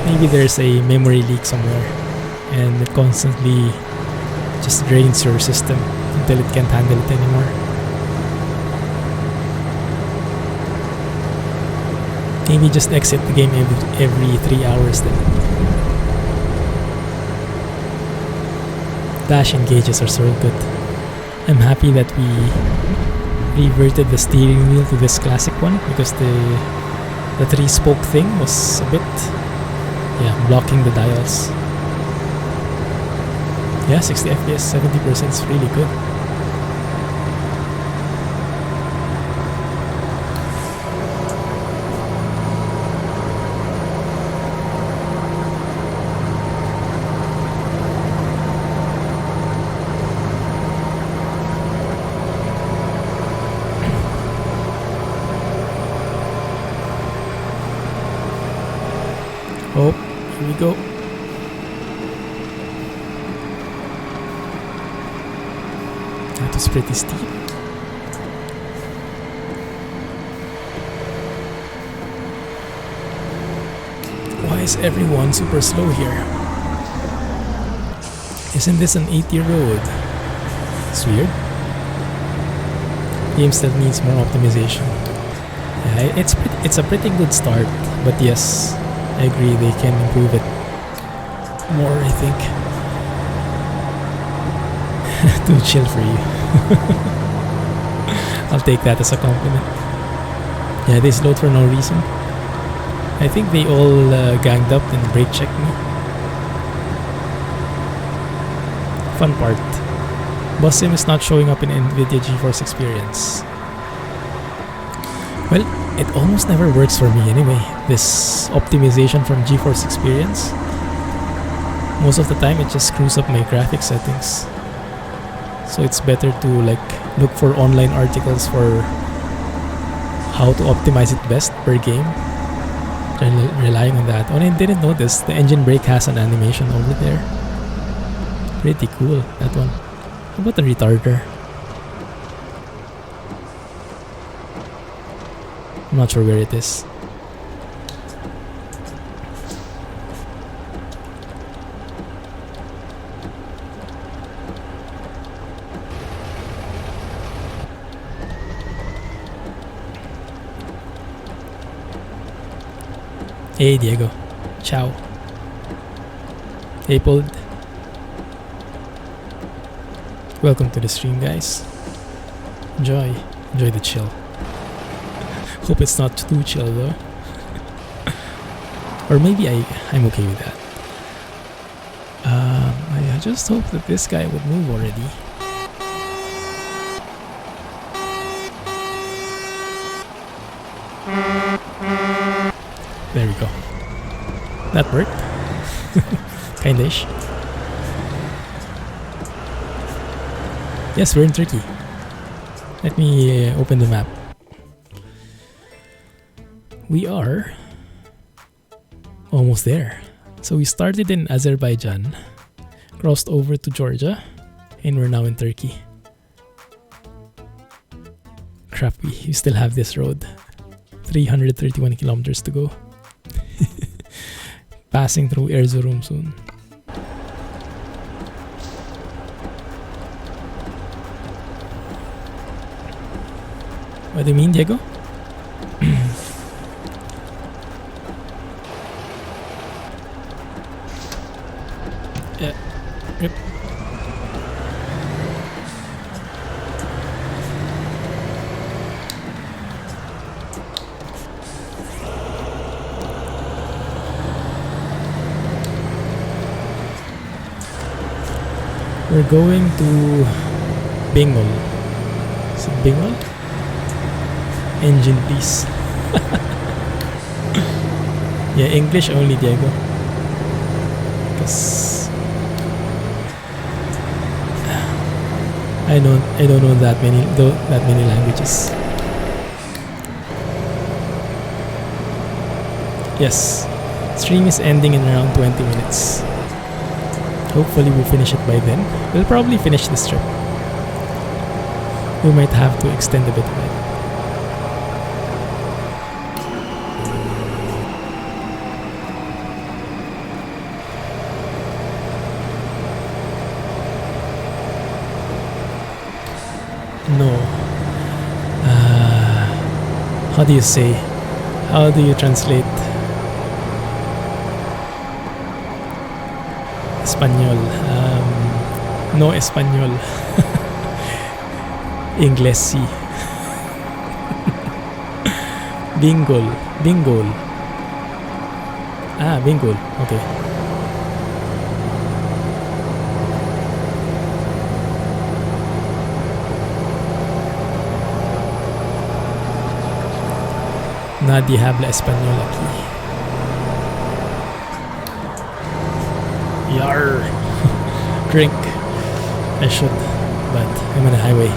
Maybe there's a memory leak somewhere and it constantly just drains your system until it can't handle it anymore. Maybe just exit the game every 3 hours then. Dash engages are so good. I'm happy that we reverted the steering wheel to this classic one because the 3-spoke thing was a bit blocking the dials. Yeah, 60 FPS, 70% is really good. Oh, here we go. That was pretty steep. Why is everyone super slow here? Isn't this an 80 road? It's weird. Game still needs more optimization. Yeah, it's a pretty good start, but yes, I agree they can improve it more, I think. Too chill for you. I'll take that as a compliment. Yeah, they slowed for no reason. I think they all ganged up and brake checked me. Fun part. Bus Sim is not showing up in NVIDIA GeForce Experience. Well, it almost never works for me anyway, this optimization from GeForce Experience. Most of the time it just screws up my graphics settings. So it's better to look for online articles for how to optimize it best per game. Relying on that. Oh, I didn't notice the engine brake has an animation over there. Pretty cool, that one. How about the retarder? I'm not sure where it is. Hey Diego. Ciao. Hey Paul. Welcome to the stream, guys. Enjoy the chill. Hope it's not too chill though. Or maybe I'm okay with that. just hope that this guy would move already. There we go. That worked. Kinda-ish. Yes, we're in Turkey. Let me open the map. We are almost there. So we started in Azerbaijan, crossed over to Georgia, and we're now in Turkey. Crap, we still have this road. 331 kilometers to go. Passing through Erzurum soon. What do you mean, Diego? Yeah. Yep. We're going to Bengal. Is it Bengal? Engine, please. Yeah, English only, Diego. Because I don't know that many languages. Yes, stream is ending in around 20 minutes. Hopefully we'll finish it by then. We'll probably finish this trip. We might have to extend a bit of it. No. How do you say? How do you translate? Español. No español. Inglés sí. Bingol. Bingol. Ah, Bingol. Okay. Nadie habla español aquí. Yar. Drink. I should, but I'm on a highway.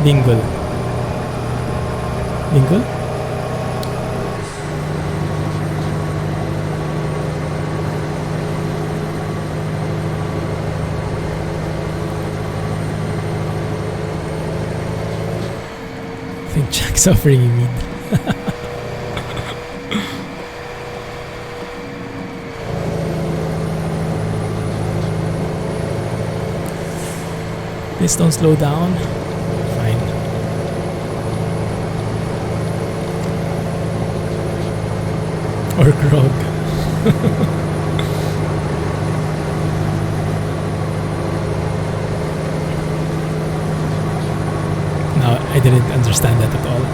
Bingle. Bingle? I think Jack's offering you meat. Please don't slow down. Fine. Or grog. No, I didn't understand that at all.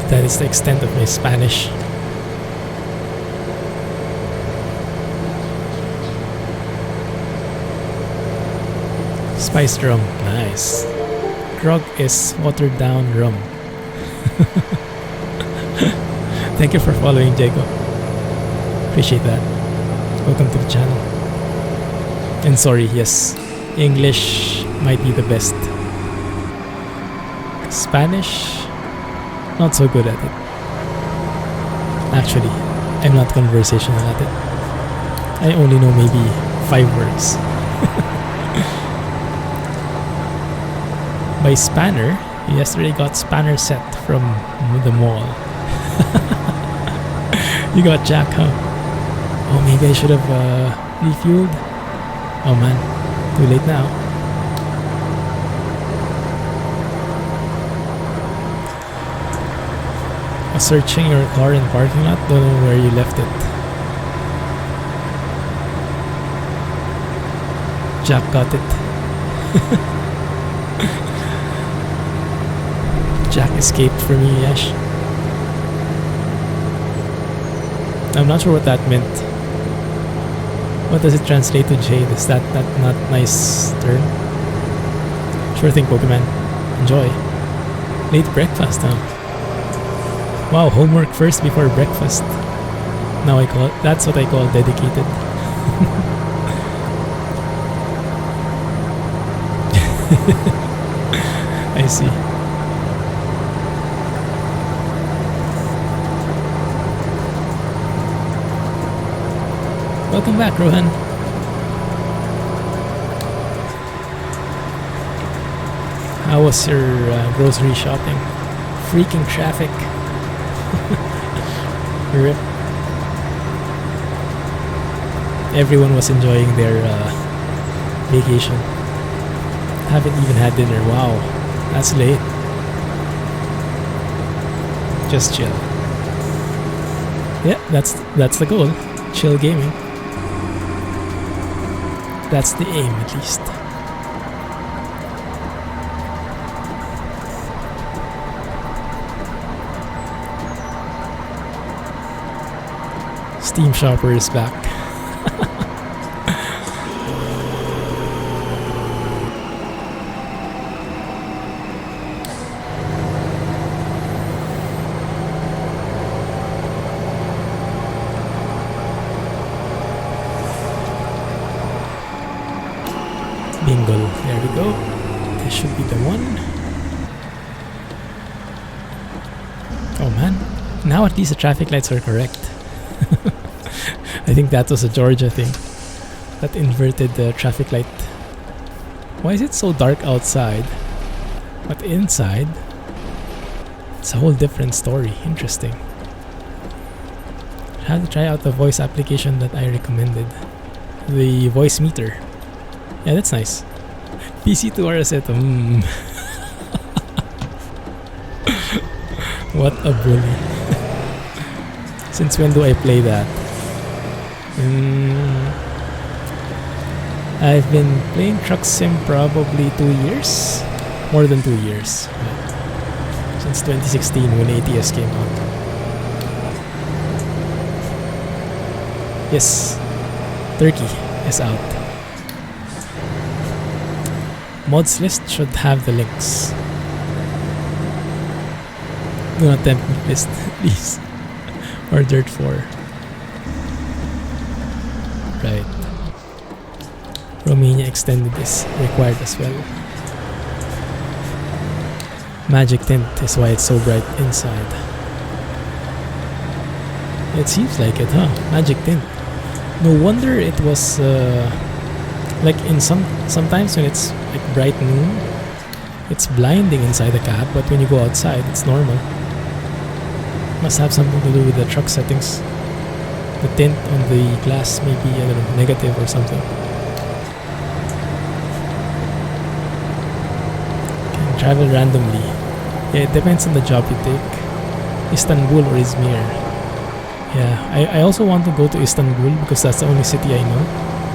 That is the extent of my Spanish. Spiced rum, nice. Grog is watered down rum. Thank you for following, Diego. Appreciate that. Welcome to the channel. And sorry, yes, English might be the best. Spanish, not so good at it. Actually, I'm not conversational at it. I only know maybe 5 words. By spanner, yesterday got spanner set from the mall. You got Jack, huh? Oh, maybe I should have refueled. Oh man, too late now. Searching your car in parking lot, don't know where you left it. Jack got it. Jack escaped from you, Yash. I'm not sure what that meant. What does it translate to, Jade? Is that not nice turn? Sure thing, Pokemon. Enjoy. Late breakfast, huh? Wow, homework first before breakfast. Now I call it, that's what I call dedicated. I see. Welcome back, Rohan. How was your grocery shopping? Freaking traffic. Rip. Everyone was enjoying their vacation. Haven't even had dinner. Wow, that's late. Just chill. Yeah, that's the goal. Chill gaming. That's the aim, at least. Steam Shopper is back. Bingo. There we go. This should be the one. Oh man. Now at least the traffic lights are correct. I think that was a Georgia thing. That inverted the traffic light. Why is it so dark outside? But inside, it's a whole different story. Interesting. I had to try out the voice application that I recommended. The voice meter. Yeah, that's nice. PC2 Araseto. What a bully. Since when do I play that? I've been playing Truck Sim probably 2 years. More than 2 years. Since 2016 when ATS came out. Yes. Turkey is out. Mods list should have the links. Do not tempt me, please. Or Dirt 4. Right. Romania Extended is required as well. Magic tint is why it's so bright inside. It seems like it, huh? Magic tint. No wonder it was like in sometimes when it's like bright noon, it's blinding inside the cab, but when you go outside, it's normal. Must have something to do with the truck settings. The tint on the glass may be, I don't know, negative or something. Can travel randomly. Yeah, it depends on the job you take. Istanbul or Izmir. Yeah, I also want to go to Istanbul because that's the only city I know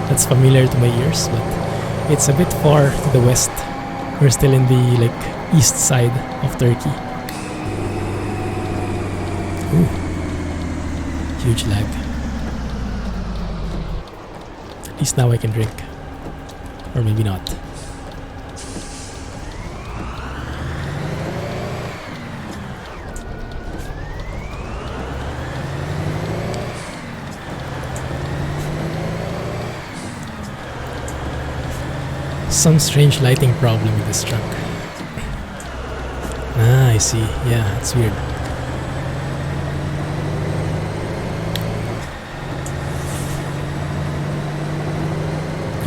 that's familiar to my ears, but it's a bit far to the west. We're still in the like east side of Turkey. Ooh. Huge lag. At least now I can drink. Or maybe not. Some strange lighting problem with this truck. Ah, I see. Yeah, it's weird.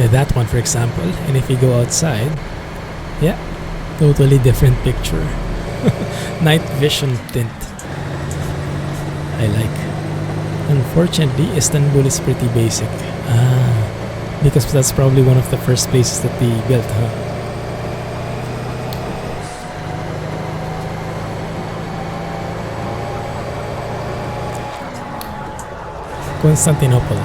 Yeah, that one for example. And if you go outside, yeah, totally different picture. Night vision tint. I like. Unfortunately, Istanbul is pretty basic. Ah, because that's probably one of the first places that they built, huh? Constantinople.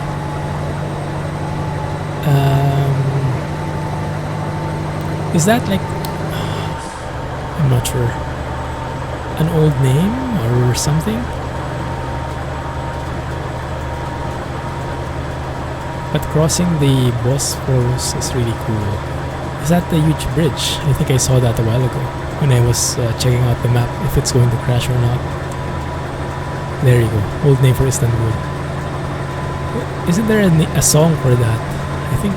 Is that like... I'm not sure. an old name or something. But crossing the Bosphorus is really cool. Is that the huge bridge? I think I saw that a while ago when I was checking out the map, if it's going to crash or not. There you go. Old name for Istanbul. Isn't there a song for that? I think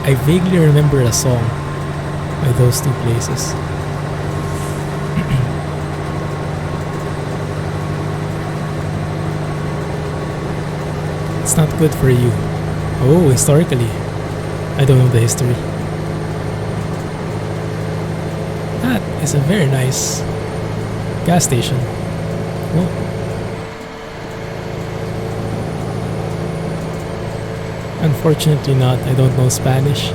I vaguely remember a song by those two places. It's not good for you. Oh, historically. I don't know the history. That is a very nice gas station. Whoa. Unfortunately not. I don't know Spanish.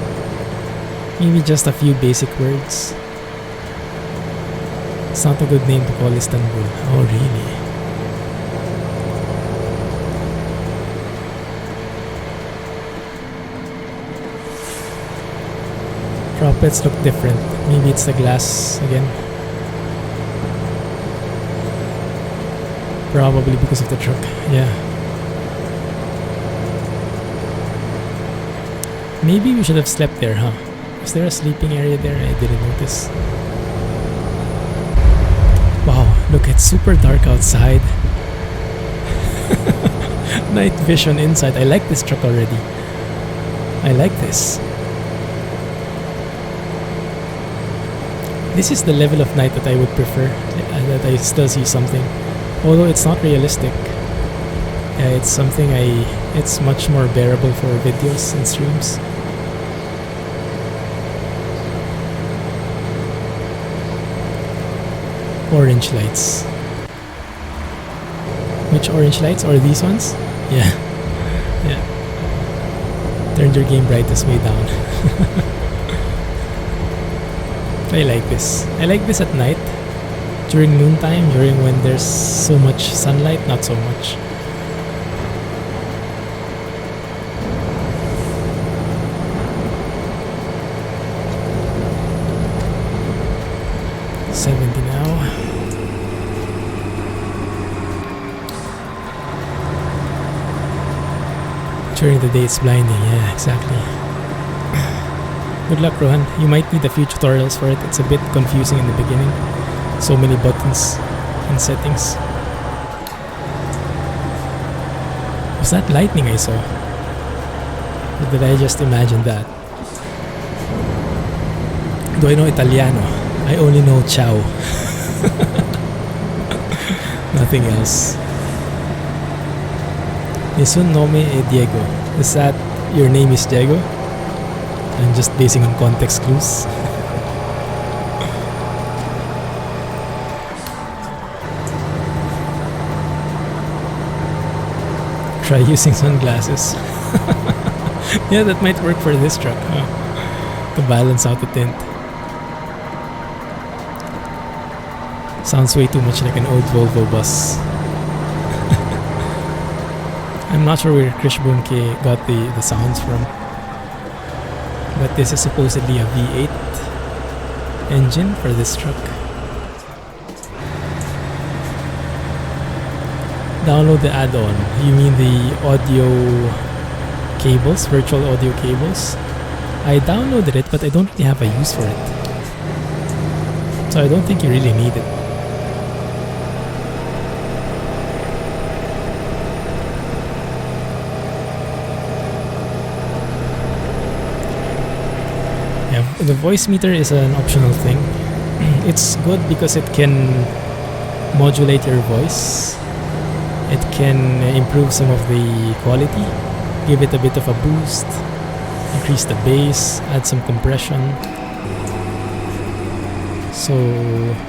Maybe just a few basic words. It's not a good name to call Istanbul. Oh, really? Droplets look different. Maybe it's the glass again. Probably because of the truck. Yeah. Maybe we should have slept there, huh? Is there a sleeping area there? I didn't notice. Wow, look, it's super dark outside. Night vision inside. I like this truck already. I like this. This is the level of night that I would prefer, that I still see something. Although it's not realistic. Yeah, it's something it's much more bearable for videos and streams. Orange lights. Which orange lights? Or these ones? Yeah. Yeah. Turned your game brightness way down. I like this. I like this at night. During noontime, during when there's so much sunlight, not so much. During the day it's blinding, yeah, exactly. Good luck, Rohan. You might need a few tutorials for it. It's a bit confusing in the beginning. So many buttons and settings. Was that lightning I saw? Or did I just imagine that? Do I know Italiano? I only know ciao. Nothing else. Nessun nome è Diego. Is that your name is Diego? I'm just basing on context clues. Try using sunglasses. Yeah, that might work for this truck, huh? To balance out the tint. Sounds way too much like an old Volvo bus. I'm not sure where Krish Bumke got the sounds from. But this is supposedly a V8 engine for this truck. Download the add-on. You mean the audio cables, virtual audio cables? I downloaded it, but I don't really have a use for it. So I don't think you really need it. The voice meter is an optional thing. It's good because it can modulate your voice. It can improve some of the quality, give it a bit of a boost, increase the bass, add some compression. So,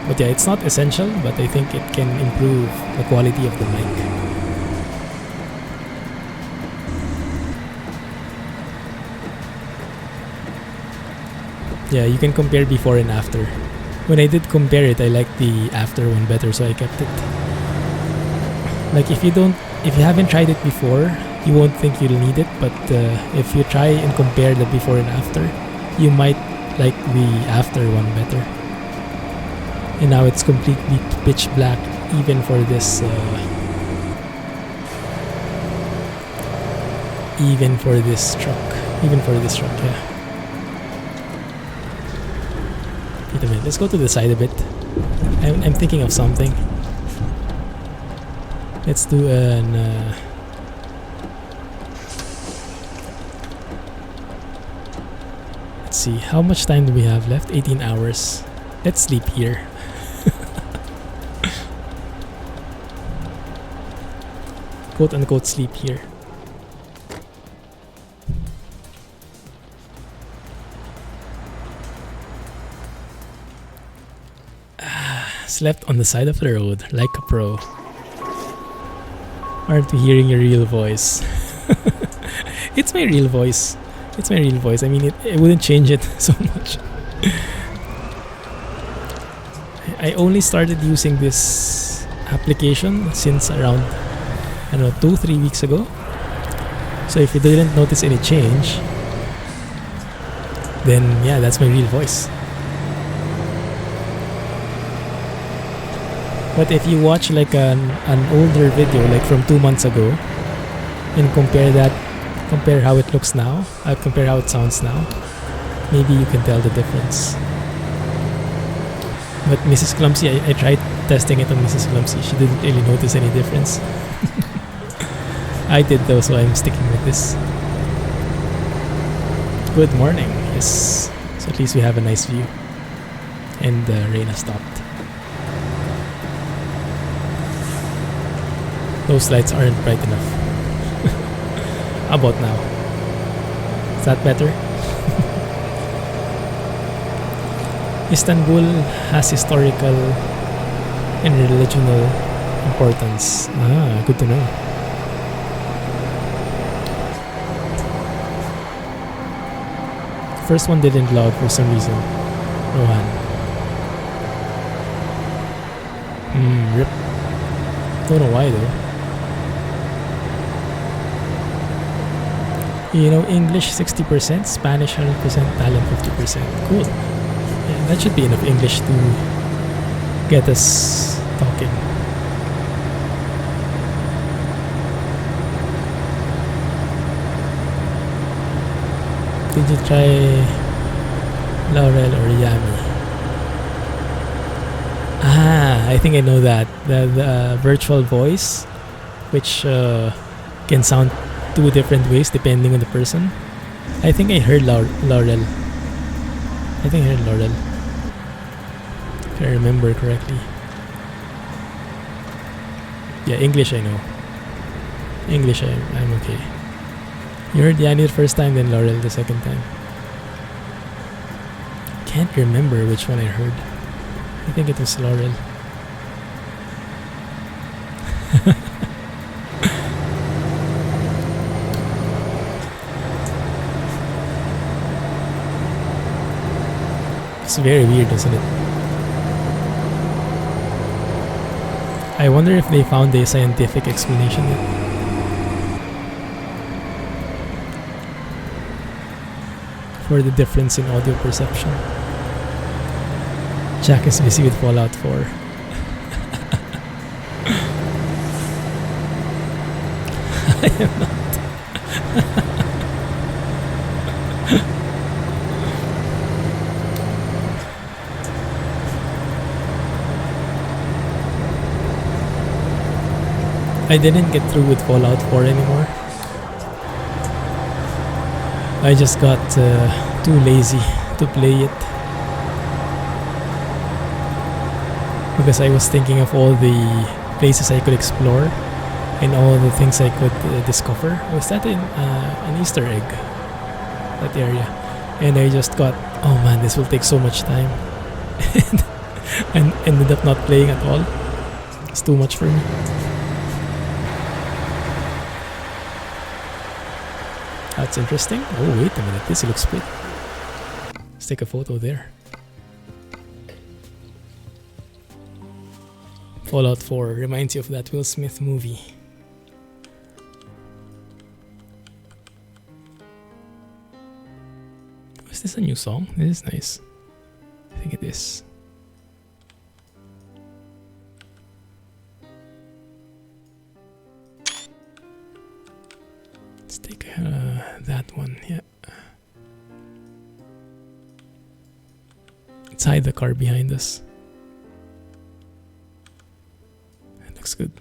but yeah, it's not essential, but I think it can improve the quality of the mic. Yeah, you can compare before and after. When I did compare it, I liked the after one better, so I kept it. Like if you haven't tried it before, you won't think you'll need it, but if you try and compare the before and after, you might like the after one better. And now it's completely pitch black even for this truck, yeah. Wait a minute, let's go to the side a bit. I'm thinking of something. Let's do an let's see, how much time do we have left? 18 hours. Let's sleep here. Quote unquote sleep here. Slept on the side of the road like a pro. Aren't we hearing your real voice? It's my real voice. It's my real voice. I mean, it wouldn't change it so much. I only started using this application since around, I don't know, 2-3 weeks ago. So if you didn't notice any change, then yeah, that's my real voice. But if you watch like an older video, like from 2 months ago, and compare how it looks now, compare how it sounds now, maybe you can tell the difference. But Mrs. Clumsy, I tried testing it on Mrs. Clumsy. She didn't really notice any difference. I did though, so I'm sticking with this. Good morning. Yes. So at least we have a nice view. And the rain has stopped. Those lights aren't bright enough. How about now? Is that better? Istanbul has historical and religional importance. Ah, good to know. First one didn't log for some reason. Rohan. Rip. Don't know why though. You know, English 60%, Spanish 100%, Italian 50%. Cool. Yeah, that should be enough English to get us talking. Did you try Laurel or Yami? Ah, I think I know that. The virtual voice, which can sound 2 different ways depending on the person. I think I heard Laurel. I think I heard Laurel, if I remember correctly. Yeah, English I know. English I'm okay. You heard Yanni the first time, then Laurel the second time. Can't remember which one I heard. I think it was Laurel. It's very weird, isn't it? I wonder if they found a scientific explanation yet. For the difference in audio perception. Jack is busy with Fallout 4. I am not. I didn't get through with Fallout 4 anymore. I just got too lazy to play it. Because I was thinking of all the places I could explore and all the things I could discover. Was that an Easter egg? That area. And I just got, oh man, this will take so much time. And ended up not playing at all. It's too much for me. That's interesting. Oh, wait a minute. This looks good. Let's take a photo there. Fallout 4 reminds you of that Will Smith movie. Is this a new song? This is nice. I think it is. Let's take that one. Yeah. Let's hide the car behind us. That looks good.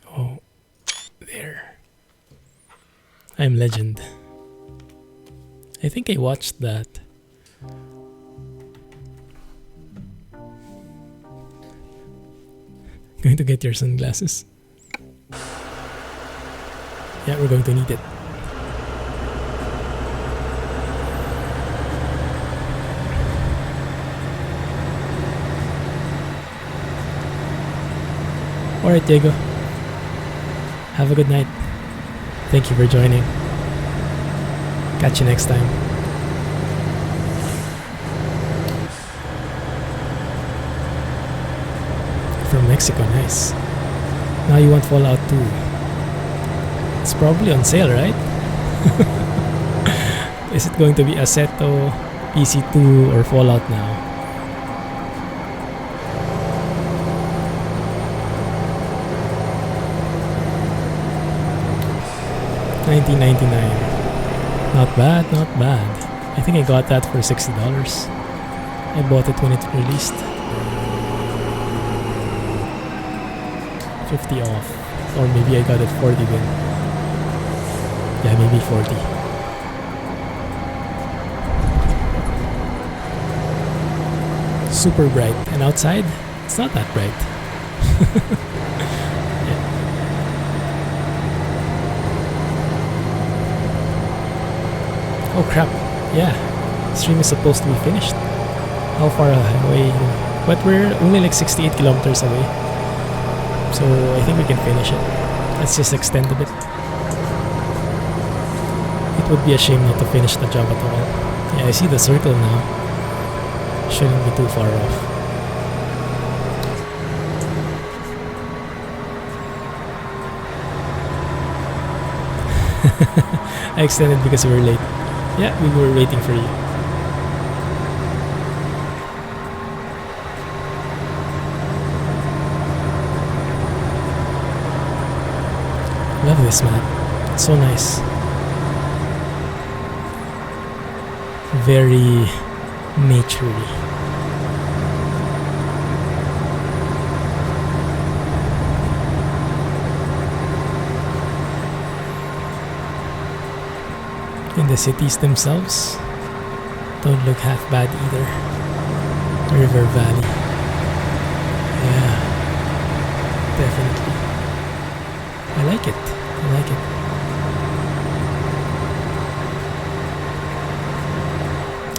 Oh, there. I'm legend. I think I watched that. Going to get your sunglasses. Yeah, we're going to need it. Alright, Diego. Have a good night. Thank you for joining. Catch you next time. From Mexico, nice. Now you want Fallout 2. It's probably on sale, right? Is it going to be Assetto, PC2, or Fallout now? $19.99. Not bad, not bad. I think I got that for $60. I bought it when it released. 50 off. Or maybe I got it 40 then. Yeah, maybe 40. Super bright. And outside, it's not that bright. Yeah. Oh crap. Yeah. Stream is supposed to be finished. How far away? But we're only like 68 kilometers away. So I think we can finish it. Let's just extend a bit. It would be a shame not to finish the job at all. Yeah, I see the circle now. Shouldn't be too far off. I extended because we were late. Yeah, we were waiting for you. Love this map. It's so nice. Very naturey. And the cities themselves don't look half bad either. River Valley. Yeah, definitely. I like it. I like it.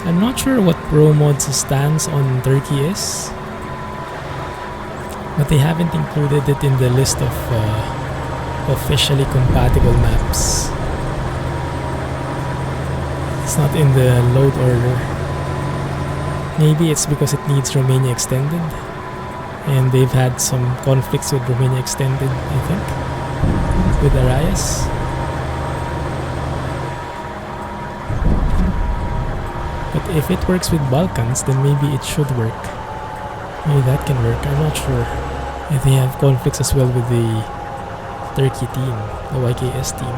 I'm not sure what Pro Mod's stance on Turkey is, but they haven't included it in the list of officially compatible maps. It's not in the load order. Maybe it's because it needs Romania Extended, and they've had some conflicts with Romania Extended, I think, with Arias. But if it works with Balkans, then maybe it should work. Maybe that can work, I'm not sure. If they have conflicts as well with the Turkey team, the YKS team.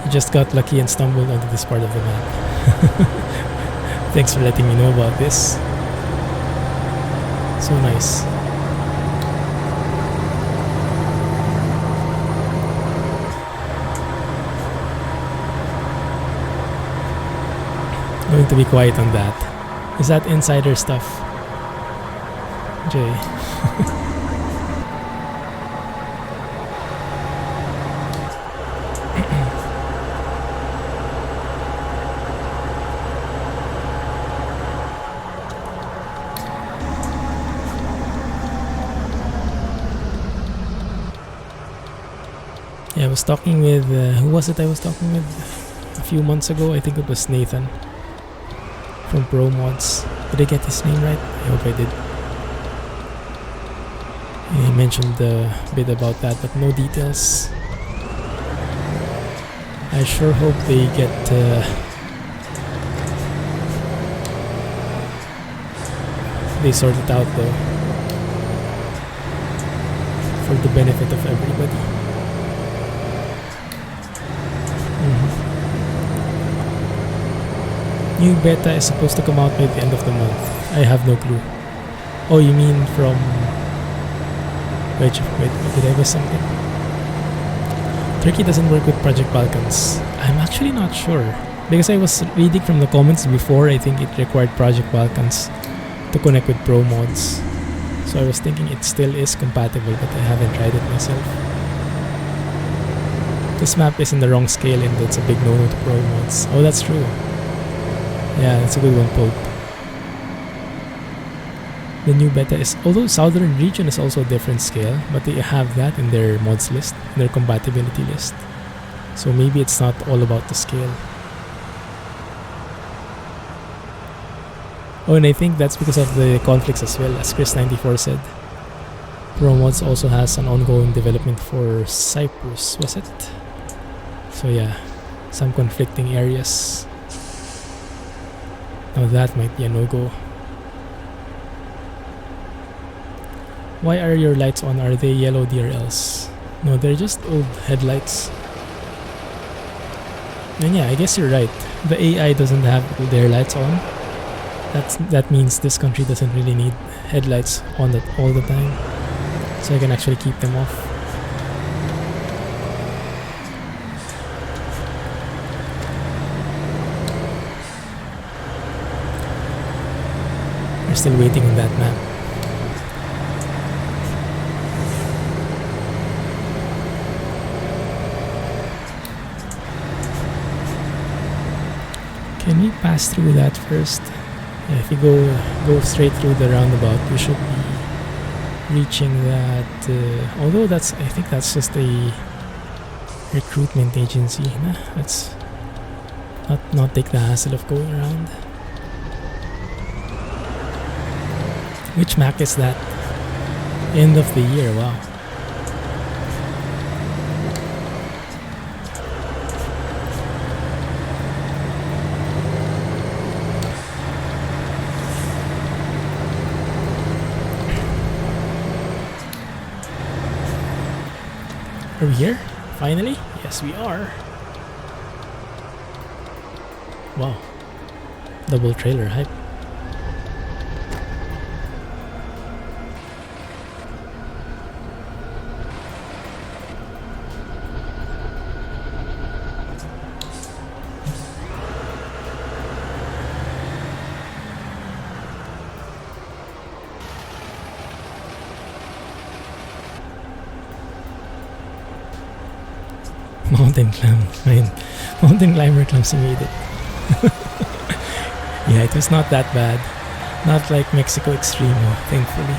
I just got lucky and stumbled onto this part of the map. Thanks for letting me know about this. So nice. Going to be quiet on that. Is that insider stuff? Jay. Yeah, I was talking with, who was it I was talking with a few months ago? I think it was Nathan from Pro Mods. Did I get his name right? I hope I did. And he mentioned a bit about that, but no details. I sure hope they get they sort it out though, for the benefit of everybody. New beta is supposed to come out by the end of the month. I have no clue. Oh, you mean from... Wait, did I miss something? Turkey doesn't work with Project Balkans. I'm actually not sure. Because I was reading from the comments before, I think it required Project Balkans to connect with Pro mods. So I was thinking it still is compatible, but I haven't tried it myself. This map is in the wrong scale and that's a big no-no to Pro mods. Oh, that's true. Yeah, that's a good one, Pope. The new beta is, although Southern region is also a different scale, but they have that in their mods list, in their compatibility list. So maybe it's not all about the scale. Oh, and I think that's because of the conflicts as well, as Chris94 said. Pro mods also has an ongoing development for Cyprus, was it? So yeah, some conflicting areas. Now that might be a no-go. Why are your lights on? Are they yellow DRLs? No, they're just old headlights. And yeah, I guess you're right. The AI doesn't have their lights on. That means this country doesn't really need headlights on that all the time. So I can actually keep them off. We're still waiting on that map. Can we pass through that first? Yeah, if we go straight through the roundabout, we should be reaching that. Although I think that's just a recruitment agency. Nah, let's not take the hassle of going around. Which map is that? End of the year. Wow. Are we here? Finally? Yes, we are. Wow. Double trailer hype. Mountain climber Clumsy made it. Yeah, it was not that bad. Not like Mexico Extremo, thankfully.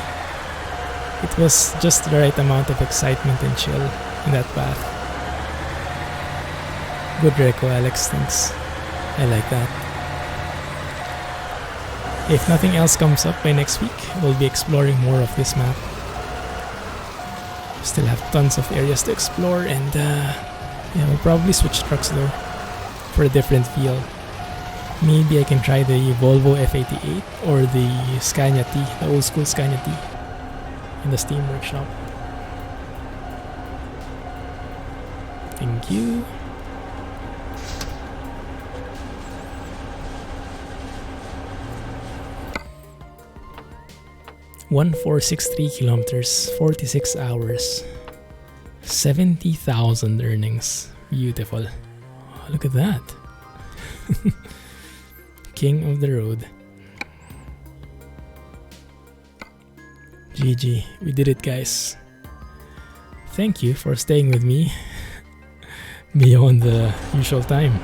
It was just the right amount of excitement and chill in that path. Good reco, Alex, thanks. I like that. If nothing else comes up by next week, we'll be exploring more of this map. Still have tons of areas to explore, and yeah, we'll probably switch trucks though, for a different feel. Maybe I can try the Volvo F88 or the Scania T, the old school Scania T, in the Steam workshop. Thank you. $1,463 kilometers, 46 hours, 70,000 earnings. Beautiful. Oh, look at that. King of the road. GG, we did it, guys. Thank you for staying with me beyond the usual time.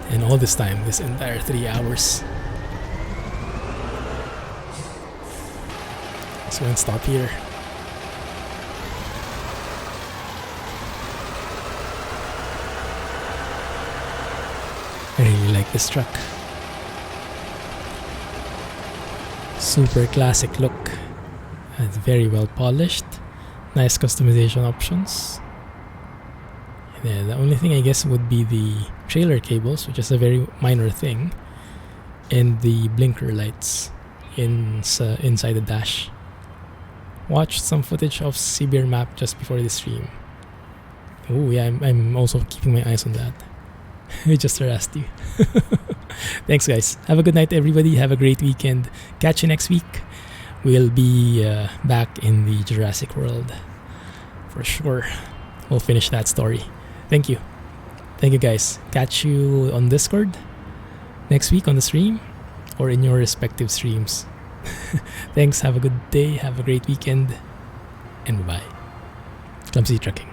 And all this time, this entire 3 hours. So go and stop here. I really like this truck. Super classic look. And very well polished. Nice customization options. And then the only thing I guess would be the trailer cables, which is a very minor thing. And the blinker lights. inside the dash. Watched some footage of Sibir map just before the stream. Oh yeah, I'm also keeping my eyes on that. I just harassed you. Thanks guys. Have a good night everybody. Have a great weekend. Catch you next week. We'll be back in the Jurassic World for sure. We'll finish that story. Thank you. Thank you guys. Catch you on Discord next week on the stream or in your respective streams. Thanks. Have a good day. Have a great weekend. And bye-bye. Clumsy Trucking.